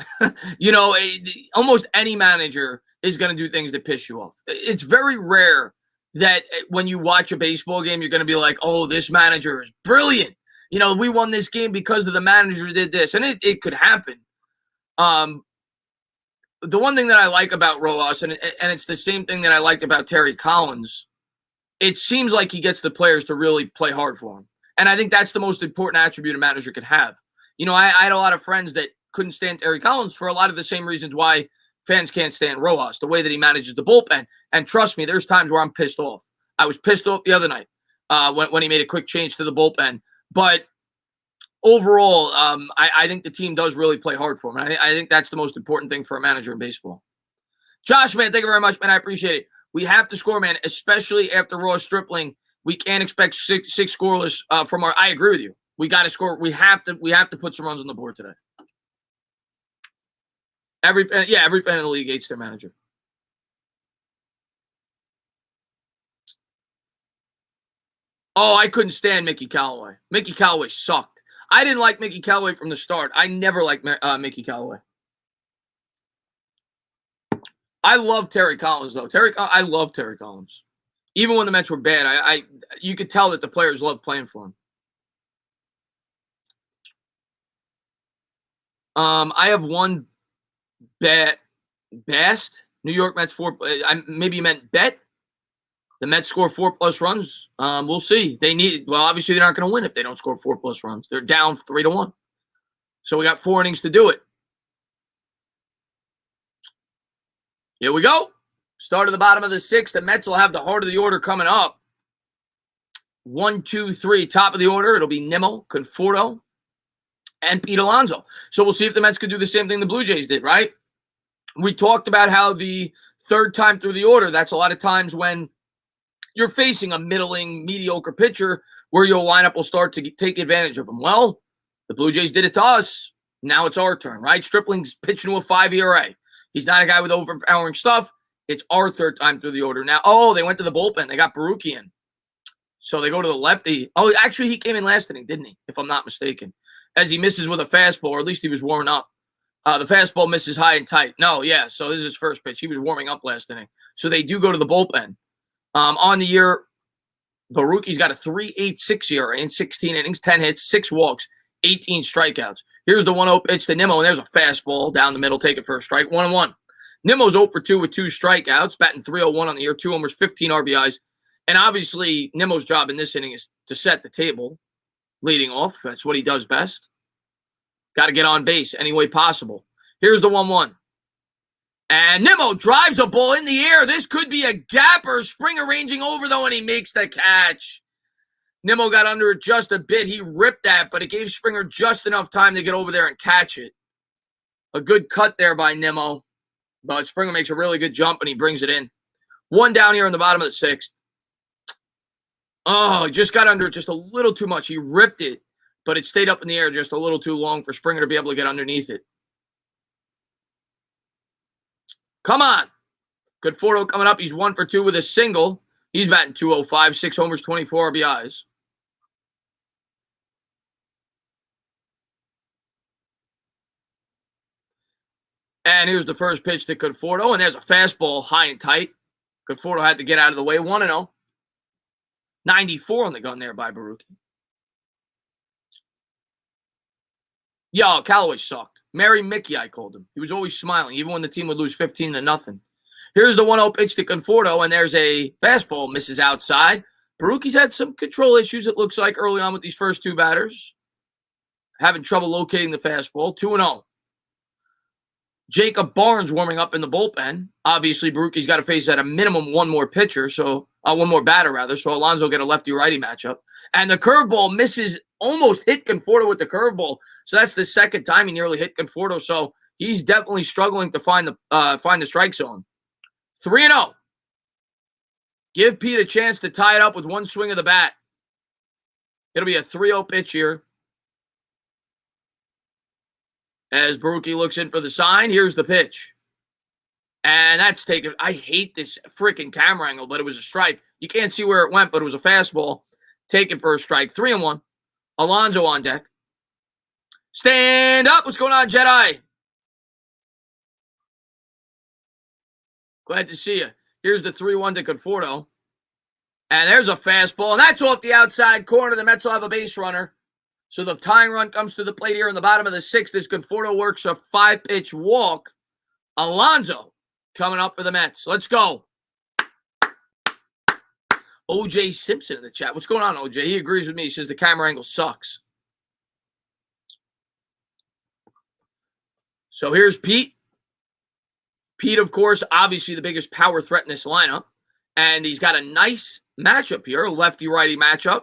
[SPEAKER 1] Almost any manager is going to do things that piss you off. It's very rare that when you watch a baseball game, you're going to be like, oh, this manager is brilliant. We won this game because of the manager did this, and it could happen. The one thing that I like about Rojas, and it's the same thing that I liked about Terry Collins, it seems like he gets the players to really play hard for him. And I think that's the most important attribute a manager could have. I had a lot of friends that couldn't stand Terry Collins for a lot of the same reasons why fans can't stand Rojas, the way that he manages the bullpen. And trust me, there's times where I'm pissed off. I was pissed off the other night when he made a quick change to the bullpen. But overall, I think the team does really play hard for him. I think that's the most important thing for a manager in baseball. Josh, man, thank you very much, man. I appreciate it. We have to score, man, especially after Ross Stripling. We can't expect six scoreless from our. I agree with you. We got to score. We have to put some runs on the board today. Every fan in the league hates their manager. Oh, I couldn't stand Mickey Callaway. Mickey Callaway sucked. I didn't like Mickey Callaway from the start. I never liked Mickey Callaway. I love Terry Collins, though. I love Terry Collins. Even when the Mets were bad, you could tell that the players loved playing for him. I have one best New York Mets 4. Maybe you meant bet. The Mets score 4+ runs. We'll see. Obviously they're not going to win if they don't score 4+ runs. They're down 3-1. So we got 4 innings to do it. Here we go. Start of the bottom of the 6th. The Mets will have the heart of the order coming up. 1, 2, 3. Top of the order. It'll be Nimmo, Conforto, and Pete Alonso. So we'll see if the Mets could do the same thing the Blue Jays did, right? We talked about how the third time through the order, that's a lot of times when you're facing a middling, mediocre pitcher where your lineup will start to take advantage of them. Well, the Blue Jays did it to us. Now it's our turn, right? Stripling's pitching to a 5 ERA. He's not a guy with overpowering stuff. It's our third time through the order. Now, they went to the bullpen. They got Baruki in. So they go to the lefty. Oh, actually, he came in last inning, didn't he? If I'm not mistaken. As he misses with a fastball, or at least he was warming up. The fastball misses high and tight. So this is his first pitch. He was warming up last inning. So they do go to the bullpen. On the year, Baruki's got a 3.86 ERA in 16 innings, 10 hits, 6 walks, 18 strikeouts. Here's the 1-0 pitch to Nimmo, and there's a fastball down the middle. Take it for a strike. 1-1. Nimmo's 0 for 2 with 2 strikeouts, batting .301 on the year, 2 homers, 15 RBIs. And obviously, Nimmo's job in this inning is to set the table, leading off. That's what he does best. Got to get on base any way possible. Here's the 1-1. And Nimmo drives a ball in the air. This could be a gapper. Springer ranging over, though, and he makes the catch. Nimmo got under it just a bit. He ripped that, but it gave Springer just enough time to get over there and catch it. A good cut there by Nimmo. But Springer makes a really good jump, and he brings it in. 1 down here in the bottom of the 6th. Oh, he just got under it just a little too much. He ripped it, but it stayed up in the air just a little too long for Springer to be able to get underneath it. Come on. Conforto coming up. He's 1 for 2 with a single. He's batting .205, 6 homers, 24 RBIs. And here's the first pitch to Conforto, and there's a fastball high and tight. Conforto had to get out of the way, 1-0. 94 on the gun there by Baruki. Yo, Callaway sucked. Merry Mickey, I called him. He was always smiling, even when the team would lose 15-0. Here's the 1-0 pitch to Conforto, and there's a fastball, misses outside. Baruki's had some control issues, it looks like, early on with these first two batters. Having trouble locating the fastball. 2-0. Jacob Barnes warming up in the bullpen. Obviously, Baruki's got to face at a minimum one more batter, so Alonso get a lefty-righty matchup. And the curveball misses, almost hit Conforto with the curveball. So that's the second time he nearly hit Conforto. So he's definitely struggling to find the strike zone. 3-0. Give Pete a chance to tie it up with one swing of the bat. It'll be a 3-0 pitch here. As Baruki looks in for the sign, here's the pitch. And that's taken. I hate this freaking camera angle, but it was a strike. You can't see where it went, but it was a fastball. Taken for a strike. 3-1. Alonso on deck. Stand up. What's going on, Jedi? Glad to see you. Here's the 3-1 to Conforto. And there's a fastball. And that's off the outside corner. The Mets will have a base runner. So the tying run comes to the plate here in the bottom of the sixth as Conforto works a 5-pitch walk. Alonso coming up for the Mets. Let's go. OJ Simpson in the chat. What's going on, OJ? He agrees with me. He says the camera angle sucks. So here's Pete. Pete, of course, obviously the biggest power threat in this lineup. And he's got a nice matchup here, a lefty-righty matchup.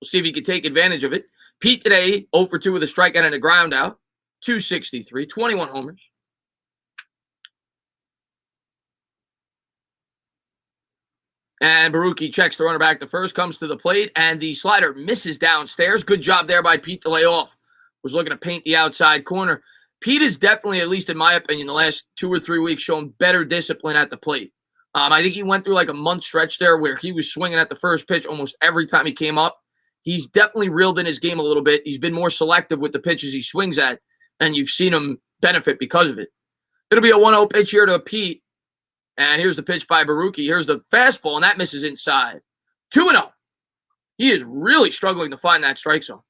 [SPEAKER 1] We'll see if he can take advantage of it. Pete today, 0 for 2 with a strikeout and a ground out. 263, 21 homers. And Baruki checks the runner back to first, comes to the plate, and the slider misses downstairs. Good job there by Pete to lay off. Was looking to paint the outside corner. Pete is definitely, at least in my opinion, the last 2 or 3 weeks, shown better discipline at the plate. I think he went through like a month stretch there where he was swinging at the first pitch almost every time he came up. He's definitely reeled in his game a little bit. He's been more selective with the pitches he swings at, and you've seen him benefit because of it. It'll be a 1-0 pitch here to Pete. And here's the pitch by Baruki. Here's the fastball, and that misses inside. 2-0. He is really struggling to find that strike zone.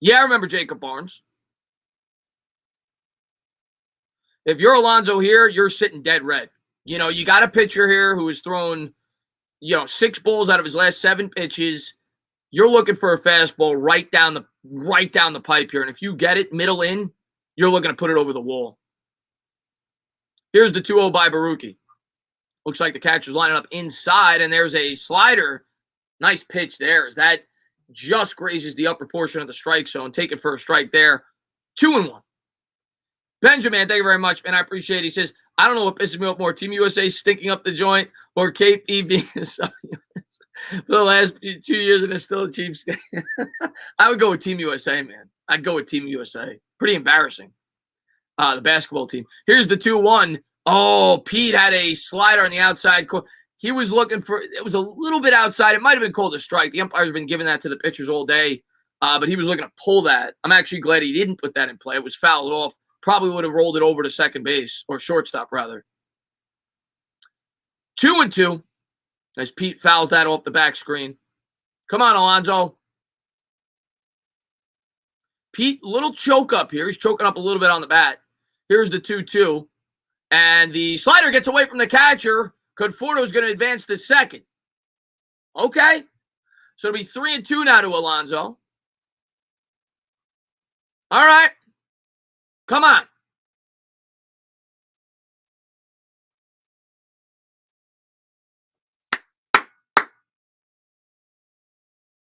[SPEAKER 1] Yeah, I remember Jacob Barnes. If you're Alonso here, you're sitting dead red. You know, you got a pitcher here who has thrown, 6 balls out of his last 7 pitches. You're looking for a fastball right down the pipe here. And if you get it middle in, you're looking to put it over the wall. Here's the 2-0 by Baruki. Looks like the catcher's lining up inside, and there's a slider. Nice pitch there as that just grazes the upper portion of the strike zone. Take it for a strike there. 2-1. Benjamin, thank you very much, man. I appreciate it. He says, I don't know what pisses me off more, Team USA stinking up the joint or KP being a for the last 2 years and it's still a cheapskate. I would go with Team USA, man. I'd go with Team USA. Pretty embarrassing. The basketball team. Here's the 2-1. Oh, Pete had a slider on the outside. He was looking for, it was a little bit outside. It might have been called a strike. The umpire's been giving that to the pitchers all day, but he was looking to pull that. I'm actually glad he didn't put that in play. It was fouled off. Probably would have rolled it over to second base, or shortstop, rather. 2-2, as Pete fouls that off the back screen. Come on, Alonso. Pete, little choke up here. He's choking up a little bit on the bat. Here's the 2-2. And the slider gets away from the catcher. Conforto's going to advance to second. Okay. So it'll be 3-2 now to Alonso. All right. Come on.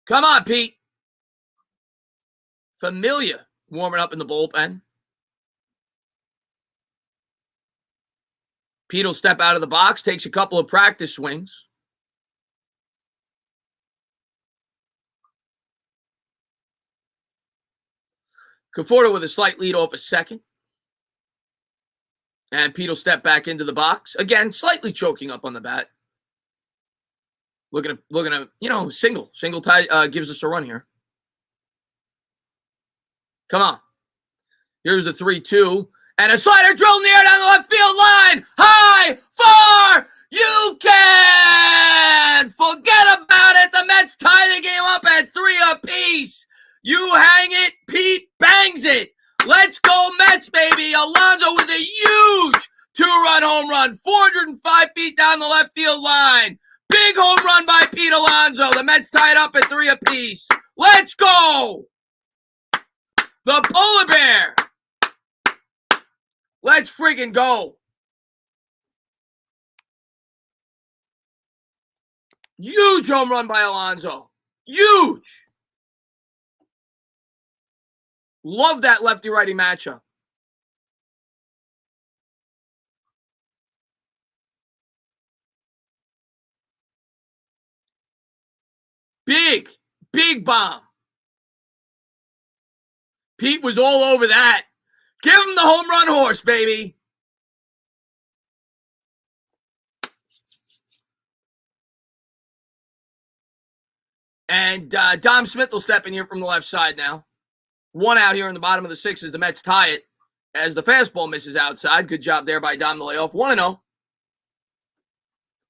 [SPEAKER 1] Come on, Pete. Familia warming up in the bullpen. Pete will step out of the box, takes a couple of practice swings. Conforto with a slight lead off a second. And Pete will step back into the box. Again, slightly choking up on the bat. Looking at, single. Single tie gives us a run here. Come on. Here's the 3-2. And a slider drilled in the air down the left field line. High, far, you can forget about it. The Mets tie the game up at 3 apiece. You hang it, Pete bangs it. Let's go Mets, baby. Alonso with a huge 2-run home run. 405 feet down the left field line. Big home run by Pete Alonso. The Mets tied up at 3 apiece. Let's go. The polar bear. Let's freaking go. Huge home run by Alonso. Huge. Love that lefty-righty matchup. Big bomb. Pete was all over that. Give him the home run horse, baby. And Dom Smith will step in here from the left side now. 1 out here in the bottom of the 6th as the Mets tie it as the fastball misses outside. Good job there by Dom to lay off. 1-0.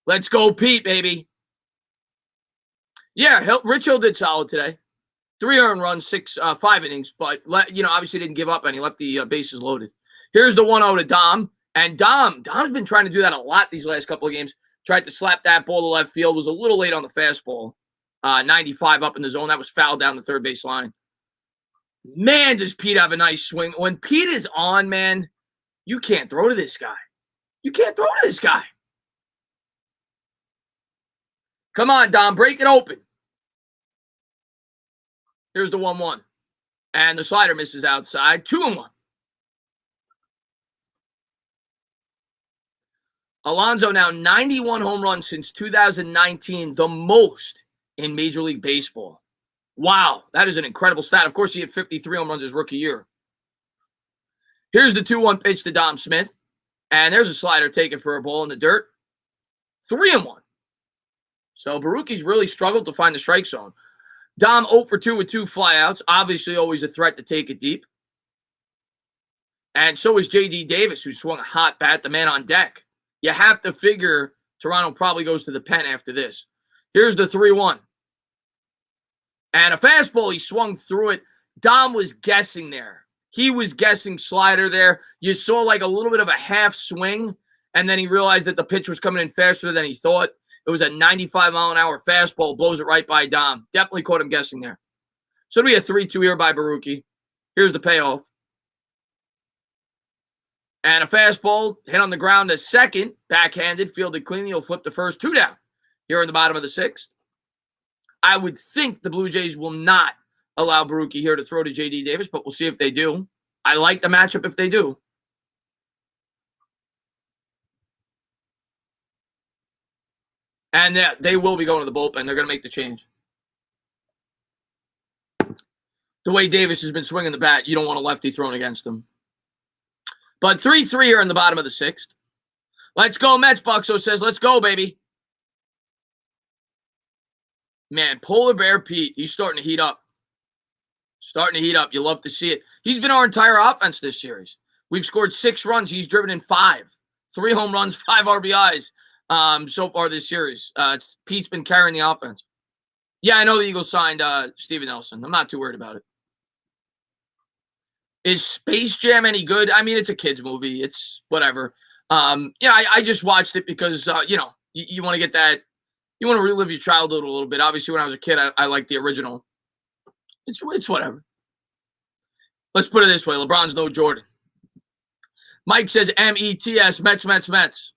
[SPEAKER 1] Let's go, Pete, baby. Yeah, Rich Hill did solid today. 3 earned runs, 5 innings, but obviously didn't give up any. Left the bases loaded. Here's the 1-0 to Dom, and Dom's been trying to do that a lot these last couple of games. Tried to slap that ball to left field. Was a little late on the fastball. 95 up in the zone. That was fouled down the third base line. Man, does Pete have a nice swing. When Pete is on, man, you can't throw to this guy. You can't throw to this guy. Come on, Dom, break it open. Here's the 1-1. And the slider misses outside. 2-1. Alonso now 91 home runs since 2019, the most in Major League Baseball. Wow, that is an incredible stat. Of course, he had 53 home runs his rookie year. Here's the 2-1 pitch to Dom Smith. And there's a slider taken for a ball in the dirt. 3-1. So Baruki's really struggled to find the strike zone. Dom 0 for 2 with 2 flyouts. Obviously always a threat to take it deep. And so is J.D. Davis, who swung a hot bat, the man on deck. You have to figure Toronto probably goes to the pen after this. Here's the 3-1. And a fastball, he swung through it. Dom was guessing there. He was guessing slider there. You saw like a little bit of a half swing, and then he realized that the pitch was coming in faster than he thought. It was a 95-mile-an-hour fastball, blows it right by Dom. Definitely caught him guessing there. So it'll be a 3-2 here by Baruki. Here's the payoff. And a fastball hit on the ground to second, backhanded, fielded cleanly. He'll flip the first. 2 down here in the bottom of the 6th. I would think the Blue Jays will not allow Baruki here to throw to J.D. Davis, but we'll see if they do. I like the matchup if they do. And they will be going to the bullpen. They're going to make the change. The way Davis has been swinging the bat, you don't want a lefty thrown against him. But 3-3 here in the bottom of the 6th. Let's go, Mets. Buxo says, let's go, baby. Man, Polar Bear Pete, he's starting to heat up. Starting to heat up. You love to see it. He's been our entire offense this series. We've scored 6 runs. He's driven in 5. 3 home runs, 5 RBIs so far this series. Pete's been carrying the offense. Yeah, I know the Eagles signed Steven Nelson. I'm not too worried about it. Is Space Jam any good? I mean, it's a kid's movie. It's whatever. I just watched it because, you want to get that. You want to relive your childhood a little bit. Obviously, when I was a kid, I liked the original. It's whatever. Let's put it this way. LeBron's no Jordan. Mike says METS, Mets.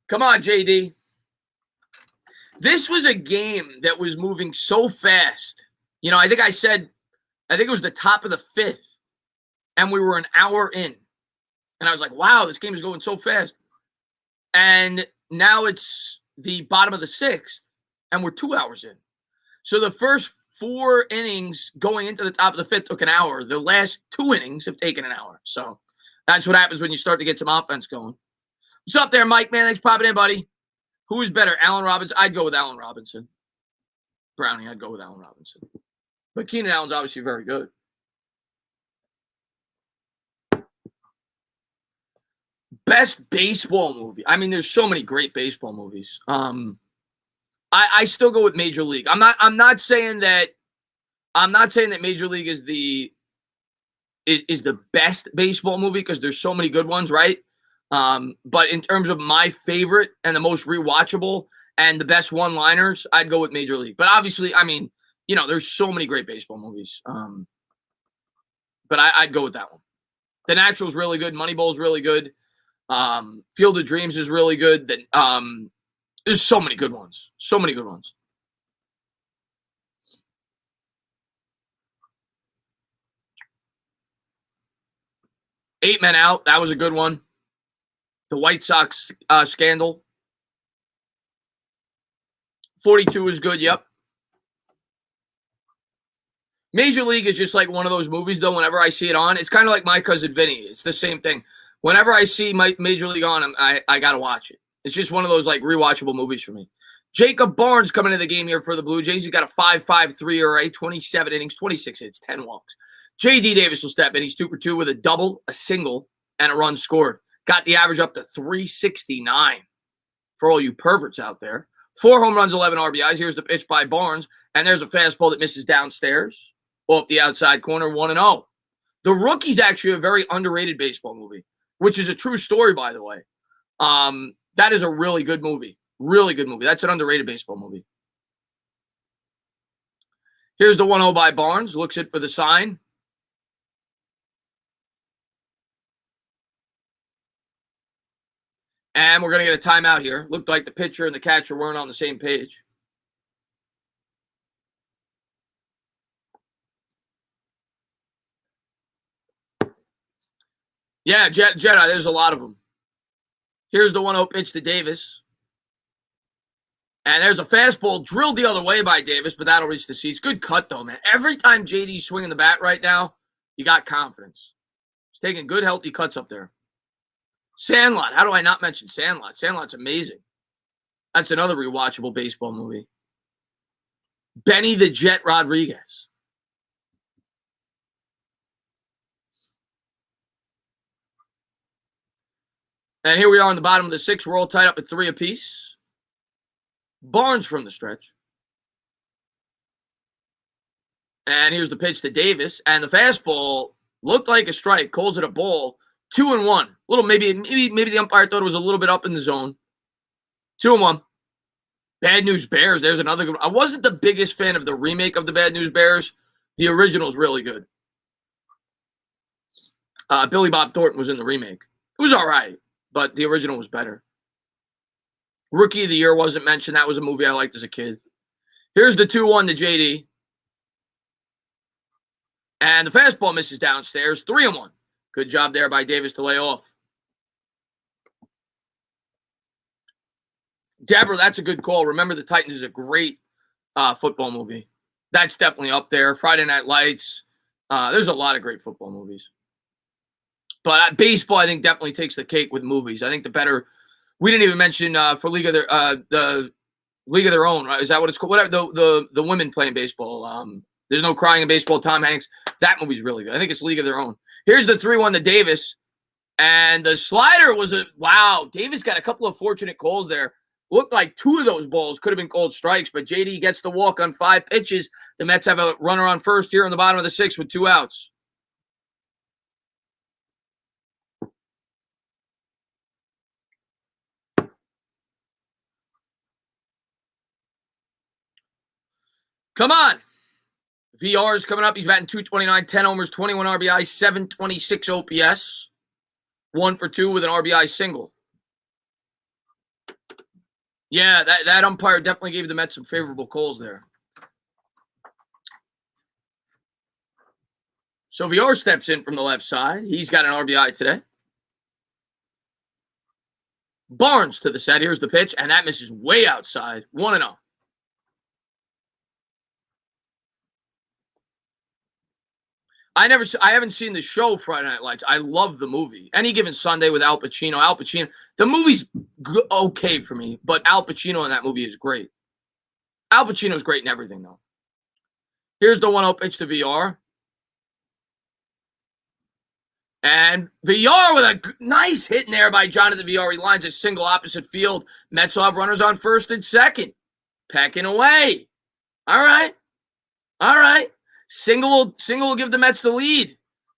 [SPEAKER 1] Come on, JD. This was a game that was moving so fast. I think it was the top of the 5th, and we were an hour in. And I was like, wow, this game is going so fast. And now it's the bottom of the 6th, and we're 2 hours in. So the first 4 innings going into the top of the 5th took an hour. The last 2 innings have taken an hour. So that's what happens when you start to get some offense going. What's up there, Mike, man? Thanks for popping in, buddy. Who is better, Allen Robinson? I'd go with Allen Robinson. Brownie, I'd go with Allen Robinson. But Keenan Allen's obviously very good. Best baseball movie. I mean, there's so many great baseball movies. I still go with Major League. I'm not saying that Major League is the best baseball movie because there's so many good ones, right? But in terms of my favorite and the most rewatchable and the best one-liners, I'd go with Major League. But obviously, I mean, there's so many great baseball movies. But I'd go with that one. The Natural's really good. Moneyball's really good. Field of Dreams is really good. There's so many good ones. So many good ones. Eight Men Out. That was a good one. The White Sox scandal. 42 is good. Yep. Major League is just like one of those movies, though, whenever I see it on. It's kind of like My Cousin Vinny. It's the same thing. Whenever I see Major League on, I got to watch it. It's just one of those, like, rewatchable movies for me. Jacob Barnes coming into the game here for the Blue Jays. He's got a 5.53 ERA, 27 innings, 26 hits, 10 walks. J.D. Davis will step in. He's 2 for 2 with a double, a single, and a run scored. Got the average up to 369 for all you perverts out there. 4 home runs, 11 RBIs. Here's the pitch by Barnes, and there's a fastball that misses downstairs off the outside corner, 1-0. The Rookie's actually a very underrated baseball movie, which is a true story, by the way. That is a really good movie. Really good movie. That's an underrated baseball movie. Here's the 1-0 by Barnes. Looks it for the sign. And we're going to get a timeout here. Looked like the pitcher and the catcher weren't on the same page. Yeah, Jedi, there's a lot of them. Here's the 1-0 pitch to Davis. And there's a fastball drilled the other way by Davis, but that'll reach the seats. Good cut, though, man. Every time JD's swinging the bat right now, you got confidence. He's taking good, healthy cuts up there. Sandlot. How do I not mention Sandlot? Sandlot's amazing. That's another rewatchable baseball movie. Benny the Jet Rodriguez. And here we are on the bottom of the 6th. We're all tied up at 3 apiece. Barnes from the stretch. And here's the pitch to Davis. And the fastball looked like a strike. Calls it a ball. 2-1. Maybe the umpire thought it was a little bit up in the zone. 2-1. Bad News Bears. There's another good one. I wasn't the biggest fan of the remake of the Bad News Bears. The original's really good. Billy Bob Thornton was in the remake. It was all right, but the original was better. Rookie of the Year wasn't mentioned. That was a movie I liked as a kid. Here's the 2-1 to JD. And the fastball misses downstairs. 3-1. Good job there by Davis to lay off. Deborah, that's a good call. Remember the Titans is a great football movie. That's definitely up there. Friday Night Lights. There's a lot of great football movies. But baseball, I think, definitely takes the cake with movies. I think the better – we didn't even mention for the League of Their Own, right? Is that what it's called? Whatever, the women playing baseball. There's No Crying in Baseball, Tom Hanks. That movie's really good. I think it's League of Their Own. Here's the 3-1 to Davis. And the slider was wow, Davis got a couple of fortunate calls there. Looked like 2 of those balls could have been called strikes, but JD gets the walk on 5 pitches. The Mets have a runner on first here on the bottom of the 6th with 2 outs. Come on. VR is coming up. He's batting .229, 10 homers, 21 RBI, 726 OPS. 1 for 2 with an RBI single. Yeah, that umpire definitely gave the Mets some favorable calls there. So VR steps in from the left side. He's got an RBI today. Barnes to the set. Here's the pitch, and that misses way outside. 1-0. I haven't seen the show Friday Night Lights. I love the movie. Any Given Sunday with Al Pacino. Al Pacino. The movie's okay for me, but Al Pacino in that movie is great. Al Pacino's great in everything, though. Here's the 1-0 pitch to VR. And VR with a nice hit in there by Jonathan VR. He lines a single opposite field. Mets will have runners on first and second. Pecking away. All right. All right. Single will give the Mets the lead.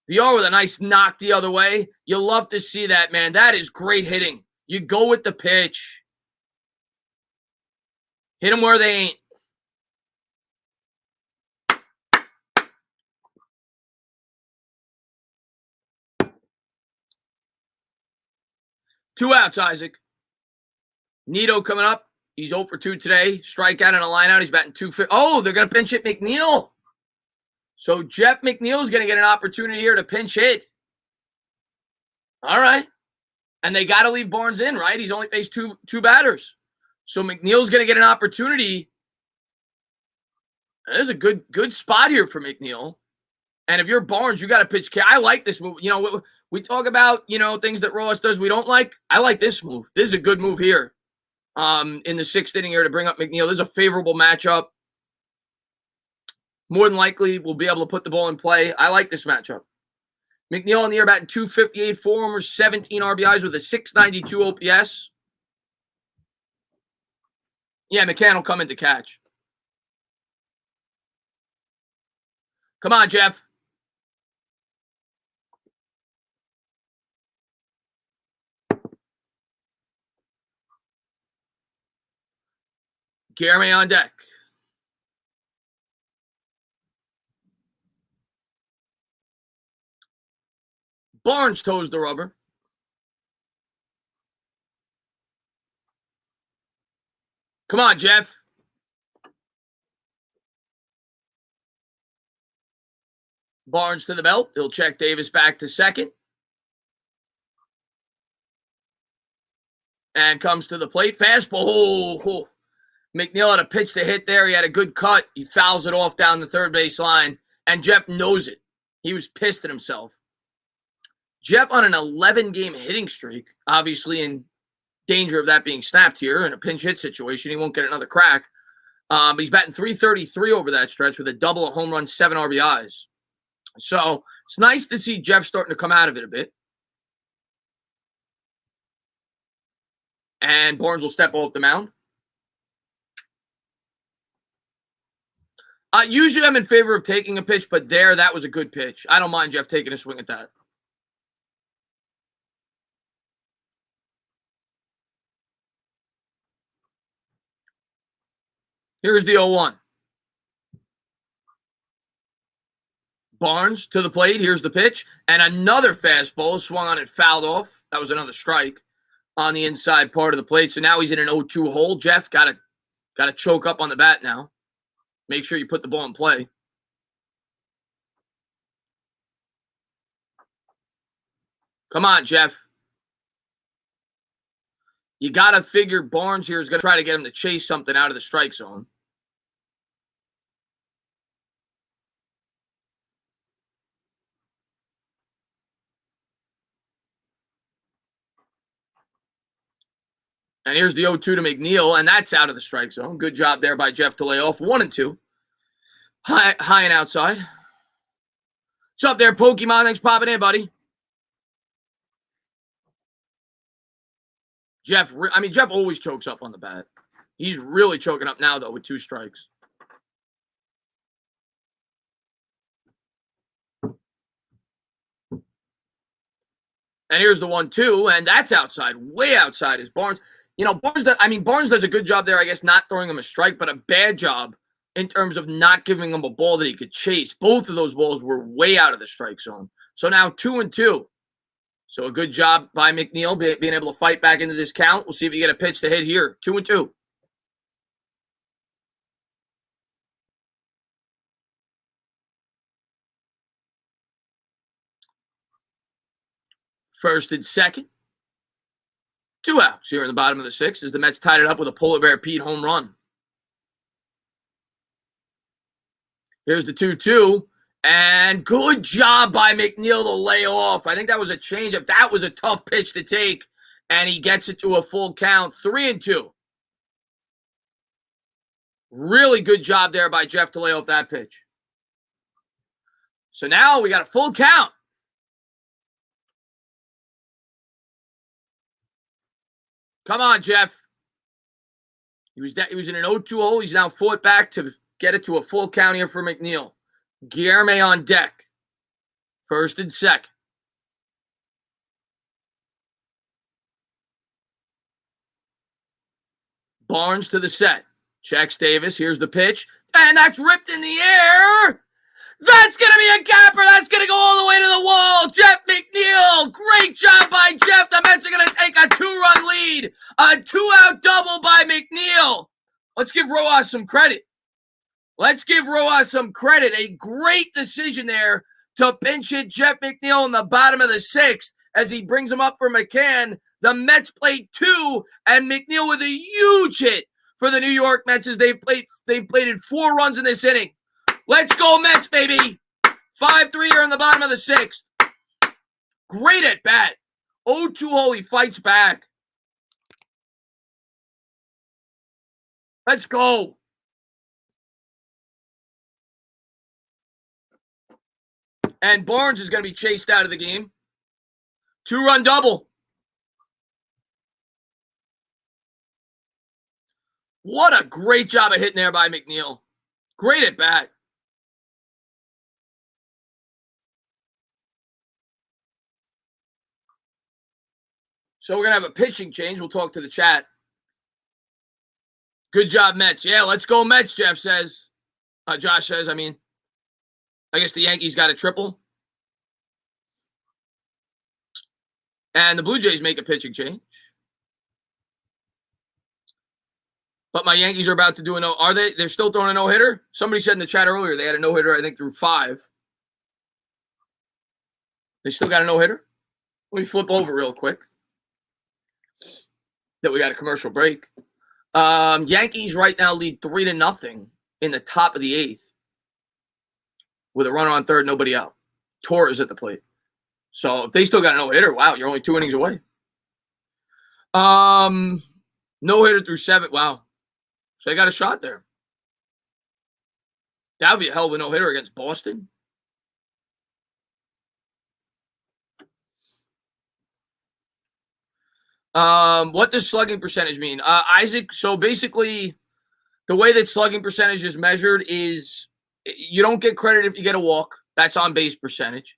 [SPEAKER 1] VR with a nice knock the other way. You love to see that, man. That is great hitting. You go with the pitch. Hit them where they ain't. Two outs, Isaac. Nito coming up. He's 0 for 2 today. Strikeout and a line out. He's batting 250. Oh, they're going to pinch hit McNeil. So Jeff McNeil is going to get an opportunity here to pinch hit. All right. And they got to leave Barnes in, right? He's only faced two batters. So McNeil's going to get an opportunity. There's a good spot here for McNeil. And if you're Barnes, you got to pitch. I like this move. You know, we talk about, you know, things that Ross does we don't like. I like this move. This is a good move here. In the 6th inning here to bring up McNeil. This is a favorable matchup. More than likely, we'll be able to put the ball in play. I like this matchup. McNeil on the year batting 258, 4 homers, 17 RBIs with a 692 OPS. Yeah, McCann will come in to catch. Come on, Jeff. Gary on deck. Barnes toes the rubber. Come on, Jeff. Barnes to the belt. He'll check Davis back to second. And comes to the plate. Fastball. Oh. McNeil had a pitch to hit there. He had a good cut. He fouls it off down the third base line. And Jeff knows it. He was pissed at himself. Jeff on an 11-game hitting streak, obviously in danger of that being snapped here in a pinch hit situation. He won't get another crack. He's batting .333 over that stretch with a double, a home run, 7 RBIs. So it's nice to see Jeff starting to come out of it a bit. And Barnes will step off the mound. Usually I'm in favor of taking a pitch, but that was a good pitch. I don't mind Jeff taking a swing at that. Here's the 0-1. Barnes to the plate. Here's the pitch. And another fastball swung on it, fouled off. That was another strike on the inside part of the plate. So now he's in an 0-2 hole. Jeff got to choke up on the bat now. Make sure you put the ball in play. Come on, Jeff. You got to figure Barnes here is going to try to get him to chase something out of the strike zone. And here's the 0-2 to McNeil, and that's out of the strike zone. Good job there by Jeff to lay off 1-2. High and outside. What's up there, Pokemon? Thanks for popping in, buddy. Jeff always chokes up on the bat. He's really choking up now, though, with 2 strikes. And here's the 1-2, and that's outside. Way outside is Barnes. You know, Barnes does a good job there, I guess, not throwing him a strike, but a bad job in terms of not giving him a ball that he could chase. Both of those balls were way out of the strike zone. So now 2-2. So a good job by McNeil being able to fight back into this count. We'll see if you get a pitch to hit here. 2-2. First and second. 2 outs here in the bottom of the 6th as the Mets tied it up with a Polar Bear Pete home run. Here's the 2-2. And good job by McNeil to lay off. I think that was a changeup. That was a tough pitch to take, and he gets it to a full count, 3-2. Really good job there by Jeff to lay off that pitch. So now we got a full count. Come on, Jeff. He was in an 0-2 hole. He's now fought back to get it to a full count here for McNeil. Guillerme on deck. First and second. Barnes to the set. Checks Davis. Here's the pitch. And that's ripped in the air. That's going to be a capper. That's going to go all the way to the wall. Jeff McNeil. Great job by Jeff. The Mets are going to take a 2-run lead. A 2-out double by McNeil. Let's give Rojas some credit. A great decision there to pinch hit Jeff McNeil in the bottom of the sixth as he brings him up for McCann. The Mets played 2, and McNeil with a huge hit for the New York Mets as they've plated 4 runs in this inning. Let's go Mets, baby. 5-3 here in the bottom of the sixth. Great at bat. 0-2 hole, he fights back. Let's go. And Barnes is going to be chased out of the game. 2-run double. What a great job of hitting there by McNeil. Great at bat. So we're going to have a pitching change. We'll talk to the chat. Good job, Mets. Yeah, let's go Mets, Jeff says. Josh says, I mean. I guess the Yankees got a triple. And the Blue Jays make a pitching change. But my Yankees are about to do a no. Are they? They're still throwing a no-hitter? Somebody said in the chat earlier they had a no-hitter, I think, through 5. They still got a no-hitter? Let me flip over real quick. That we got a commercial break. Yankees right now lead 3-0 in the top of the 8th. With a runner on third, nobody out. Torres at the plate. So if they still got a no-hitter, wow, you're only 2 innings away. No-hitter through 7. Wow. So they got a shot there. That would be a hell of a no-hitter against Boston. What does slugging percentage mean? Isaac, so basically the way that slugging percentage is measured is you don't get credit if you get a walk. That's on base percentage.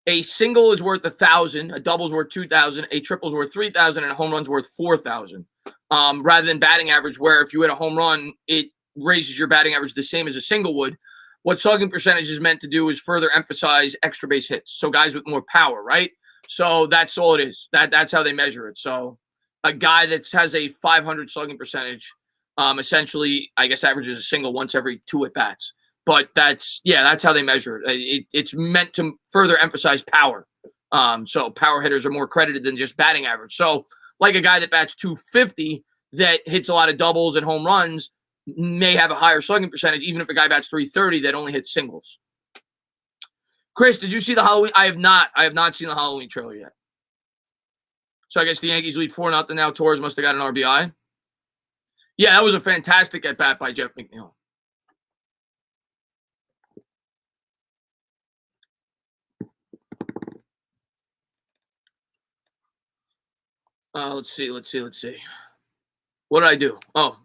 [SPEAKER 1] A single is worth 1,000. A double is worth 2,000. A triple is worth 3,000, and a home run's worth 4,000. Rather than batting average, where if you hit a home run, it raises your batting average the same as a single would. What slugging percentage is meant to do is further emphasize extra base hits. So guys with more power, right? So that's all it is. That's how they measure it. So a guy that has a 500 slugging percentage, essentially, I guess, averages a single once every 2 at bats. But that's how they measure it. It's meant to further emphasize power. So power hitters are more credited than just batting average. So like a guy that bats 250 that hits a lot of doubles and home runs may have a higher slugging percentage, even if a guy bats 330 that only hits singles. Chris, did you see the Halloween? I have not. I have not seen the Halloween trailer yet. So I guess the Yankees lead 4-0 now. Torres must have got an RBI. Yeah, that was a fantastic at-bat by Jeff McNeil. Let's see. What did I do? Oh,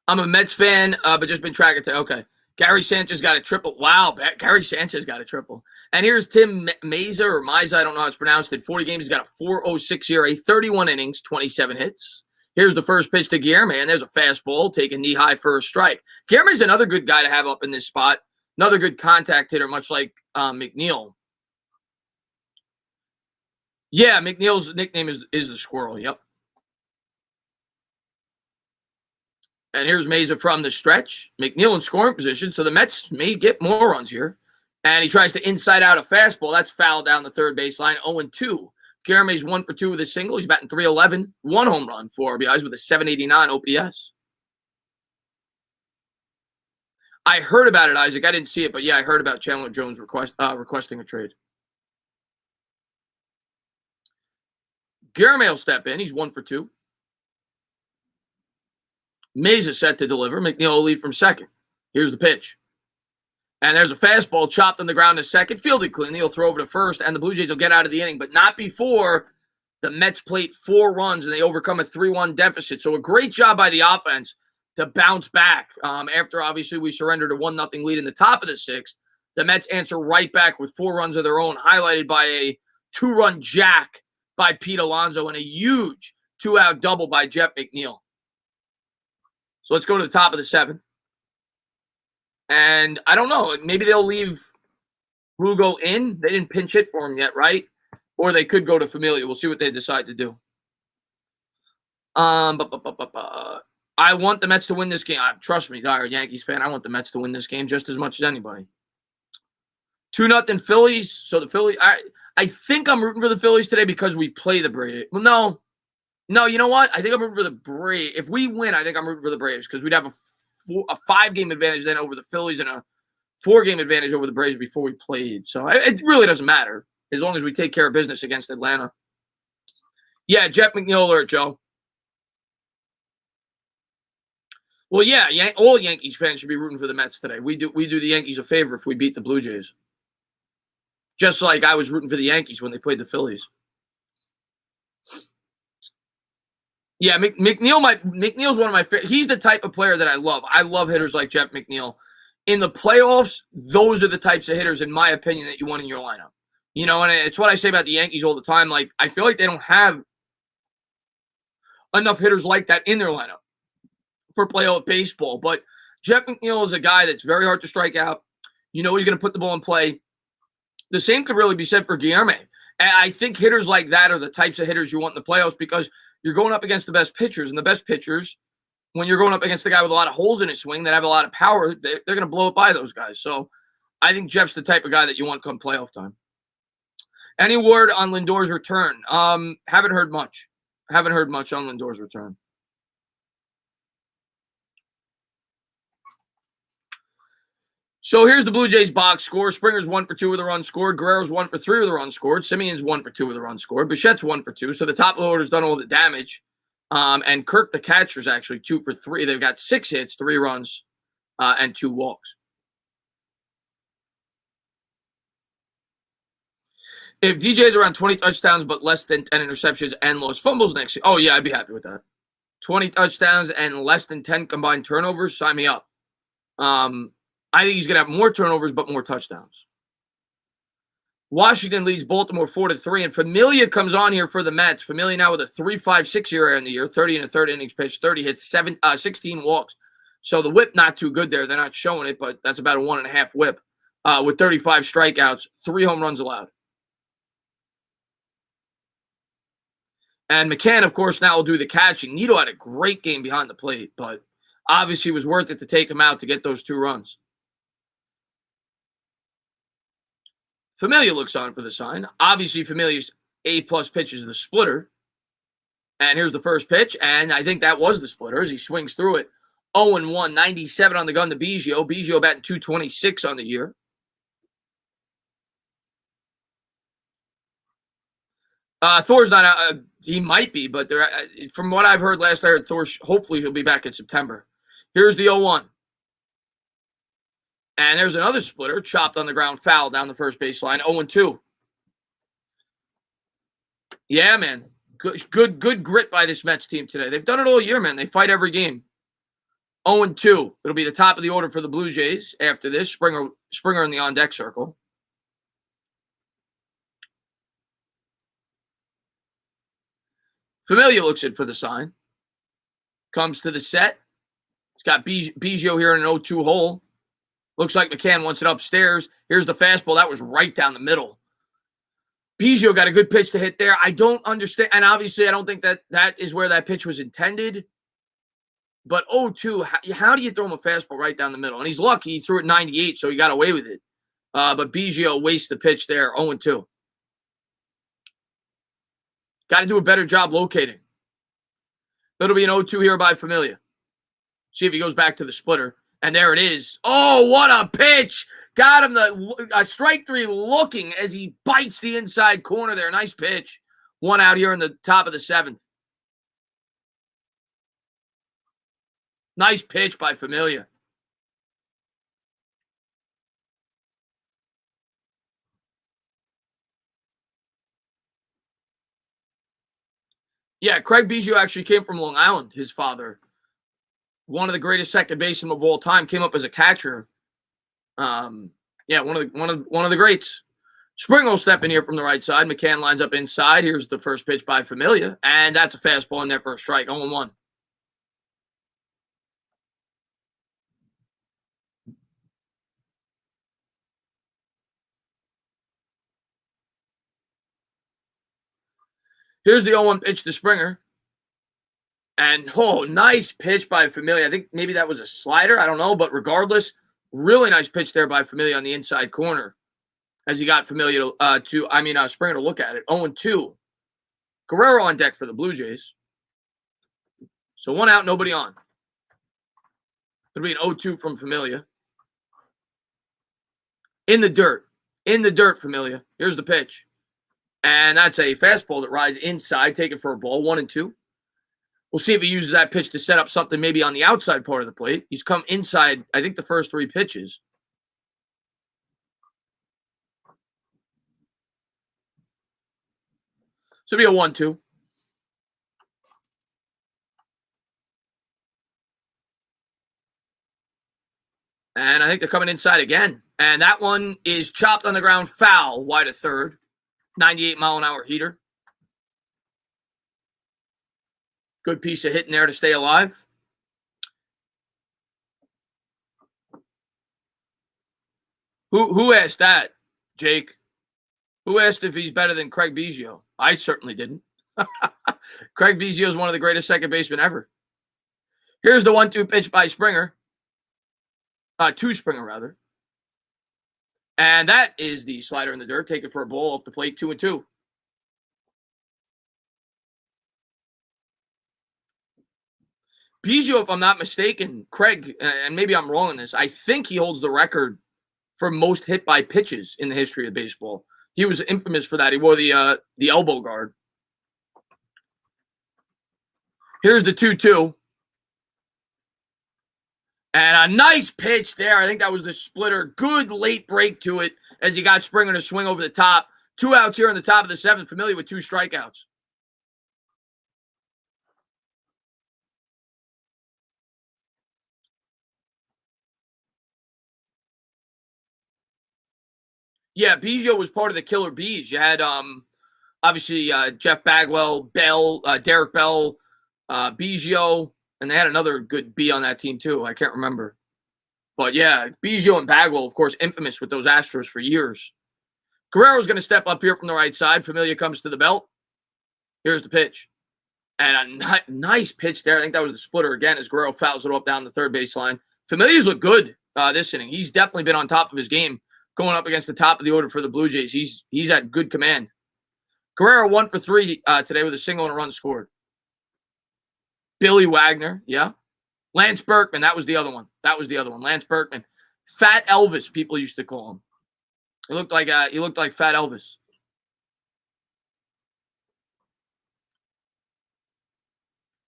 [SPEAKER 1] I'm a Mets fan, but just been tracking. Okay. Gary Sanchez got a triple. Wow, Gary Sanchez got a triple. And here's Tim Meza, or Miza, I don't know how it's pronounced. In 40 games, he's got a 4.06 ERA, 31 innings, 27 hits. Here's the first pitch to Guillerme, and there's a fastball taken knee-high for a strike. Guillerme's another good guy to have up in this spot. Another good contact hitter, much like McNeil. Yeah, McNeil's nickname is the Squirrel, yep. And here's Meza from the stretch. McNeil in scoring position, so the Mets may get more runs here. And he tries to inside out a fastball. That's foul down the third baseline, 0-2. Guillerme's 1 for 2 with a single. He's batting .311. 1 home run, 4 RBIs with a .789 OPS. I heard about it, Isaac. I didn't see it, but yeah, I heard about Chandler Jones requesting a trade. Garame will step in. He's 1 for 2. Mays is set to deliver. McNeil will lead from second. Here's the pitch. And there's a fastball chopped on the ground to second. Fielded cleanly. He'll throw over to first, and the Blue Jays will get out of the inning, but not before the Mets plate 4 runs and they overcome a 3-1 deficit. So a great job by the offense to bounce back. After, obviously, we surrendered a 1-0 lead in the top of the 6th. The Mets answer right back with 4 runs of their own, highlighted by a 2-run jack by Pete Alonso and a huge 2-out double by Jeff McNeil. So let's go to the top of the 7th. And I don't know. Maybe they'll leave Lugo in. They didn't pinch hit for him yet, right? Or they could go to Familia. We'll see what they decide to do. I want the Mets to win this game. Trust me, Dyer, Yankees fan, I want the Mets to win this game just as much as anybody. 2-0 Phillies. So the Phillies, I think I'm rooting for the Phillies today because we play the Braves. Well, no, you know what? I think I'm rooting for the Braves. If we win, I think I'm rooting for the Braves because we'd have a 5-game advantage then over the Phillies and a 4-game advantage over the Braves before we played. So it really doesn't matter as long as we take care of business against Atlanta. Yeah, Jeff McNeil alert, Joe. Well, yeah, all Yankees fans should be rooting for the Mets today. We do the Yankees a favor if we beat the Blue Jays. Just like I was rooting for the Yankees when they played the Phillies. Yeah, McNeil's one of my favorites. He's the type of player that I love. I love hitters like Jeff McNeil. In the playoffs, those are the types of hitters, in my opinion, that you want in your lineup. You know, and it's what I say about the Yankees all the time. Like, I feel like they don't have enough hitters like that in their lineup for playoff baseball. But Jeff McNeil is a guy that's very hard to strike out. You know he's going to put the ball in play. The same could really be said for Guillermo. And I think hitters like that are the types of hitters you want in the playoffs because you're going up against the best pitchers. And the best pitchers, when you're going up against a guy with a lot of holes in his swing that have a lot of power, they're going to blow it by those guys. So I think Jeff's the type of guy that you want come playoff time. Any word on Lindor's return? Haven't heard much. Haven't heard much on Lindor's return. So here's the Blue Jays box score. Springer's 1 for 2 with a run scored. Guerrero's 1 for 3 with a run scored. Simeon's 1 for 2 with a run scored. Bichette's 1 for 2. So the top of the order's done all the damage. And Kirk, the catcher's actually 2 for 3. They've got 6 hits, 3 runs, and 2 walks. If DJ's around 20 touchdowns but less than 10 interceptions and lost fumbles next year, oh yeah, I'd be happy with that. 20 touchdowns and less than 10 combined turnovers, sign me up. I think he's going to have more turnovers but more touchdowns. Washington leads Baltimore 4-3, and Familia comes on here for the Mets. Familia now with a 3.56 ERA in the year, 30 1/3 innings pitched, 30 hits, 16 walks. So the whip not too good there. They're not showing it, but that's about a 1.5 whip with 35 strikeouts, 3 home runs allowed. And McCann, of course, now will do the catching. Nito had a great game behind the plate, but obviously it was worth it to take him out to get those 2 runs. Familia looks on for the sign. Obviously, Familia's A-plus pitch is the splitter. And here's the first pitch, and I think that was the splitter as he swings through it. 0-1, 97 on the gun to Biggio. Biggio batting .226 on the year. Thor's not out. He might be, but from what I've heard last I heard, Thor hopefully he'll be back in September. Here's the 0-1. And there's another splitter, chopped on the ground, foul down the first baseline, 0-2. Yeah, man. Good grit by this Mets team today. They've done it all year, man. They fight every game. 0-2. It'll be the top of the order for the Blue Jays after this. Springer in the on-deck circle. Familia looks in for the sign. Comes to the set. He's got Biggio here in an 0-2 hole. Looks like McCann wants it upstairs. Here's the fastball. That was right down the middle. Biggio got a good pitch to hit there. I don't understand. And obviously, I don't think that is where that pitch was intended. But 0-2, how do you throw him a fastball right down the middle? And he's lucky. He threw it 98, so he got away with it. But Biggio wastes the pitch there, 0-2. Got to do a better job locating. It'll be an 0-2 here by Familia. See if he goes back to the splitter. And there it is. Oh, what a pitch. Got him the strike three looking as he bites the inside corner there. Nice pitch. One out here in the top of the seventh. Nice pitch by Familia. Yeah, Craig Biggio actually came from Long Island, his father. One of the greatest second basemen of all time, came up as a catcher. Yeah, one of the greats. Springer will step in here from the right side. McCann lines up inside. Here's the first pitch by Familia, and that's a fastball in there for a strike. 0-1. Here's the 0-1 pitch to Springer. And, nice pitch by Familia. I think maybe that was a slider. I don't know. But regardless, really nice pitch there by Familia on the inside corner as he got Familia Springer to look at it. 0-2. Guerrero on deck for the Blue Jays. So one out, nobody on. It'll be an 0-2 from Familia. In the dirt. In the dirt, Familia. Here's the pitch. And that's a fastball that rides inside, taken for a ball. 1-2. We'll see if he uses that pitch to set up something maybe on the outside part of the plate. He's come inside, I think, the first three pitches. So it'll be a 1-2. And I think they're coming inside again. And that one is chopped on the ground, foul, wide of third. 98-mile-an-hour heater. Good piece of hitting there to stay alive. Who asked that, Jake? Who asked if he's better than Craig Biggio? I certainly didn't. Craig Biggio is one of the greatest second basemen ever. Here's the 1-2 pitch by Springer. To Springer, rather. And that is the slider in the dirt, taken for a ball off the plate, 2-2. Biggio, if I'm not mistaken, Craig, and maybe I'm wrong on this, I think he holds the record for most hit by pitches in the history of baseball. He was infamous for that. He wore the elbow guard. Here's the 2-2. And a nice pitch there. I think that was the splitter. Good late break to it as he got Springer to swing over the top. 2 outs here in the top of the seventh. Familia with 2 strikeouts. Yeah, Biggio was part of the Killer Bees. You had obviously Jeff Bagwell, Bell, Derek Bell, Biggio, and they had another good B on that team too. I can't remember. But yeah, Biggio and Bagwell, of course, infamous with those Astros for years. Guerrero's going to step up here from the right side. Familia comes to the belt. Here's the pitch. And a nice pitch there. I think that was the splitter again as Guerrero fouls it off down the third baseline. Familia's look good this inning. He's definitely been on top of his game going up against the top of the order for the Blue Jays. He's at good command. Guerrero 1 for 3 today with a single and a run scored. Billy Wagner, yeah. Lance Berkman, that was the other one. Lance Berkman. Fat Elvis, people used to call him. He looked like Fat Elvis.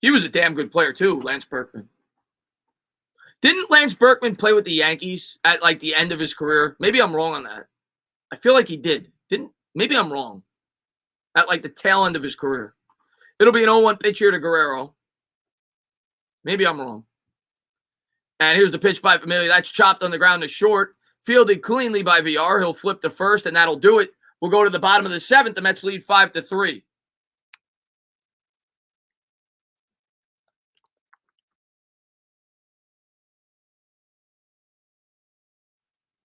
[SPEAKER 1] He was a damn good player too, Lance Berkman. Didn't Lance Berkman play with the Yankees at like the end of his career? Maybe I'm wrong on that. I feel like he did. Maybe I'm wrong. At like the tail end of his career. It'll be an 0-1 pitch here to Guerrero. Maybe I'm wrong. And here's the pitch by Familia. That's chopped on the ground to short. Fielded cleanly by VR. He'll flip to first, and that'll do it. We'll go to the bottom of the seventh. The Mets lead 5-3.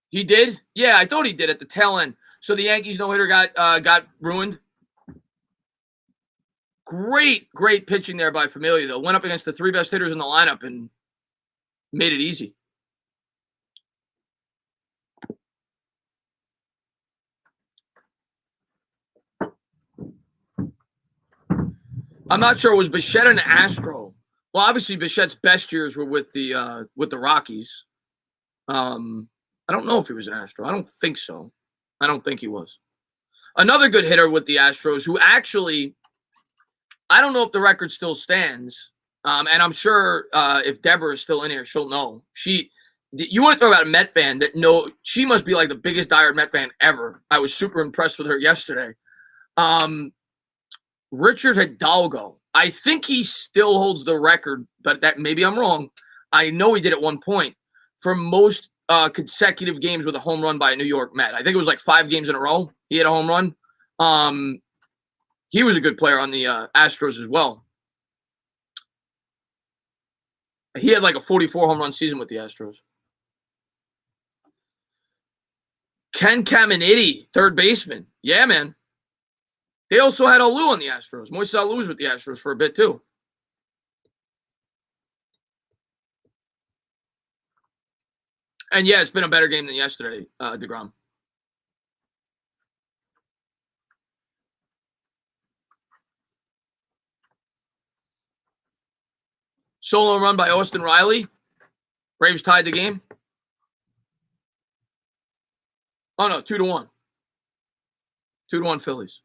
[SPEAKER 1] He did? Yeah, I thought he did at the tail end. So the Yankees no-hitter got ruined. Great pitching there by Familia, though. Went up against the 3 best hitters in the lineup and made it easy. I'm not sure. Was Bichette an Astro? Well, obviously Bichette's best years were with the Rockies. I don't know if he was an Astro. I don't think so. I don't think he was. Another good hitter with the Astros who actually, I don't know if the record still stands. And I'm sure if Deborah is still in here, she'll know. You want to talk about a Met fan she must be like the biggest diehard Met fan ever. I was super impressed with her yesterday. Richard Hidalgo. I think he still holds the record, but that maybe I'm wrong. I know he did at one point for most consecutive games with a home run by a New York Met. I think it was like 5 games in a row. He had a home run. He was a good player on the Astros as well. He had like a 44 home run season with the Astros. Ken Caminiti, third baseman. Yeah, man. They also had Alou on the Astros. Moises Alou was with the Astros for a bit, too. And, yeah, it's been a better game than yesterday, DeGrom. Solo run by Austin Riley. Braves tied the game. Oh, no, 2-1. 2-1 Phillies.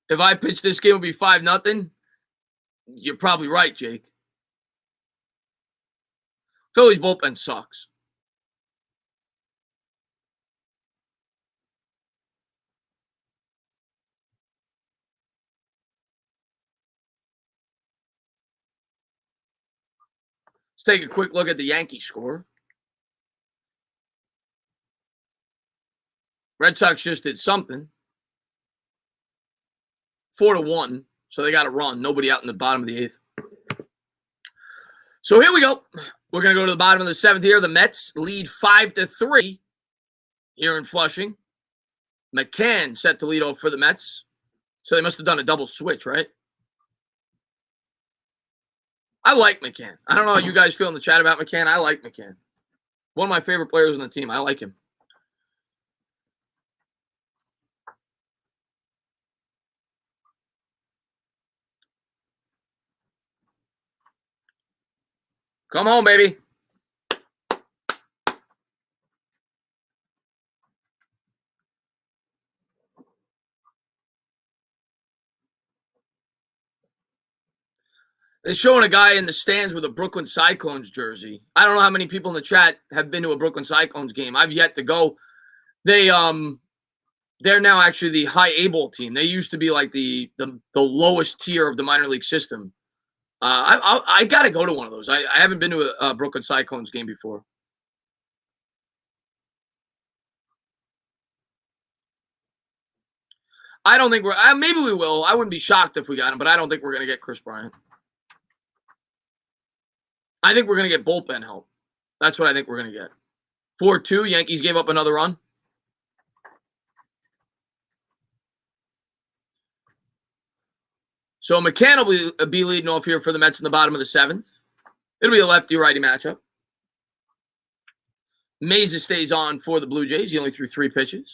[SPEAKER 1] If I pitched this game, it would be 5-0. You're probably right, Jake. Phillies bullpen sucks. Let's take a quick look at the Yankee score. Red Sox just did something. 4-1, so they got to run. Nobody out in the bottom of the 8th. So here we go. We're going to go to the bottom of the 7th here. The Mets lead 5-3 here in Flushing. McCann set to lead off for the Mets. So they must have done a double switch, right? I like McCann. I don't know how you guys feel in the chat about McCann. I like McCann. One of my favorite players on the team. I like him. Come on, baby. They're showing a guy in the stands with a Brooklyn Cyclones jersey. I don't know how many people in the chat have been to a Brooklyn Cyclones game. I've yet to go. They're now actually the high A-ball team. They used to be like the lowest tier of the minor league system. I got to go to one of those. I haven't been to a Brooklyn Cyclones game before. I don't think maybe we will. I wouldn't be shocked if we got him, but I don't think we're going to get Chris Bryant. I think we're going to get bullpen help. That's what I think we're going to get. 4-2, Yankees gave up another run. So McCann will be leading off here for the Mets in the bottom of the 7th. It'll be a lefty-righty matchup. Meza stays on for the Blue Jays. He only threw 3 pitches.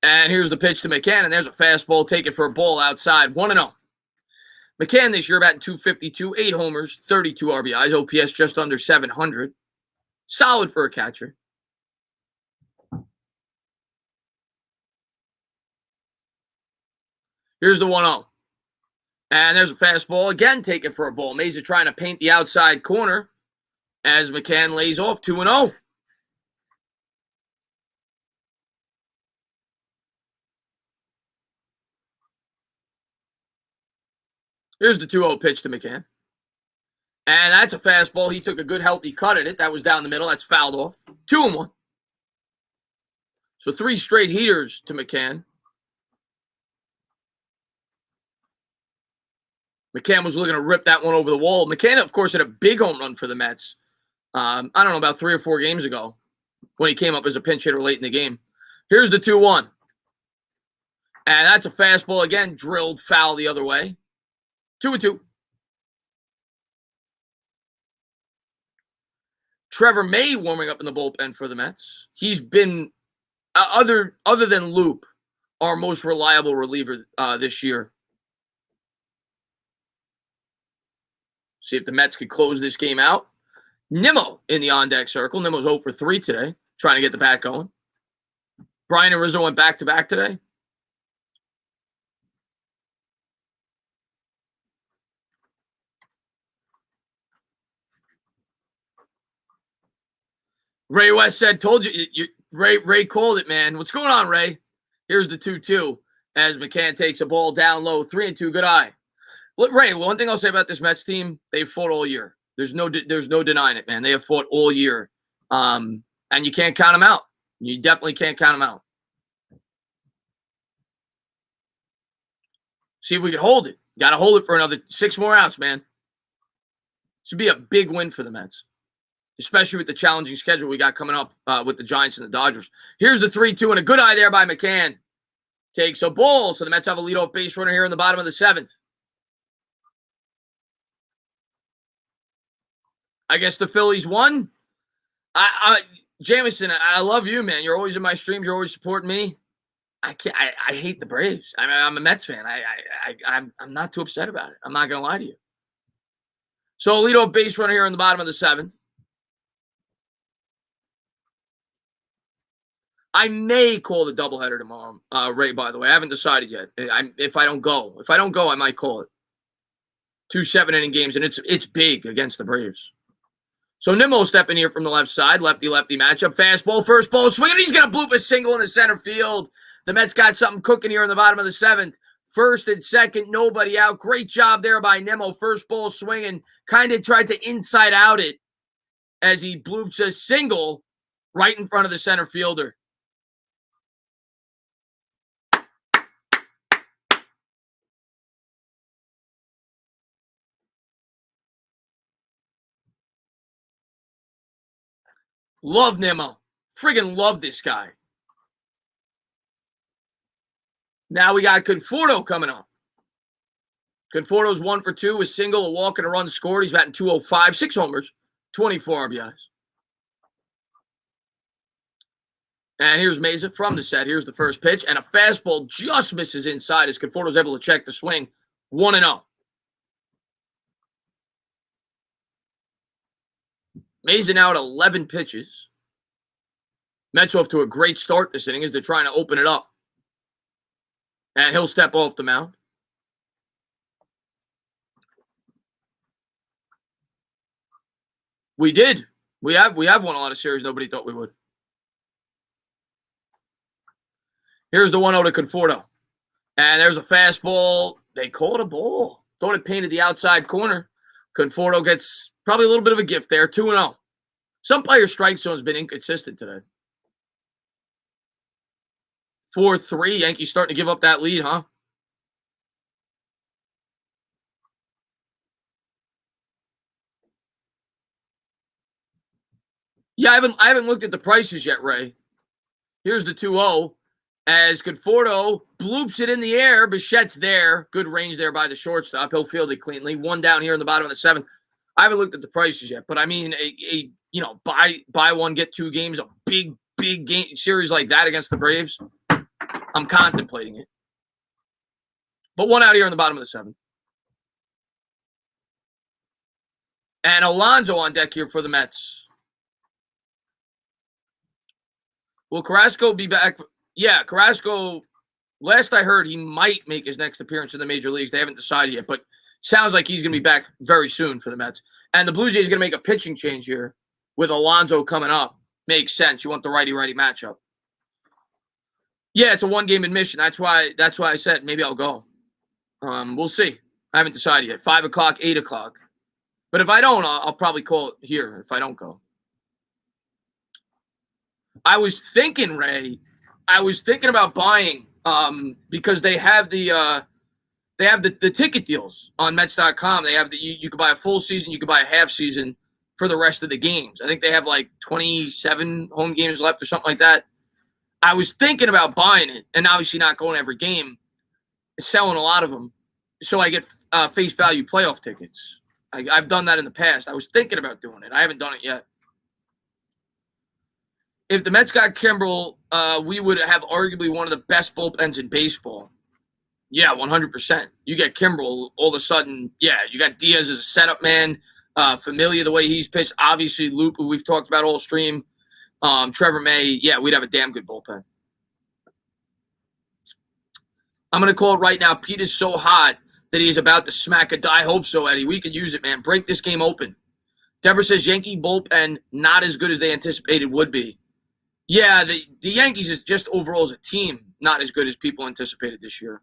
[SPEAKER 1] And here's the pitch to McCann, and there's a fastball taken for a ball outside. 1-0. McCann this year batting .252, 8 homers, 32 RBIs, OPS just under 700. Solid for a catcher. Here's the 1-0. And there's a fastball again taken for a ball. Meza trying to paint the outside corner as McCann lays off 2-0. Here's the 2-0 pitch to McCann. And that's a fastball. He took a good, healthy cut at it. That was down the middle. That's fouled off. 2-1. So 3 straight heaters to McCann. McCann was looking to rip that one over the wall. McCann, of course, had a big home run for the Mets. I don't know, about 3 or 4 games ago when he came up as a pinch hitter late in the game. Here's the 2-1. And that's a fastball again, drilled foul the other way. 2-2. Trevor May warming up in the bullpen for the Mets. He's been other than Loop, our most reliable reliever this year. See if the Mets could close this game out. Nimmo in the on-deck circle. Nimmo's 0 for 3 today, trying to get the bat going. Brian and Rizzo went back-to-back today. Ray West said, told you, Ray called it, man. What's going on, Ray? Here's the 2-2 as McCann takes a ball down low, 3-2, good eye. Look, Ray, one thing I'll say about this Mets team, they've fought all year. There's no denying it, man. They have fought all year. And you can't count them out. You definitely can't count them out. See if we can hold it. Got to hold it for another 6 more outs, man. This would be a big win for the Mets, especially with the challenging schedule we got coming up with the Giants and the Dodgers. Here's the 3-2 and a good eye there by McCann. Takes a ball, so the Mets have a leadoff base runner here in the bottom of the 7th. I guess the Phillies won. Jamison, I love you, man. You're always in my streams. You're always supporting me. I hate the Braves. I'm a Mets fan. I'm not too upset about it. I'm not gonna lie to you. So a leadoff base runner here in the bottom of the 7th. I may call the doubleheader tomorrow, Ray. By the way, I haven't decided yet. If I don't go, I might call it. 2 7-inning games, and it's big against the Braves. So Nimmo stepping here from the left side, lefty-lefty matchup. Fastball, first ball, swinging. He's going to bloop a single in the center field. The Mets got something cooking here in the bottom of the 7th. First and second, nobody out. Great job there by Nimmo. First ball swinging. Kind of tried to inside out it as he bloops a single right in front of the center fielder. Love Nimmo. Friggin' love this guy. Now we got Conforto coming up. Conforto's 1 for 2, a single, a walk, and a run scored. He's batting .205, 6 homers, 24 RBIs. And here's Meza from the set. Here's the first pitch, and a fastball just misses inside as Conforto's able to check the swing. 1-0. Meza now at 11 pitches. Mets off to a great start this inning as they're trying to open it up. And he'll step off the mound. We did. We have won a lot of series nobody thought we would. Here's the 1-0 to Conforto. And there's a fastball. They called a ball. Thought it painted the outside corner. Conforto gets probably a little bit of a gift there. 2-0. Some players' strike zone has been inconsistent today. 4-3. Yankees starting to give up that lead, huh? Yeah, I haven't looked at the prices yet, Ray. Here's the 2-0 as Conforto bloops it in the air. Bichette's there. Good range there by the shortstop. He'll field it cleanly. 1 down here in the bottom of the 7th. I haven't looked at the prices yet, but I mean, buy one, get 2 games, a big game series like that against the Braves. I'm contemplating it. But 1 out here in the bottom of the 7th. And Alonso on deck here for the Mets. Will Carrasco be back? Yeah, Carrasco, last I heard, he might make his next appearance in the major leagues. They haven't decided yet, but sounds like he's going to be back very soon for the Mets. And the Blue Jays are going to make a pitching change here with Alonso coming up. Makes sense. You want the righty-righty matchup. Yeah, it's a 1-game admission. That's why I said maybe I'll go. We'll see. I haven't decided yet. 5 o'clock, 8 o'clock. But if I don't, I'll probably call it here if I don't go. I was thinking, Ray, about buying because they have the ticket deals on Mets.com. They have you could buy a full season, you could buy a half season for the rest of the games. I think they have like 27 home games left or something like that. I was thinking about buying it and obviously not going every game, selling a lot of them so I get face value playoff tickets. I've done that in the past. I was thinking about doing it. I haven't done it yet. If the Mets got Kimbrel, we would have arguably one of the best bullpens in baseball. Yeah, 100%. You get Kimbrel, all of a sudden, yeah, you got Diaz as a setup man, familiar the way he's pitched. Obviously, Luke, who we've talked about all stream. Trevor May, yeah, we'd have a damn good bullpen. I'm going to call it right now. Pete is so hot that he's about to smack a die. I hope so, Eddie. We could use it, man. Break this game open. Deborah says Yankee bullpen not as good as they anticipated would be. Yeah, the Yankees is just overall as a team not as good as people anticipated this year.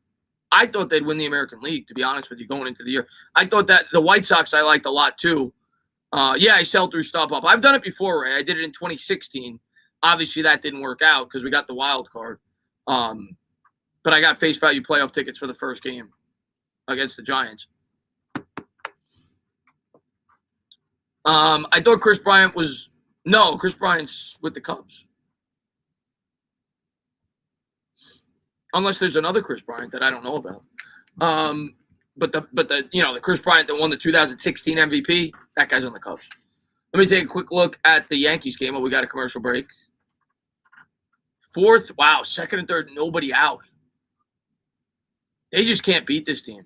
[SPEAKER 1] I thought they'd win the American League, to be honest with you, going into the year. I thought that the White Sox I liked a lot, too. Yeah, I sell through stop up. I've done it before, Ray. I did it in 2016. Obviously, that didn't work out because we got the wild card. But I got face value playoff tickets for the first game against the Giants. I thought Chris Bryant was – no, Chris Bryant's with the Cubs. Unless there's another Chris Bryant that I don't know about. But the Chris Bryant that won the 2016 MVP, that guy's on the Cubs. Let me take a quick look at the Yankees game. We got a commercial break. Fourth, wow, second and third, nobody out. They just can't beat this team.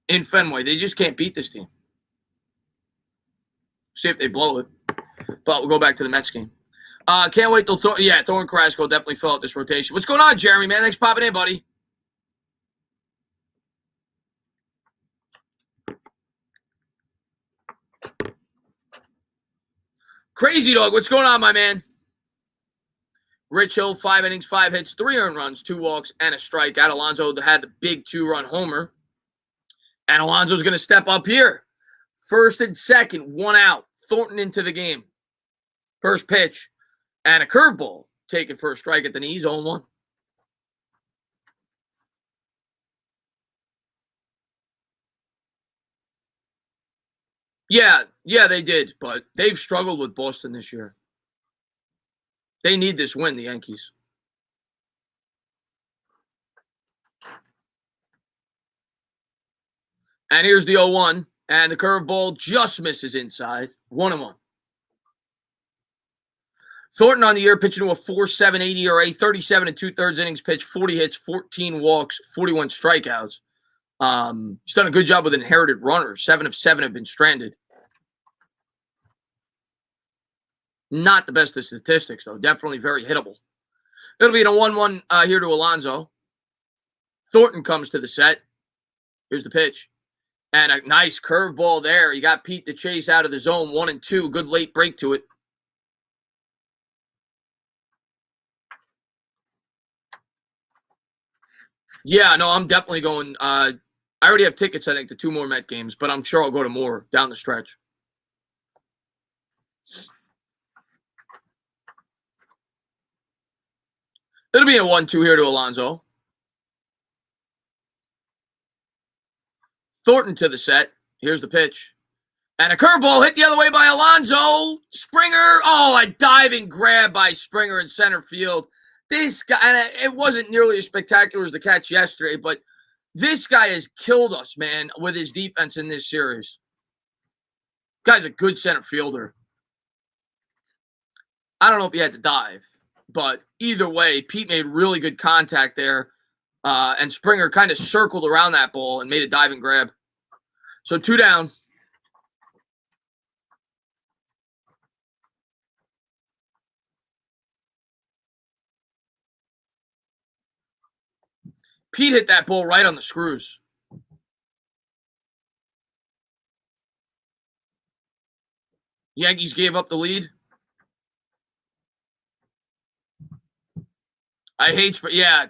[SPEAKER 1] In Fenway, they just can't beat this team. See if they blow it. But we'll go back to the Mets game. Can't wait till Thor and Carrasco definitely fill out this rotation. What's going on, Jeremy, man? Thanks for popping in, buddy. Crazy Dog, what's going on, my man? Rich Hill, 5 innings, 5 hits, 3 earned runs, 2 walks, and a strikeout. Alonso had the big 2-run homer. And Alonso's going to step up here. First and second, 1 out. Thornton into the game. First pitch. And a curveball. Taken for a strike at the knees, 0-1. Yeah, they did. But they've struggled with Boston this year. They need this win, the Yankees. And here's the 0-1. And the curveball just misses inside. 1-1. Thornton on the year pitching to a 4.78 ERA, 37 2/3 innings pitched, 40 hits, 14 walks, 41 strikeouts. He's done a good job with inherited runners. 7 of 7 have been stranded. Not the best of statistics, though. Definitely very hittable. It'll be a 1-1 here to Alonso. Thornton comes to the set. Here's the pitch. And a nice curveball there. You got Pete to chase out of the zone, 1-2. Good late break to it. Yeah, no, I'm definitely going. I already have tickets, I think, to 2 more Met games, but I'm sure I'll go to more down the stretch. It'll be a 1-2 here to Alonso. Thornton to the set. Here's the pitch. And a curveball hit the other way by Alonso. Springer. Oh, a diving grab by Springer in center field. This guy, and it wasn't nearly as spectacular as the catch yesterday, but this guy has killed us, man, with his defense in this series. Guy's a good center fielder. I don't know if he had to dive, but either way, Pete made really good contact there, and Springer kind of circled around that ball and made a diving grab. So 2 down. Pete hit that ball right on the screws. Yankees gave up the lead. I hate, yeah,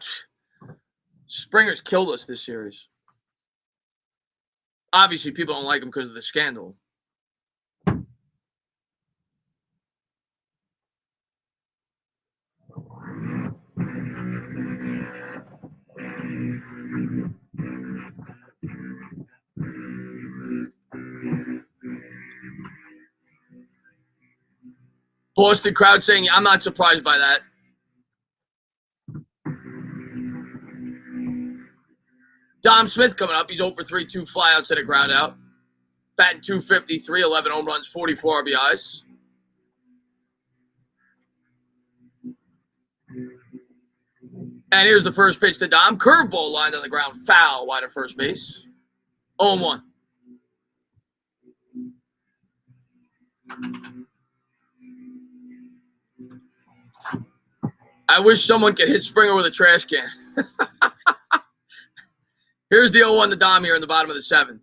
[SPEAKER 1] Springer's killed us this series. Obviously, people don't like him because of the scandal. Boston crowd saying, I'm not surprised by that. Dom Smith coming up. He's 0 for 3, 2 flyouts and a ground out. Batting .253, 11 home runs, 44 RBIs. And here's the first pitch to Dom. Curveball lined on the ground. Foul wide of first base. 0-1. I wish someone could hit Springer with a trash can. Here's the 0-1 to Dom here in the bottom of the 7th.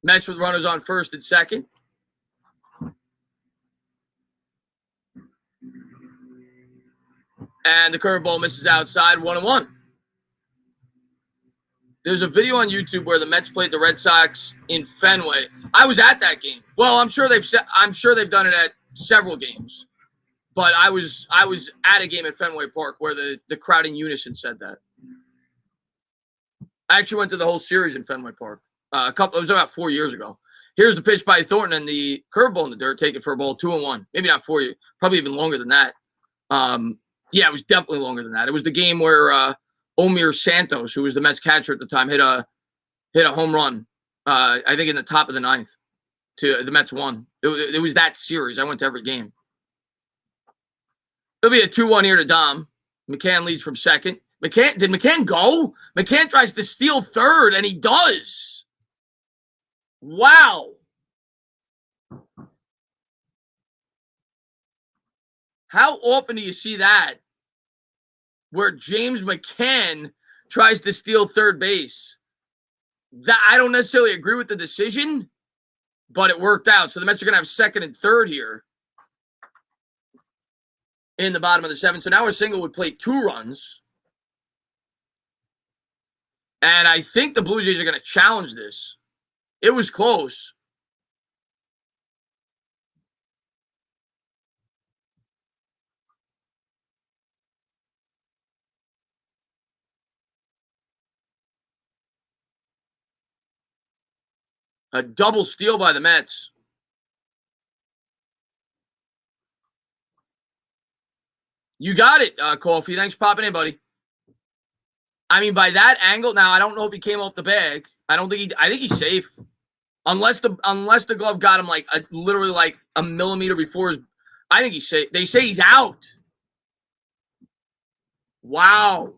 [SPEAKER 1] Mets with runners on first and second. And the curveball misses outside, 1-1. There's a video on YouTube where the Mets played the Red Sox in Fenway. I was at that game. Well, I'm sure they've done it at several games. But I was at a game at Fenway Park where the crowd in unison said that. I actually went to the whole series in Fenway Park. It was about 4 years ago. Here's the pitch by Thornton and the curveball in the dirt. Take it for a ball, 2-1. Maybe not 4 years. Probably even longer than that. Yeah, it was definitely longer than that. It was the game where Omir Santos, who was the Mets catcher at the time, hit a home run. I think in the top of the 9th. The Mets won. It was that series. I went to every game. It'll be a 2-1 here to Dom. McCann leads from second. Did McCann go? McCann tries to steal third, and he does. Wow. How often do you see that? Where James McCann tries to steal third base. That I don't necessarily agree with the decision, but it worked out. So the Mets are going to have second and third here in the bottom of the 7th. So now a single would play 2 runs. And I think the Blue Jays are going to challenge this. It was close. A double steal by the Mets. You got it, Coffee. Thanks for popping in, buddy. I mean, by that angle, now I don't know if he came off the bag. I think he's safe. Unless the glove got him literally like a millimeter before his. I think he's safe. They say he's out. Wow.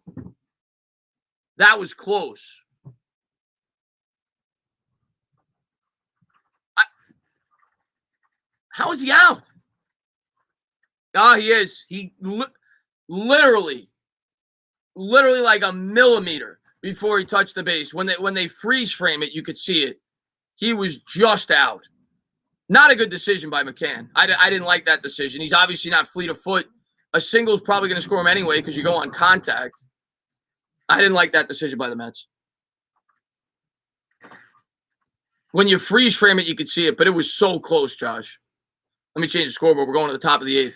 [SPEAKER 1] That was close. How is he out? He is. He literally like a millimeter before he touched the base. When they freeze frame it, you could see it. He was just out. Not a good decision by McCann. I didn't like that decision. He's obviously not fleet of foot. A single is probably going to score him anyway because you go on contact. I didn't like that decision by the Mets. When you freeze frame it, you could see it, but it was so close, Josh. Let me change the scoreboard. We're going to the top of the 8th.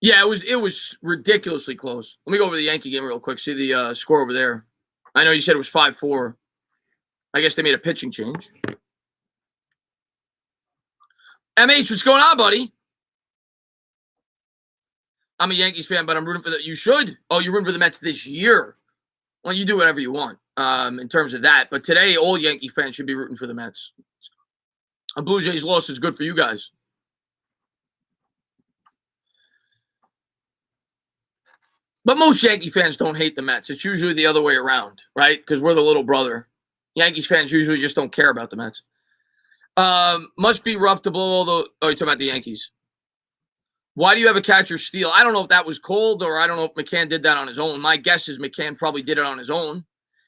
[SPEAKER 1] Yeah, it was ridiculously close. Let me go over the Yankee game real quick. See the score over there. I know you said it was 5-4. I guess they made a pitching change. MH, what's going on, buddy? I'm a Yankees fan, but I'm rooting for you should. Oh, you're rooting for the Mets this year. Well, you do whatever you want in terms of that. But today, all Yankee fans should be rooting for the Mets. A Blue Jays loss is good for you guys. But most Yankee fans don't hate the Mets. It's usually the other way around, right? Because we're the little brother. Yankees fans usually just don't care about the Mets. Must be rough to blow all the... Oh, you're talking about the Yankees. Why do you have a catcher steal? I don't know if that was cold or I don't know if McCann did that on his own. My guess is McCann probably did it on his own.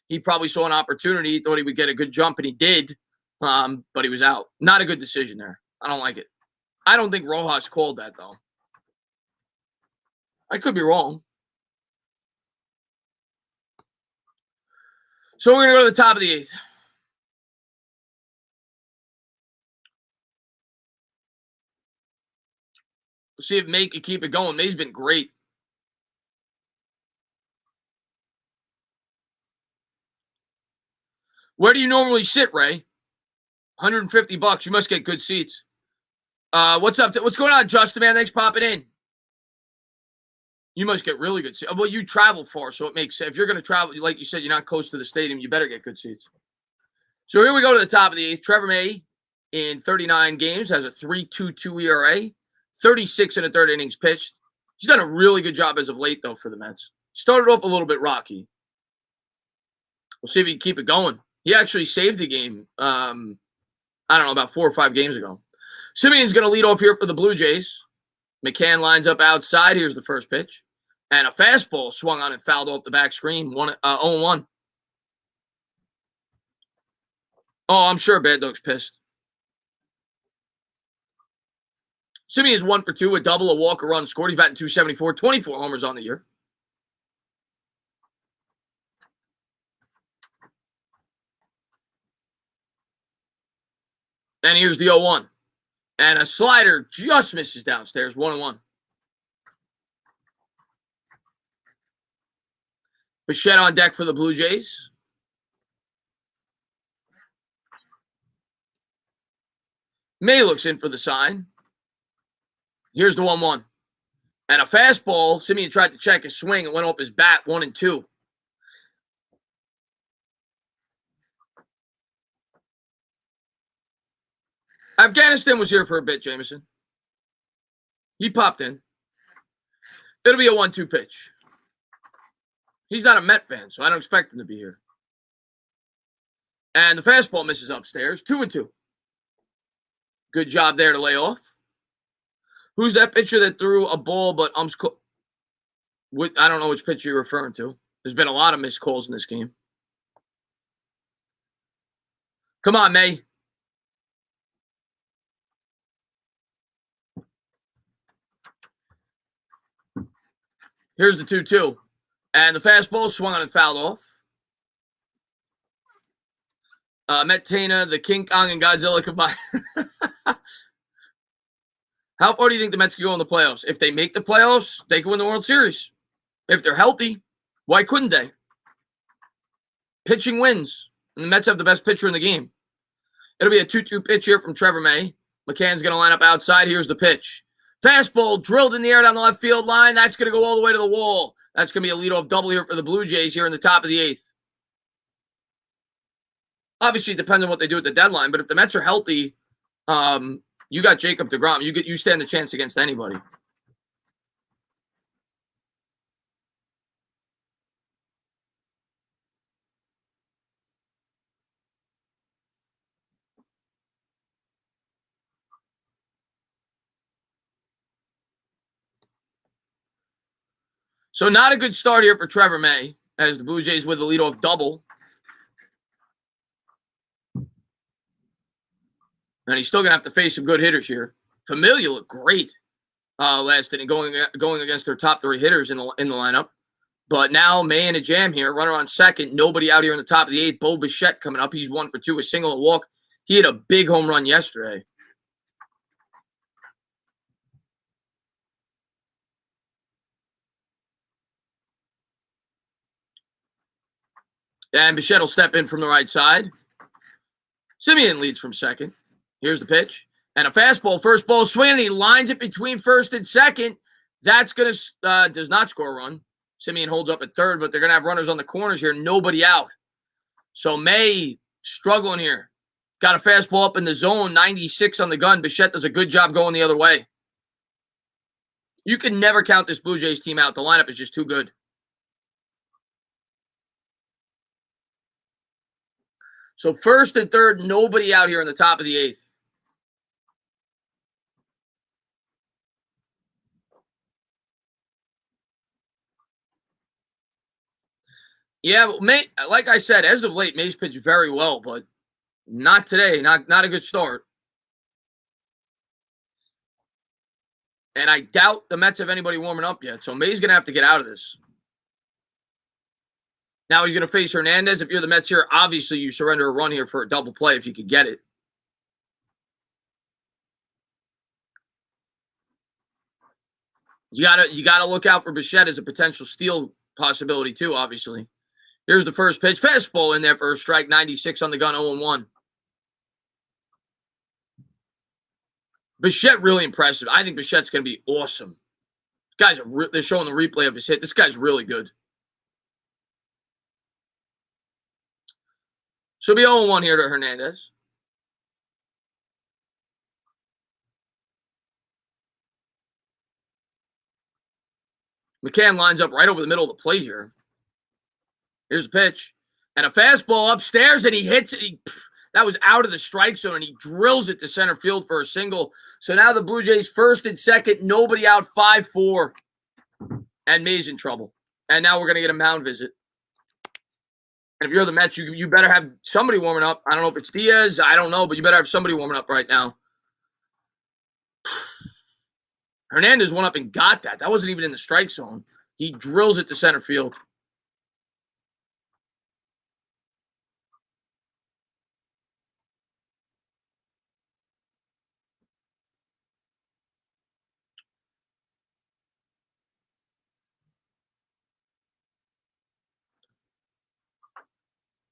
[SPEAKER 1] He probably saw an opportunity, thought he would get a good jump, and he did. But he was out. Not a good decision there. I don't like it. I don't think Rojas called that, though. I could be wrong. So we're going to go to the top of the 8th. We'll see if May can keep it going. May's been great. Where do you normally sit, Ray? $150. You must get good seats. What's up? What's going on, Justin, man? Thanks for popping in. You must get really good seats. Well, you travel far, so it makes sense. If you're going to travel, like you said, you're not close to the stadium, you better get good seats. So here we go to the top of the eighth. Trevor May, in 39 games, has a 3.22 ERA, 36 and a third innings pitched. He's done a really good job as of late, though, for the Mets. Started off a little bit rocky. We'll see if he can keep it going. He actually saved the game, I don't know, about 4 or 5 games ago. Simeon's going to lead off here for the Blue Jays. McCann lines up outside. Here's the first pitch. And a fastball swung on and fouled off the back screen. 0-1. Oh, I'm sure Bad Dog's pissed. Simeon's 1 for 2, a double, a walk, a run scored. He's batting .274, 24 homers on the year. And here's the 0-1. And a slider just misses downstairs, 1-1. Bichette on deck for the Blue Jays. May looks in for the sign. Here's the 1-1. And a fastball. Simeon tried to check his swing. It went off his bat, 1-2. Afghanistan was here for a bit, Jameson. He popped in. It'll be a 1-2 pitch. He's not a Met fan, so I don't expect him to be here. And the fastball misses upstairs, 2-2. Good job there to lay off. Who's that pitcher that threw a ball but I don't know which pitcher you're referring to. There's been a lot of missed calls in this game. Come on, May. Here's the 2-2. And the fastball swung on and fouled off. Metana, the King Kong, and Godzilla combined. How far do you think the Mets can go in the playoffs? If they make the playoffs, they can win the World Series. If they're healthy, why couldn't they? Pitching wins. And the Mets have the best pitcher in the game. It'll be a 2-2 pitch here from Trevor May. McCann's going to line up outside. Here's the pitch. Fastball drilled in the air down the left field line. That's going to go all the way to the wall. That's going to be a leadoff double here for the Blue Jays here in the top of the eighth. Obviously, it depends on what they do at the deadline, but if the Mets are healthy, you got Jacob deGrom. You stand a chance against anybody. So not a good start here for Trevor May as the Blue Jays with the leadoff double. And he's still going to have to face some good hitters here. Familia looked great last inning, going against their top 3 hitters in the lineup. But now May in a jam here. Runner on second. Nobody out here in the top of the eighth. Bo Bichette coming up. He's 1 for 2, a single, a walk. He had a big home run yesterday. And Bichette will step in from the right side. Simeon leads from second. Here's the pitch. And a fastball, first ball swing, and he lines it between first and second. That's going to does not score a run. Simeon holds up at third, but they're going to have runners on the corners here. Nobody out. So May struggling here. Got a fastball up in the zone, 96 on the gun. Bichette does a good job going the other way. You can never count this Blue Jays team out. The lineup is just too good. So first and third, nobody out here in the top of the eighth. Yeah, May, like I said, as of late, May's pitched very well, but not today. Not a good start. And I doubt the Mets have anybody warming up yet, so May's going to have to get out of this. Now he's going to face Hernandez. If you're the Mets here, obviously you surrender a run here for a double play if you could get it. You gotta look out for Bichette as a potential steal possibility too, obviously. Here's the first pitch. Fastball in there for a strike, 96 on the gun, 0-1. Bichette really impressive. I think Bichette's going to be awesome. They're showing the replay of his hit. This guy's really good. She'll be 0-1 here to Hernandez. McCann lines up right over the middle of the plate here. Here's a pitch. And a fastball upstairs, and he hits it. That was out of the strike zone, and he drills it to center field for a single. So now the Blue Jays first and second, nobody out, 5-4. And May's in trouble. And now we're going to get a mound visit. And if you're the Mets, you better have somebody warming up. I don't know if it's Diaz. I don't know, but you better have somebody warming up right now. Hernandez went up and got that. That wasn't even in the strike zone. He drills it to center field.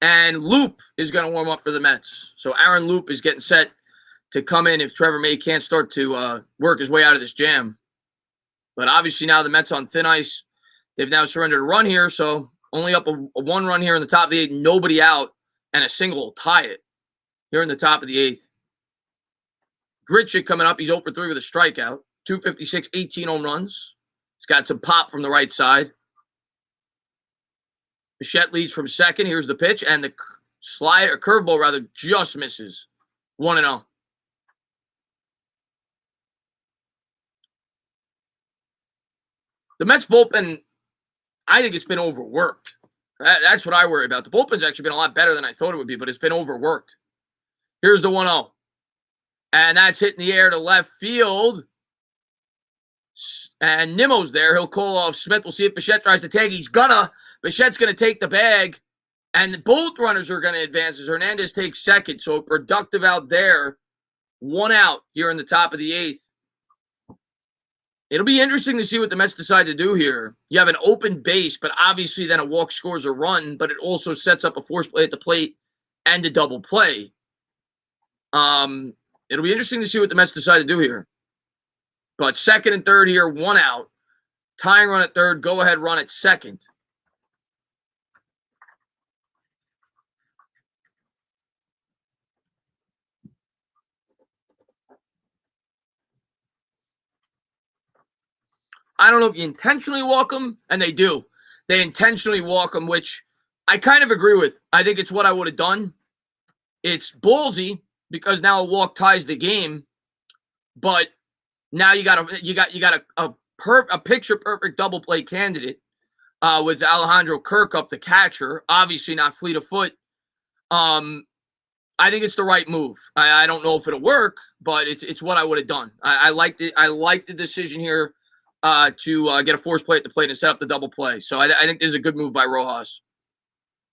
[SPEAKER 1] And Loop is going to warm up for the Mets. So Aaron Loop is getting set to come in if Trevor May can't start to work his way out of this jam. But obviously now the Mets on thin ice. They've now surrendered a run here, so only up a one run here in the top of the eighth, nobody out, and a single will tie it here in the top of the eighth. Gritchick coming up. He's 0 for 3 with a strikeout. 256, 18 home runs. He's got some pop from the right side. Bichette leads from second. Here's the pitch, and the curveball rather just misses. 1-0. The Mets bullpen, I think it's been overworked. That's what I worry about. The bullpen's actually been a lot better than I thought it would be, but it's been overworked. Here's the 1-0. And that's hitting the air to left field. And Nimmo's there. He'll call off Smith. We'll see if Bichette tries to tag. He's gonna. Bichette's going to take the bag. And both runners are going to advance as Hernandez takes second. So productive out there. 1 out here in the top of the eighth. It'll be interesting to see what the Mets decide to do here. You have an open base, but obviously then a walk scores a run, but it also sets up a force play at the plate and a double play. It'll be interesting to see what the Mets decide to do here. But second and third here, 1 out. Tying run at third, go-ahead run at second. I don't know if you intentionally walk them, and they do. They intentionally walk them, which I kind of agree with. I think it's what I would have done. It's ballsy because now a walk ties the game, but now you got a picture perfect double play candidate with Alejandro Kirk up the catcher. Obviously not fleet of foot. I think it's the right move. I don't know if it'll work, but it's what I would have done. I liked it. I like the decision here to get a force play at the plate and set up the double play. So I think this is a good move by Rojas.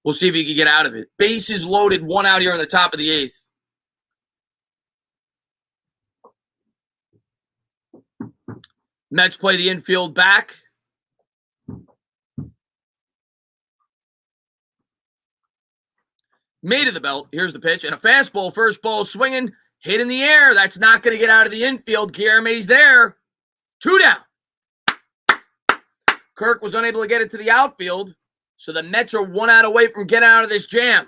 [SPEAKER 1] We'll see if he can get out of it. Bases loaded, 1 out here on the top of the eighth. Mets play the infield back. May to the belt. Here's the pitch. And a fastball. First ball swinging. Hit in the air. That's not going to get out of the infield. Guillerme's there. 2 down. Kirk was unable to get it to the outfield. So the Mets are 1 out away from getting out of this jam.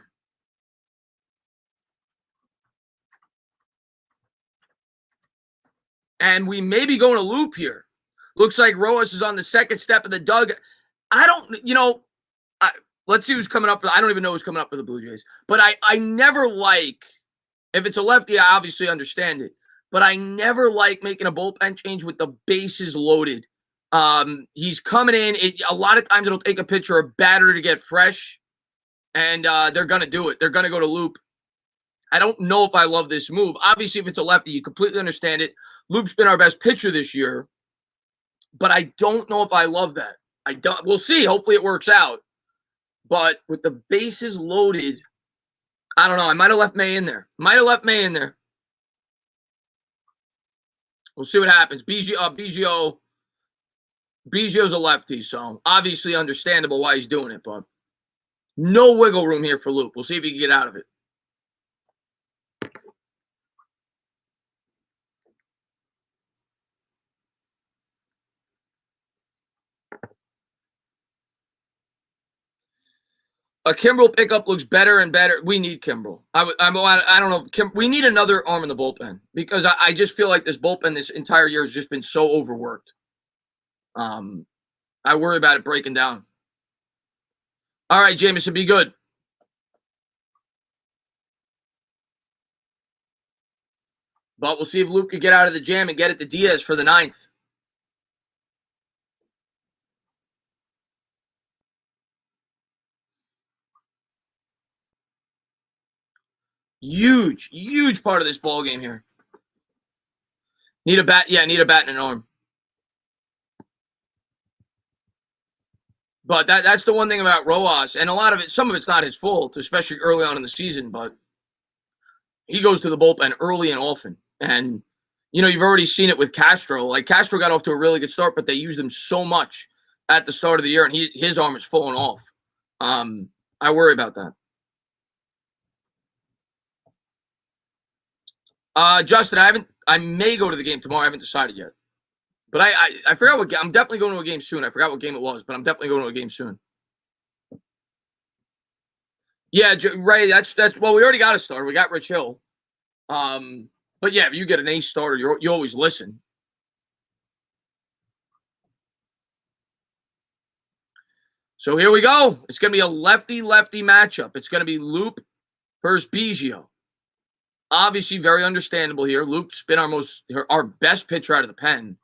[SPEAKER 1] And we may be going to loop here. Looks like Rojas is on the second step of the dug. I don't, let's see who's coming up. I don't even know who's coming up for the Blue Jays. But I never like, if it's a lefty, I obviously understand it. But I never like making a bullpen change with the bases loaded. He's coming in. A lot of times it'll take a pitcher or a batter to get fresh. And they're going to do it. They're going to go to loop. I don't know if I love this move. Obviously, if it's a lefty, you completely understand it. Loop's been our best pitcher this year. But I don't know if I love that. We'll see. Hopefully it works out. But with the bases loaded, I don't know. I might have left May in there. We'll see what happens. Biggio's a lefty, so obviously understandable why he's doing it, but no wiggle room here for Loop. We'll see if he can get out of it. A Kimbrel pickup looks better and better. We need Kimbrel. I don't know. We need another arm in the bullpen because I just feel like this bullpen this entire year has just been so overworked. I worry about it breaking down. All right, Jameson, be good. But we'll see if Luke can get out of the jam and get it to Diaz for the 9th. Huge part of this ball game here. Need a bat, need a bat and an arm. But that's the one thing about Rojas, and a lot of it, some of it's not his fault, especially early on in the season, but he goes to the bullpen early and often. And, you've already seen it with Castro. Like, Castro got off to a really good start, but they used him so much at the start of the year, and his arm is falling off. I worry about that. Justin, I may go to the game tomorrow. I haven't decided yet. But I forgot what game. I'm definitely going to a game soon. I forgot what game it was, but I'm definitely going to a game soon. Yeah, right. That's well, we already got a starter. We got Rich Hill. But yeah, if you get an ace starter, you always listen. So here we go. It's going to be a lefty-lefty matchup. It's going to be Loop versus Biggio. Obviously, very understandable here. Loop's been our best pitcher out of the pen.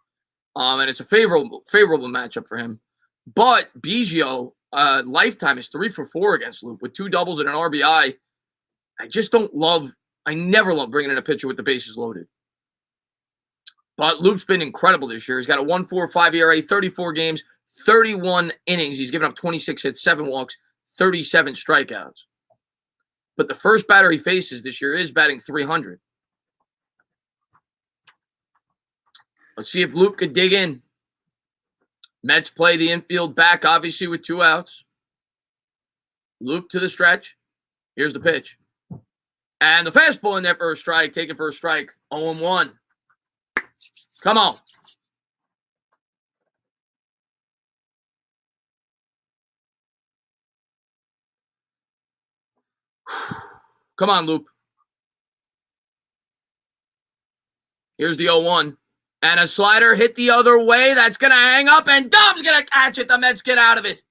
[SPEAKER 1] And it's a favorable matchup for him. But Biggio, lifetime is 3 for 4 against Loop with 2 doubles and an RBI. I never love bringing in a pitcher with the bases loaded. But Loop's been incredible this year. He's got a 1.45 ERA, 34 games, 31 innings. He's given up 26 hits, 7 walks, 37 strikeouts. But the first batter he faces this year is batting .300. Let's see if Luke could dig in. Mets play the infield back, obviously, with 2 outs. Luke to the stretch. Here's the pitch. And the fastball in there for a strike. Take it for a strike. 0-1. Come on. Come on, Luke. Here's the 0-1. And a slider hit the other way. That's going to hang up, and Dom's going to catch it. The Mets get out of it.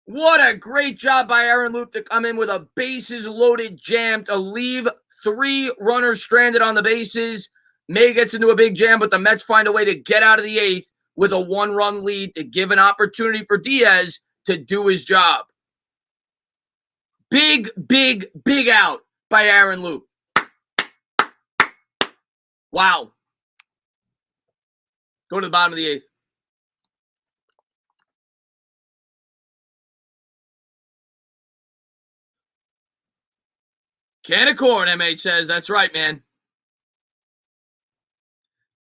[SPEAKER 1] What a great job by Aaron Loop to come in with a bases-loaded jam to leave 3 runners stranded on the bases. May gets into a big jam, but the Mets find a way to get out of the 8th with a 1-run lead to give an opportunity for Diaz to do his job. Big out by Aaron Loop. Wow. Go to the bottom of the 8th. Can of corn, MH says. That's right, man.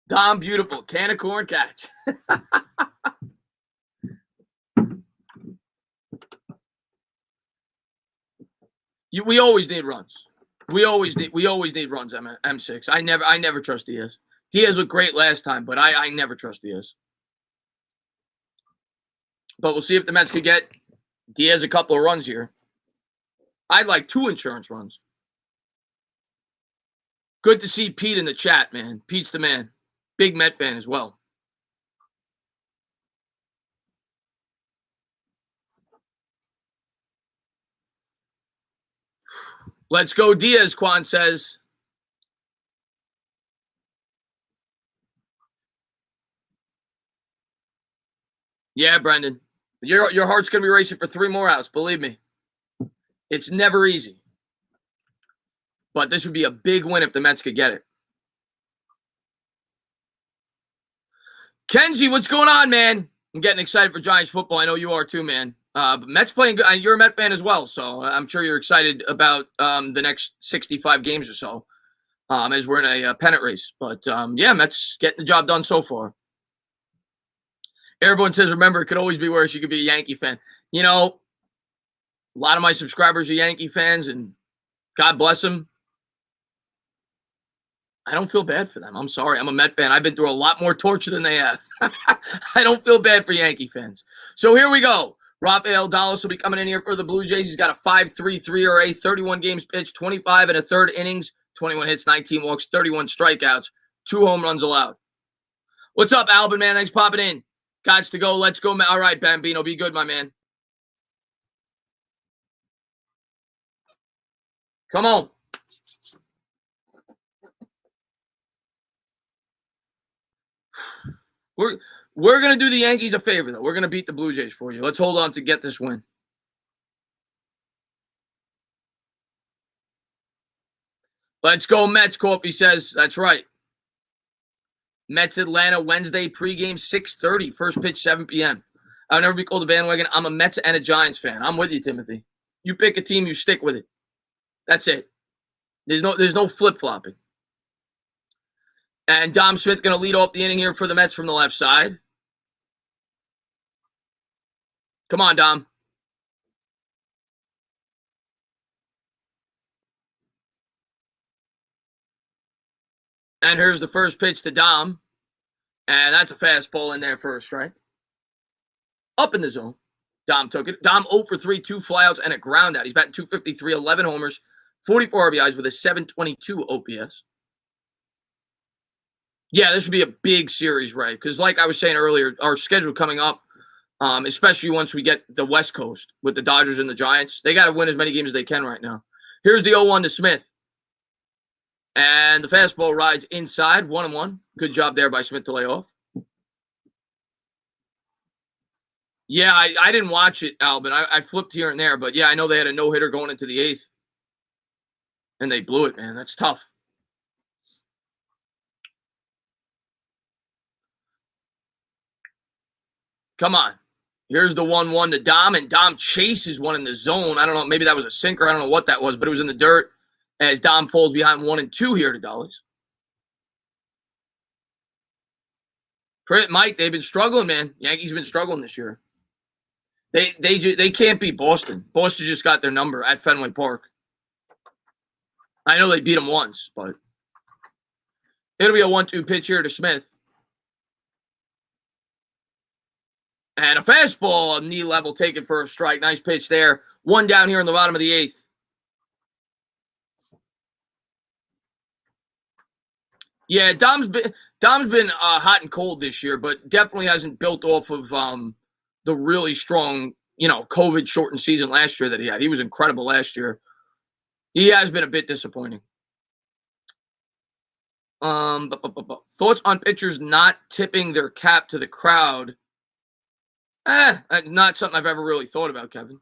[SPEAKER 1] Dom, beautiful. Can of corn catch. We always need runs. We always need runs, M6. I never trust Diaz. Diaz looked great last time, but I never trust Diaz. But we'll see if the Mets could get Diaz a couple of runs here. I'd like 2 insurance runs. Good to see Pete in the chat, man. Pete's the man. Big Met fan as well. Let's go Diaz, Quan says. Yeah, Brendan. Your heart's going to be racing for 3 more outs, believe me. It's never easy. But this would be a big win if the Mets could get it. Kenji, what's going on, man? I'm getting excited for Giants football. I know you are too, man. But Mets playing good. You're a Met fan as well, so I'm sure you're excited about the next 65 games or so as we're in a pennant race. But, yeah, Mets getting the job done so far. Everyone says, remember, it could always be worse. You could be a Yankee fan. You know, a lot of my subscribers are Yankee fans, and God bless them. I don't feel bad for them. I'm sorry. I'm a Met fan. I've been through a lot more torture than they have. I don't feel bad for Yankee fans. So here we go. Rafael Dallas will be coming in here for the Blue Jays. He's got a 5.33 ERA, 31 games pitched, 25 and a third innings, 21 hits, 19 walks, 31 strikeouts, 2 home runs allowed. What's up, Albin, man? Thanks for popping in. Gots to go. Let's go. All right, Bambino. Be good, my man. Come on. We're going to do the Yankees a favor, though. We're going to beat the Blue Jays for you. Let's hold on to get this win. Let's go, Mets. Coffee says that's right. Mets Atlanta Wednesday pregame 6:30. First pitch 7 p.m. I'll never be called a bandwagon. I'm a Mets and a Giants fan. I'm with you, Timothy. You pick a team, you stick with it. That's it. There's no flip-flopping. And Dom Smith going to lead off the inning here for the Mets from the left side. Come on, Dom. And here's the first pitch to Dom. And that's a fastball in there for a strike. Up in the zone. Dom took it. Dom 0 for 3, 2 flyouts, and a ground out. He's batting .253, 11 homers, 44 RBIs with a .722 OPS. Yeah, this would be a big series, right? Because like I was saying earlier, our schedule coming up, especially once we get the West Coast with the Dodgers and the Giants, they got to win as many games as they can right now. Here's the 0-1 to Smith. And the fastball rides inside, 1-1. Good job there by Smith to lay off. Yeah, I didn't watch it, Albin. I flipped here and there, but yeah, I know they had a no-hitter going into the 8th. And they blew it, man. That's tough. Come on. Here's the 1-1 to Dom, and Dom chases one in the zone. I don't know, maybe that was a sinker. I don't know what that was, but it was in the dirt as Dom falls behind 1-2 here to Dulles. Mike, they've been struggling, man. Yankees have been struggling this year. They can't beat Boston. Boston just got their number at Fenway Park. I know they beat them once, but it'll be a 1-2 pitch here to Smith. And a fastball, knee level, taken for a strike. Nice pitch there. 1 down here in the bottom of the 8th. Yeah, Dom's been hot and cold this year, but definitely hasn't built off of the really strong, COVID shortened season last year that he had. He was incredible last year. He has been a bit disappointing. Thoughts on pitchers not tipping their cap to the crowd? Not something I've ever really thought about, Kevin.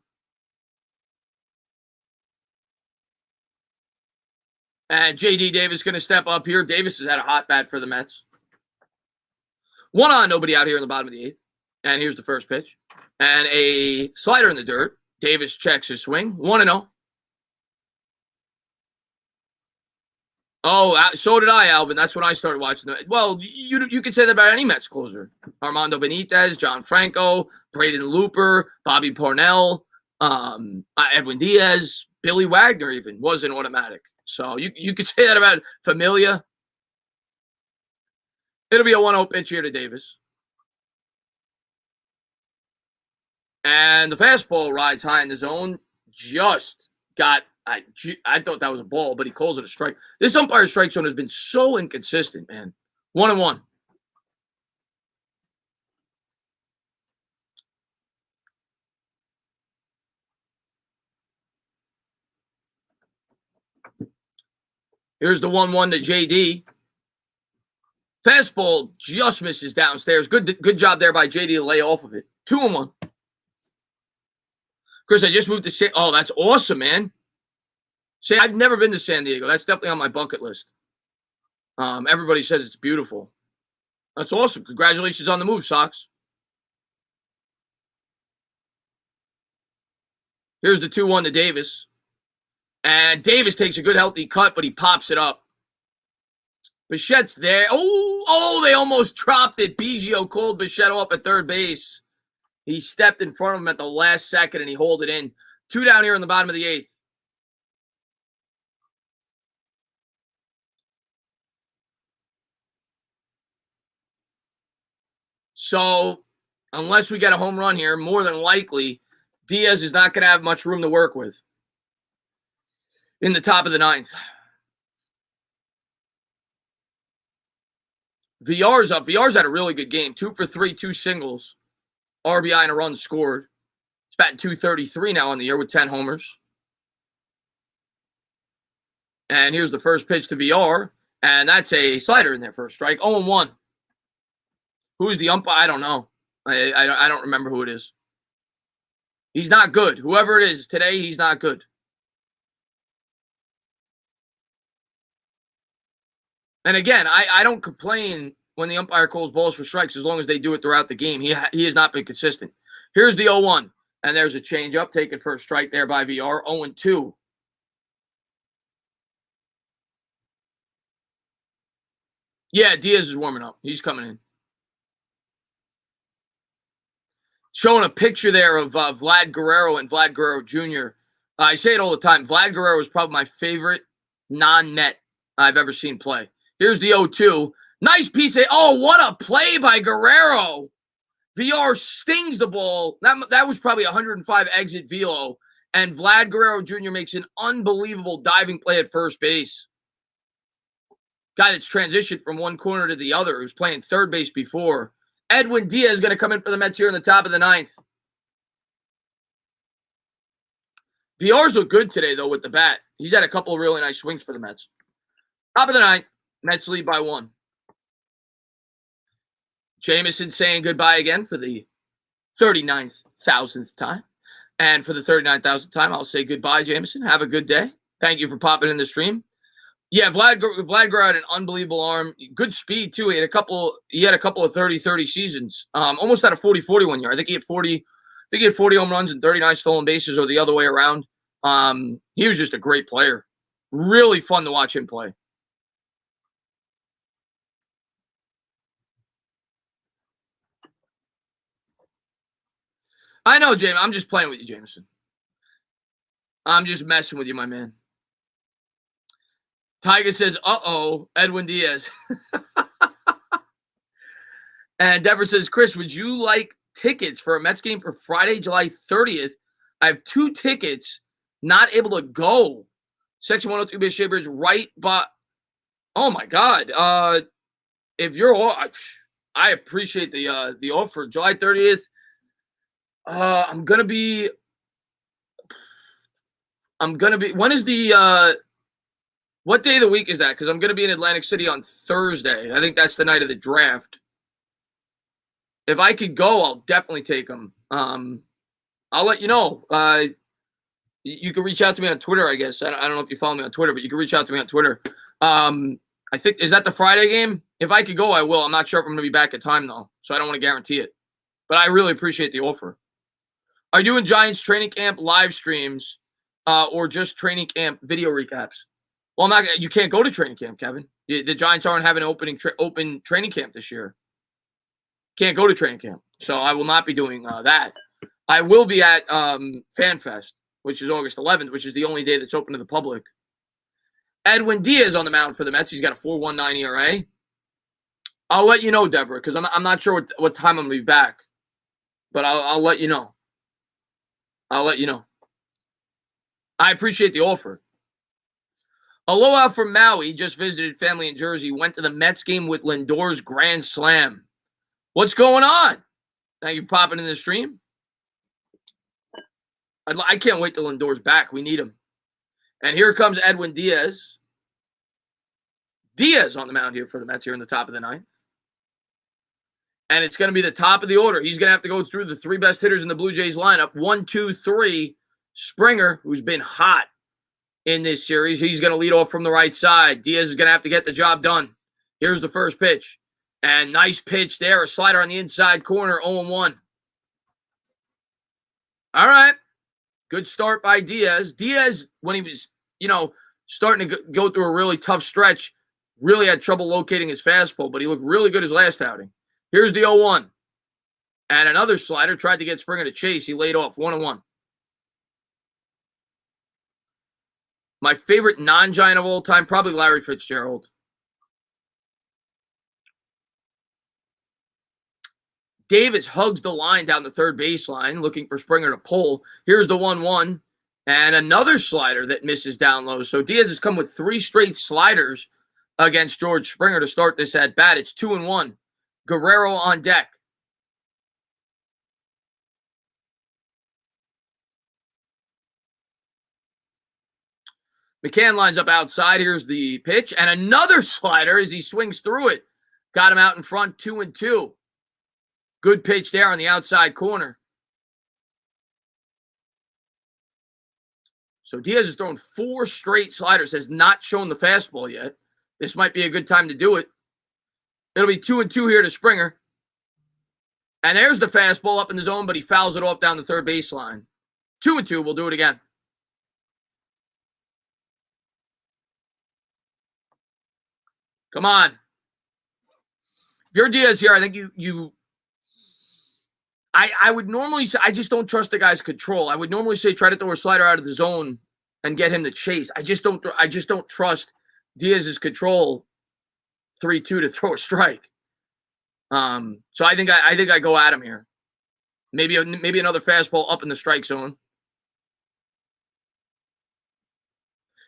[SPEAKER 1] And J.D. Davis going to step up here. Davis has had a hot bat for the Mets. 1 on, nobody out here in the bottom of the 8th. And here's the first pitch. And a slider in the dirt. Davis checks his swing. 1-0. Oh, so did I, Alvin. That's when I started watching them. Well, you could say that about any Mets closer. Armando Benitez, John Franco, Braden Looper, Bobby Parnell, Edwin Diaz, Billy Wagner even wasn't automatic. So you could say that about Familia. It'll be a 1-0 pitch here to Davis. And the fastball rides high in the zone. Just got I thought that was a ball, but he calls it a strike. This umpire strike zone has been so inconsistent, man. 1-1. Here's the 1-1 to JD. Fastball just misses downstairs. Good job there by JD to lay off of it. 2-1. Chris, I just moved to San. Oh, that's awesome, man. See, I've never been to San Diego. That's definitely on my bucket list. Everybody says it's beautiful. That's awesome. Congratulations on the move, Sox. Here's the 2-1 to Davis. And Davis takes a good, healthy cut, but he pops it up. Bichette's there. Oh, they almost dropped it. Biggio called Bichette off at third base. He stepped in front of him at the last second, and he hauled it in. 2 down here in the bottom of the 8th. So, unless we get a home run here, more than likely, Diaz is not going to have much room to work with in the top of the ninth. VR's up. VR's had a really good game. 2 for 3, 2 singles. RBI and a run scored. He's batting .233 now on the year with 10 homers. And here's the first pitch to VR. And that's a slider in there for a strike. 0-1. Who's the umpire? I don't know. I don't remember who it is. He's not good. Whoever it is today, he's not good. And again, I don't complain when the umpire calls balls for strikes as long as they do it throughout the game. He has not been consistent. Here's the 0-1. And there's a changeup taken for a strike there by VR. 0-2. Yeah, Diaz is warming up. He's coming in. Showing a picture there of Vlad Guerrero and Vlad Guerrero Jr. I say it all the time. Vlad Guerrero is probably my favorite non-Met I've ever seen play. Here's the 0-2. Nice piece of... Oh, what a play by Guerrero. VR stings the ball. That was probably 105 exit velo. And Vlad Guerrero Jr. makes an unbelievable diving play at first base. Guy that's transitioned from one corner to the other, who's playing third base before. Edwin Diaz is going to come in for the Mets here in the top of the ninth. VR's look good today, though, with the bat. He's had a couple of really nice swings for the Mets. Top of the ninth. Mets lead by 1. Jameson saying goodbye again for the 39,000th time. And for the 39,000th time, I'll say goodbye, Jameson. Have a good day. Thank you for popping in the stream. Yeah, Vlad Guerrero had an unbelievable arm. Good speed, too. He had a couple of 30-30 seasons. Almost had a 40-40 one year. I think he had 40 home runs and 39 stolen bases, or the other way around. He was just a great player. Really fun to watch him play. I know, James. I'm just playing with you, Jameson. I'm just messing with you, my man. Tiger says, uh-oh, Edwin Diaz. And Deborah says, Chris, would you like tickets for a Mets game for Friday, July 30th? I have 2 tickets, not able to go. Section 102 Bay Shea Bridge, right by... Oh, my God. If you're... I appreciate the offer. July 30th. I'm gonna be. When is the? What day of the week is that? Because I'm gonna be in Atlantic City on Thursday. I think that's the night of the draft. If I could go, I'll definitely take them. I'll let you know. You can reach out to me on Twitter, I guess. I don't know if you follow me on Twitter, but you can reach out to me on Twitter. I think, is that the Friday game? If I could go, I will. I'm not sure if I'm going to be back at time, though, so I don't want to guarantee it. But I really appreciate the offer. Are you doing Giants training camp live streams or just training camp video recaps? Well, you can't go to training camp, Kevin. The Giants aren't having an open training camp this year. Can't go to training camp. So I will not be doing that. I will be at FanFest, which is August 11th, which is the only day that's open to the public. Edwin Diaz on the mound for the Mets. He's got a 4.19 ERA. I'll let you know, Deborah, because I'm not sure what time I'm going to be back. But I'll let you know. I'll let you know. I appreciate the offer. Aloha from Maui, just visited family in Jersey, went to the Mets game with Lindor's grand slam. What's going on? Thank you for popping in the stream. I can't wait till Lindor's back. We need him. And here comes Edwin Diaz. Diaz on the mound here for the Mets here in the top of the ninth. And it's going to be the top of the order. He's going to have to go through the 3 best hitters in the Blue Jays lineup. 1, 2, 3. Springer, who's been hot in this series. He's going to lead off from the right side. Diaz is going to have to get the job done. Here's the first pitch. And nice pitch there. A slider on the inside corner. 0-1. All right. Good start by Diaz. Diaz, when he was, starting to go through a really tough stretch, really had trouble locating his fastball, but he looked really good his last outing. Here's the 0-1. And another slider tried to get Springer to chase. He laid off 1-1. My favorite non-Giant of all time, probably Larry Fitzgerald. Davis hugs the line down the third baseline, looking for Springer to pull. Here's the 1-1, and another slider that misses down low. So Diaz has come with 3 straight sliders against George Springer to start this at bat. It's 2-1. Guerrero on deck. McCann lines up outside. Here's the pitch, and another slider as he swings through it. Got him out in front, 2-2. Good pitch there on the outside corner. So Diaz has thrown 4 straight sliders, has not shown the fastball yet. This might be a good time to do it. It'll be 2-2 here to Springer. And there's the fastball up in the zone, but he fouls it off down the third baseline. 2-2, we'll do it again. Come on. If you're Diaz here, I think I would normally say I just don't trust the guy's control. I would normally say try to throw a slider out of the zone and get him to chase. I just don't trust Diaz's control 3-2 to throw a strike. So I think I go at him here. Maybe another fastball up in the strike zone.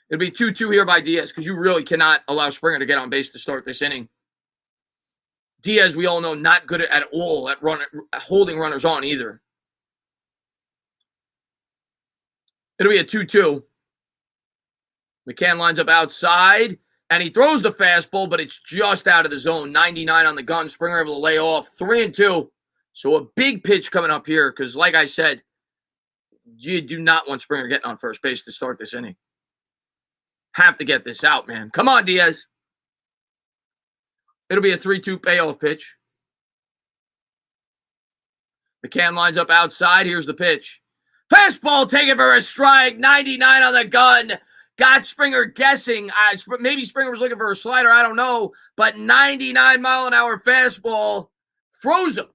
[SPEAKER 1] It'll be 2-2 here by Diaz because you really cannot allow Springer to get on base to start this inning. Diaz, we all know, not good at all at holding runners on either. It'll be a 2-2. McCann lines up outside, and he throws the fastball, but it's just out of the zone. 99 on the gun. Springer able to lay off. 3-2. So a big pitch coming up here because, like I said, you do not want Springer getting on first base to start this inning. Have to get this out, man. Come on, Diaz. It'll be a 3-2 payoff pitch. McCann lines up outside. Here's the pitch. Fastball taken for a strike. 99 on the gun. Got Springer guessing. Maybe Springer was looking for a slider. I don't know. But 99 mile an hour fastball froze him.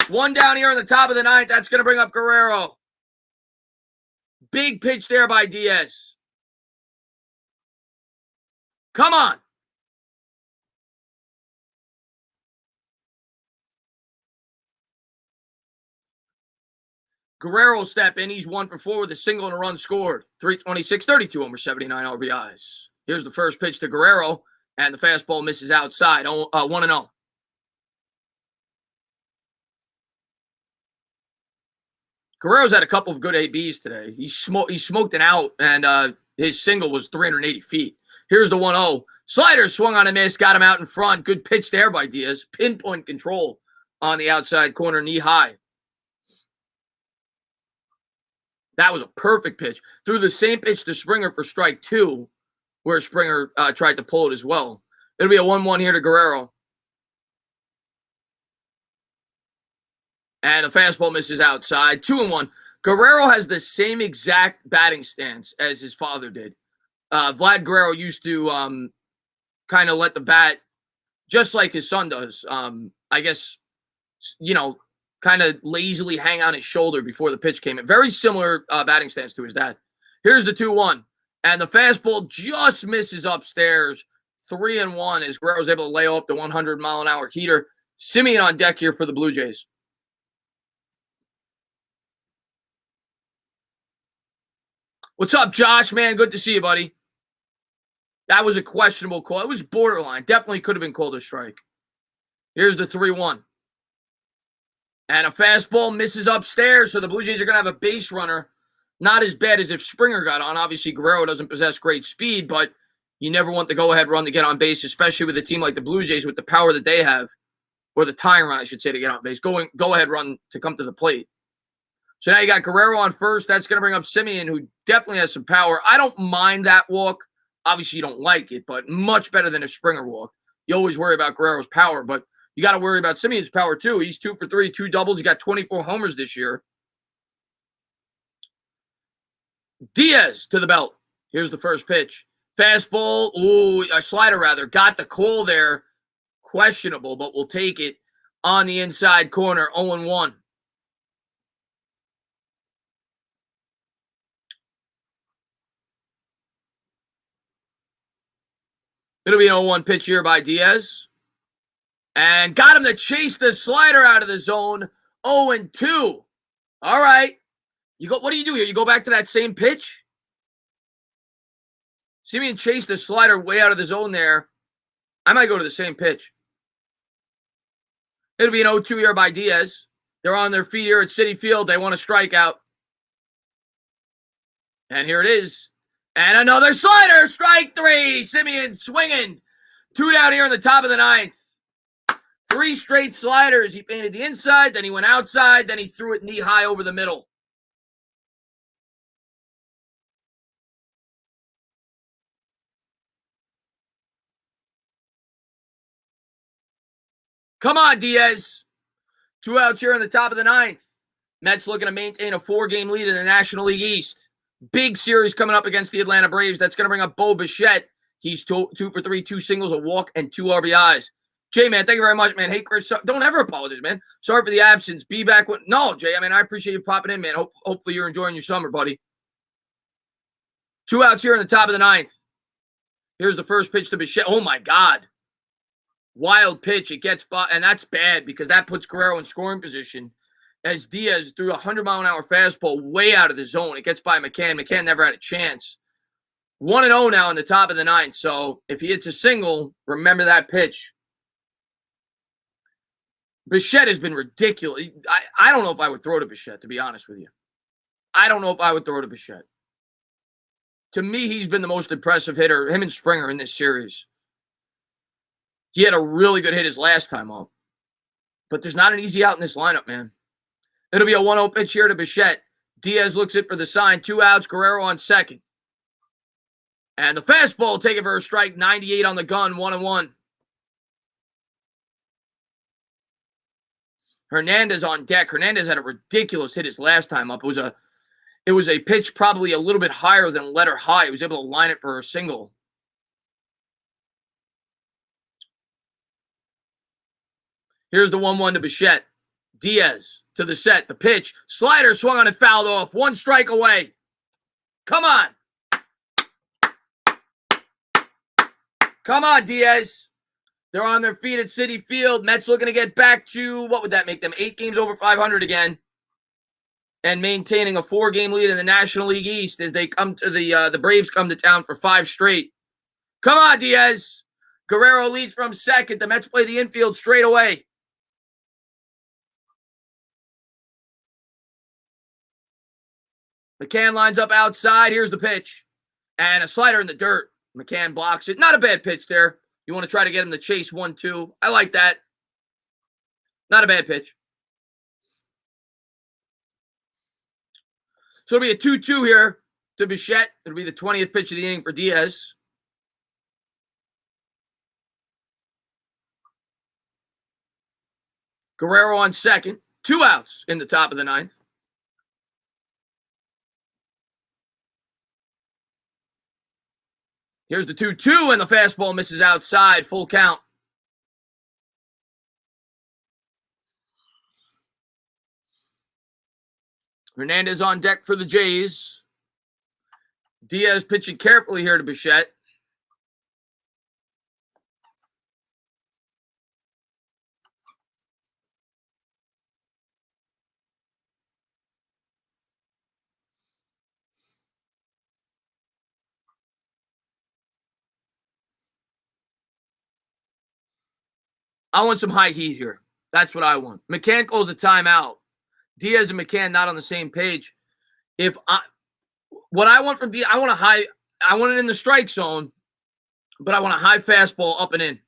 [SPEAKER 1] 1 down here on the top of the 9th. That's going to bring up Guerrero. Big pitch there by Diaz. Come on. Guerrero step in. He's 1 for 4 with a single and a run scored. 326, 32 homers, 79 RBIs. Here's the first pitch to Guerrero, and the fastball misses outside. 1-0. Guerrero's had a couple of good ABs today. He smoked an out, and his single was 380 feet. Here's the 1-0. Slider swung on a miss, got him out in front. Good pitch there by Diaz. Pinpoint control on the outside corner, knee high. That was a perfect pitch. Threw the same pitch to Springer for strike 2, where Springer tried to pull it as well. It'll be a 1-1 here to Guerrero. And the fastball misses outside. 2-1. Guerrero has the same exact batting stance as his father did. Vlad Guerrero used to kind of let the bat, just like his son does, I guess, kind of lazily hang on his shoulder before the pitch came in. Very similar batting stance to his dad. Here's the 2-1. And the fastball just misses upstairs. 3-1 as Guerrero's able to lay off the 100 mile an hour heater. Simeon on deck here for the Blue Jays. What's up, Josh, man? Good to see you, buddy. That was a questionable call. It was borderline. Definitely could have been called a strike. Here's the 3-1. And a fastball misses upstairs, so the Blue Jays are going to have a base runner. Not as bad as if Springer got on. Obviously, Guerrero doesn't possess great speed, but you never want the go-ahead run to get on base, especially with a team like the Blue Jays with the power that they have, or the tying run, I should say, to get on base. Go-ahead run to come to the plate. So now you got Guerrero on first. That's going to bring up Simeon, who definitely has some power. I don't mind that walk. Obviously, you don't like it, but much better than if Springer walked. You always worry about Guerrero's power, but you got to worry about Simeon's power too. He's 2 for 3, 2 doubles. He got 24 homers this year. Diaz to the belt. Here's the first pitch. Fastball. Ooh, a slider rather. Got the call there. Questionable, but we'll take it on the inside corner. 0-1. It'll be an 0-1 pitch here by Diaz. And got him to chase the slider out of the zone. 0-2. All right. What do you do here? You go back to that same pitch? Simeon chased the slider way out of the zone there. I might go to the same pitch. It'll be an 0-2 here by Diaz. They're on their feet here at Citi Field. They want to strike out. And here it is. And another slider. Strike 3. Simeon swinging. 2 down here in the top of the 9th. 3 straight sliders. He painted the inside, then he went outside, then he threw it knee high over the middle. Come on, Diaz. 2 outs here in the top of the 9th. Mets looking to maintain a 4-game lead in the National League East. Big series coming up against the Atlanta Braves. That's going to bring up Bo Bichette. He's 2 for 3, 2 singles, a walk, and 2 RBIs. Jay, man, thank you very much, man. Hey, Chris, don't ever apologize, man. Sorry for the absence. Be back when... No, Jay, I mean, I appreciate you popping in, man. Hopefully you're enjoying your summer, buddy. 2 outs here in the top of the 9th. Here's the first pitch to Bichette. Oh, my God. Wild pitch. It gets by, and that's bad because that puts Guerrero in scoring position as Diaz threw a 100-mile-an-hour fastball way out of the zone. It gets by McCann. McCann never had a chance. 1-0 now in the top of the 9th. So if he hits a single, remember that pitch. Bichette has been ridiculous. I don't know if I would throw to Bichette, to be honest with you. I don't know if I would throw to Bichette. To me, he's been the most impressive hitter, him and Springer, in this series. He had a really good hit his last time up. But there's not an easy out in this lineup, man. It'll be a 1-0 pitch here to Bichette. Diaz looks it for the sign. 2 outs, Guerrero on second. And the fastball taken for a strike. 98 on the gun, 1-1. Hernandez on deck. Hernandez had a ridiculous hit his last time up. It was a pitch probably a little bit higher than letter high. He was able to line it for a single. Here's the 1-1 to Bichette. Diaz to the set. The pitch. Slider swung on and fouled off. 1 strike away. Come on. Come on, Diaz. They're on their feet at Citi Field. Mets looking to get back to, what would that make them? 8 games over 500 again. And maintaining a 4-game lead in the National League East as they come to the Braves come to town for 5 straight. Come on, Diaz. Guerrero leads from second. The Mets play the infield straight away. McCann lines up outside. Here's the pitch. And a slider in the dirt. McCann blocks it. Not a bad pitch there. You want to try to get him to chase 1-2. I like that. Not a bad pitch. So it'll be a 2-2 here to Bichette. It'll be the 20th pitch of the inning for Diaz. Guerrero on second. 2 outs in the top of the 9th. Here's the 2-2, and the fastball misses outside. Full count. Hernandez on deck for the Jays. Diaz pitching carefully here to Bichette. I want some high heat here. That's what I want. McCann calls a timeout. Diaz and McCann not on the same page. What I want from Diaz, I want it in the strike zone, but I want a high fastball up and in.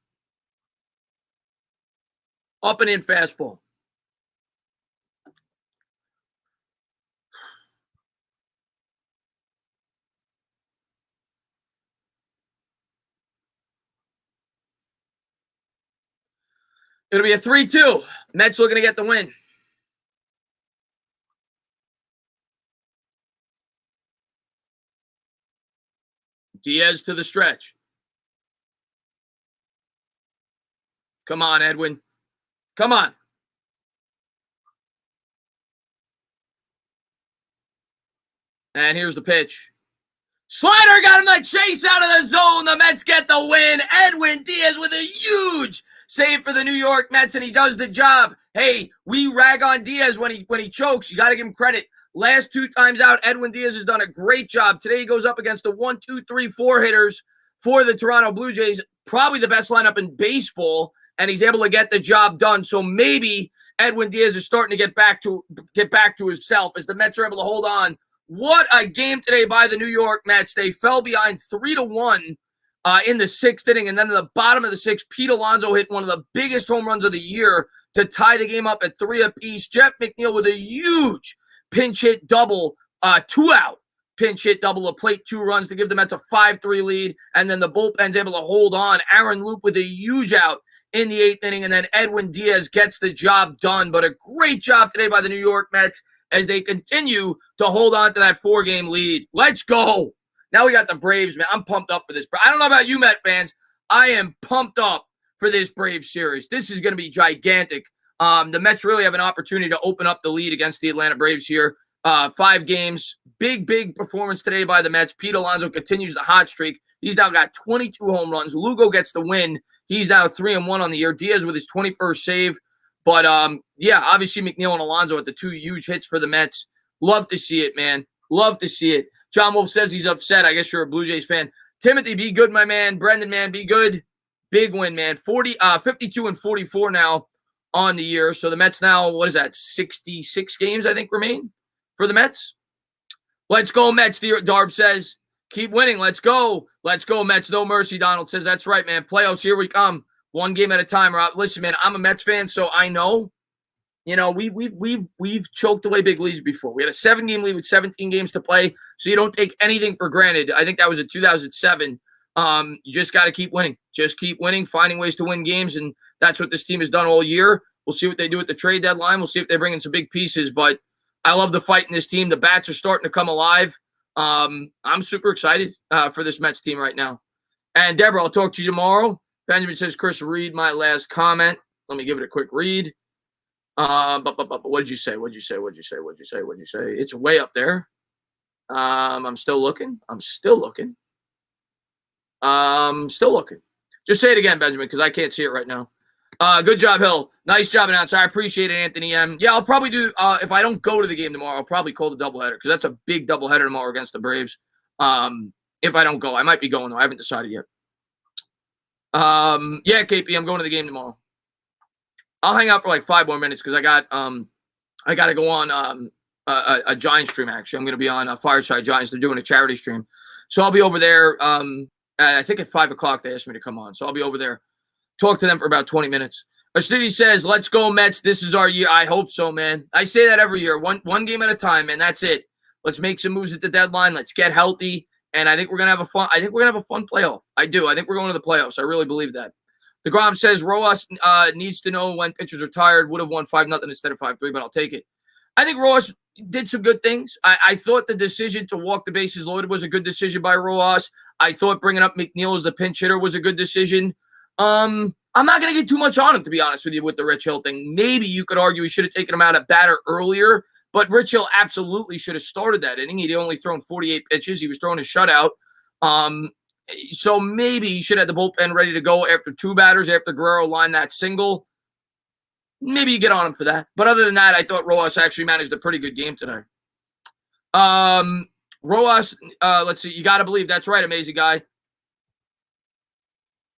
[SPEAKER 1] Up and in fastball. It'll be a 3-2. Mets looking to get the win. Diaz to the stretch. Come on, Edwin. Come on. And here's the pitch. Slider got him the chase out of the zone. The Mets get the win. Edwin Diaz with a huge save for the New York Mets, and he does the job. Hey, we rag on Diaz when he chokes. You got to give him credit. Last 2 times out, Edwin Diaz has done a great job. Today he goes up against the 1, 2, 3, 4 hitters for the Toronto Blue Jays, probably the best lineup in baseball, and he's able to get the job done. So maybe Edwin Diaz is starting to get back to himself as the Mets are able to hold on. What a game today by the New York Mets. They fell behind 3-1 in the 6th inning, and then in the bottom of the 6th, Pete Alonso hit one of the biggest home runs of the year to tie the game up at 3 apiece. Jeff McNeil with a huge pinch hit double, 2-out pinch hit double to plate 2 runs to give the Mets a 5-3 lead, and then the bullpen's able to hold on. Aaron Loup with a huge out in the 8th inning, and then Edwin Diaz gets the job done. But a great job today by the New York Mets as they continue to hold on to that 4-game lead. Let's go. Now we got the Braves, man. I'm pumped up for this. I don't know about you, Met fans. I am pumped up for this Braves series. This is going to be gigantic. The Mets really have an opportunity to open up the lead against the Atlanta Braves here. 5 games. Big performance today by the Mets. Pete Alonso continues the hot streak. He's now got 22 home runs. Lugo gets the win. He's now 3-1 on the year. Diaz with his 21st save. But, yeah, obviously McNeil and Alonso at the 2 huge hits for the Mets. Love to see it, man. Love to see it. John Wolf says he's upset. I guess you're a Blue Jays fan. Timothy, be good, my man. Brendan, man, be good. Big win, man. 52-44 now on the year. So the Mets now, what is that, 66 games, I think, remain for the Mets? Let's go, Mets, Darb says. Keep winning. Let's go. Let's go, Mets. No mercy, Donald says. That's right, man. Playoffs, here we come. 1 game at a time, Rob. Listen, man, I'm a Mets fan, so I know. You know, we've choked away big leads before. We had a 7-game lead with 17 games to play, so you don't take anything for granted. I think that was in 2007. You just got to keep winning. Just keep winning, finding ways to win games, and that's what this team has done all year. We'll see what they do at the trade deadline. We'll see if they bring in some big pieces, but I love the fight in this team. The bats are starting to come alive. I'm super excited for this Mets team right now. And Deborah, I'll talk to you tomorrow. Benjamin says, Chris, read my last comment. Let me give it a quick read. But what did you say? What'd you say? It's way up there. I'm still looking. Just say it again, Benjamin, because I can't see it right now. Good job, Hill. Nice job, announcer. I appreciate it, Anthony M. Yeah, I'll probably do, if I don't go to the game tomorrow, I'll probably call the doubleheader because that's a big doubleheader tomorrow against the Braves. If I don't go, I might be going, though. I haven't decided yet. Yeah, KP, I'm going to the game tomorrow. I'll hang out for like 5 more minutes because I got to go on a Giants stream, actually. I'm going to be on Fireside Giants. They're doing a charity stream. So I'll be over there. I think at 5 o'clock they asked me to come on. So I'll be over there. Talk to them for about 20 minutes. Astudi says, let's go, Mets. This is our year. I hope so, man. I say that every year. One game at a time, man. That's it. Let's make some moves at the deadline. Let's get healthy. And I think we're going to have a fun playoff. I do. I think we're going to the playoffs. I really believe that. DeGrom says Rojas needs to know when pitchers are tired. Would have won 5-0 instead of 5-3, but I'll take it. I think Rojas did some good things. I thought the decision to walk the bases loaded was a good decision by Rojas. I thought bringing up McNeil as the pinch hitter was a good decision. I'm not going to get too much on him, to be honest with you, with the Rich Hill thing. Maybe you could argue he should have taken him out at batter earlier, but Rich Hill absolutely should have started that inning. He'd only thrown 48 pitches. He was throwing a shutout. So maybe he should have the bullpen ready to go after 2 batters, after Guerrero lined that single. Maybe you get on him for that. But other than that, I thought Rojas actually managed a pretty good game today. Rojas, let's see. You got to believe. That's right, amazing guy.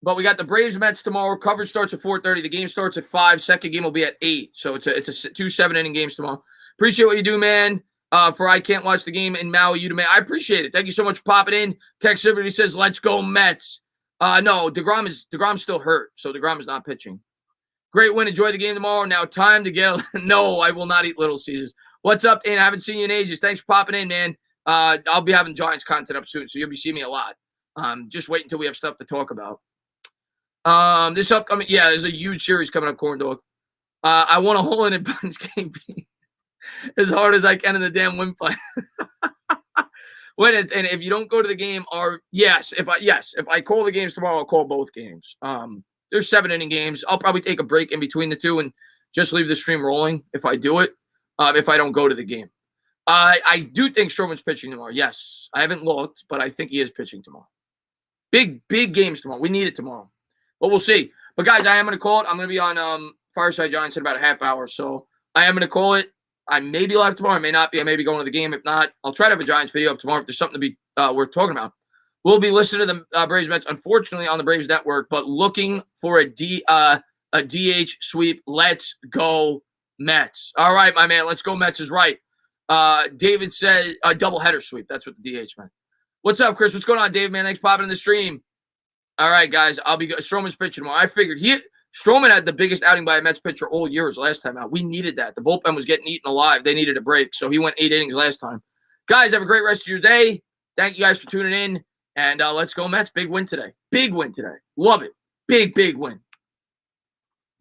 [SPEAKER 1] But we got the Braves Mets tomorrow. Coverage starts at 4:30. The game starts at 5. Second game will be at 8. So it's a 2 7-inning games tomorrow. Appreciate what you do, man. For I can't watch the game in Maui, you to man. I appreciate it. Thank you so much for popping in. Tex Liberty says, let's go Mets. No, DeGrom's still hurt, so DeGrom is not pitching. Great win. Enjoy the game tomorrow. Now time to get no, I will not eat Little Caesars. What's up, Dan? I haven't seen you in ages. Thanks for popping in, man. I'll be having Giants content up soon, so you'll be seeing me a lot. Just wait until we have stuff to talk about. This upcoming, yeah, there's a huge series coming up, Corn Dog. I want a hole in it punch KP as hard as I can in the damn win play. And if you don't go to the game, if I call the games tomorrow, I'll call both games. There's 7-inning games. I'll probably take a break in between the two and just leave the stream rolling if I do it. If I don't go to the game, I do think Stroman's pitching tomorrow. Yes, I haven't looked, but I think he is pitching tomorrow. Big games tomorrow. We need it tomorrow. But we'll see. But guys, I am going to call it. I'm going to be on Fireside Giants in about a half hour. So I am going to call it. I may be live tomorrow. I may not be. I may be going to the game. If not, I'll try to have a Giants video up tomorrow if there's something to be worth talking about. We'll be listening to the Braves Mets, unfortunately, on the Braves Network, but looking for a DH sweep. Let's go Mets. All right, my man. Let's go Mets is right. David said a doubleheader sweep. That's what the DH meant. What's up, Chris? What's going on, Dave, man? Thanks for popping in the stream. All right, guys. I'll be Stroman's pitching tomorrow. I figured Stroman had the biggest outing by a Mets pitcher all year his last time out. We needed that. The bullpen was getting eaten alive. They needed a break, so he went 8 innings last time. Guys, have a great rest of your day. Thank you guys for tuning in, and let's go Mets. Big win today. Big win today. Love it. Big win.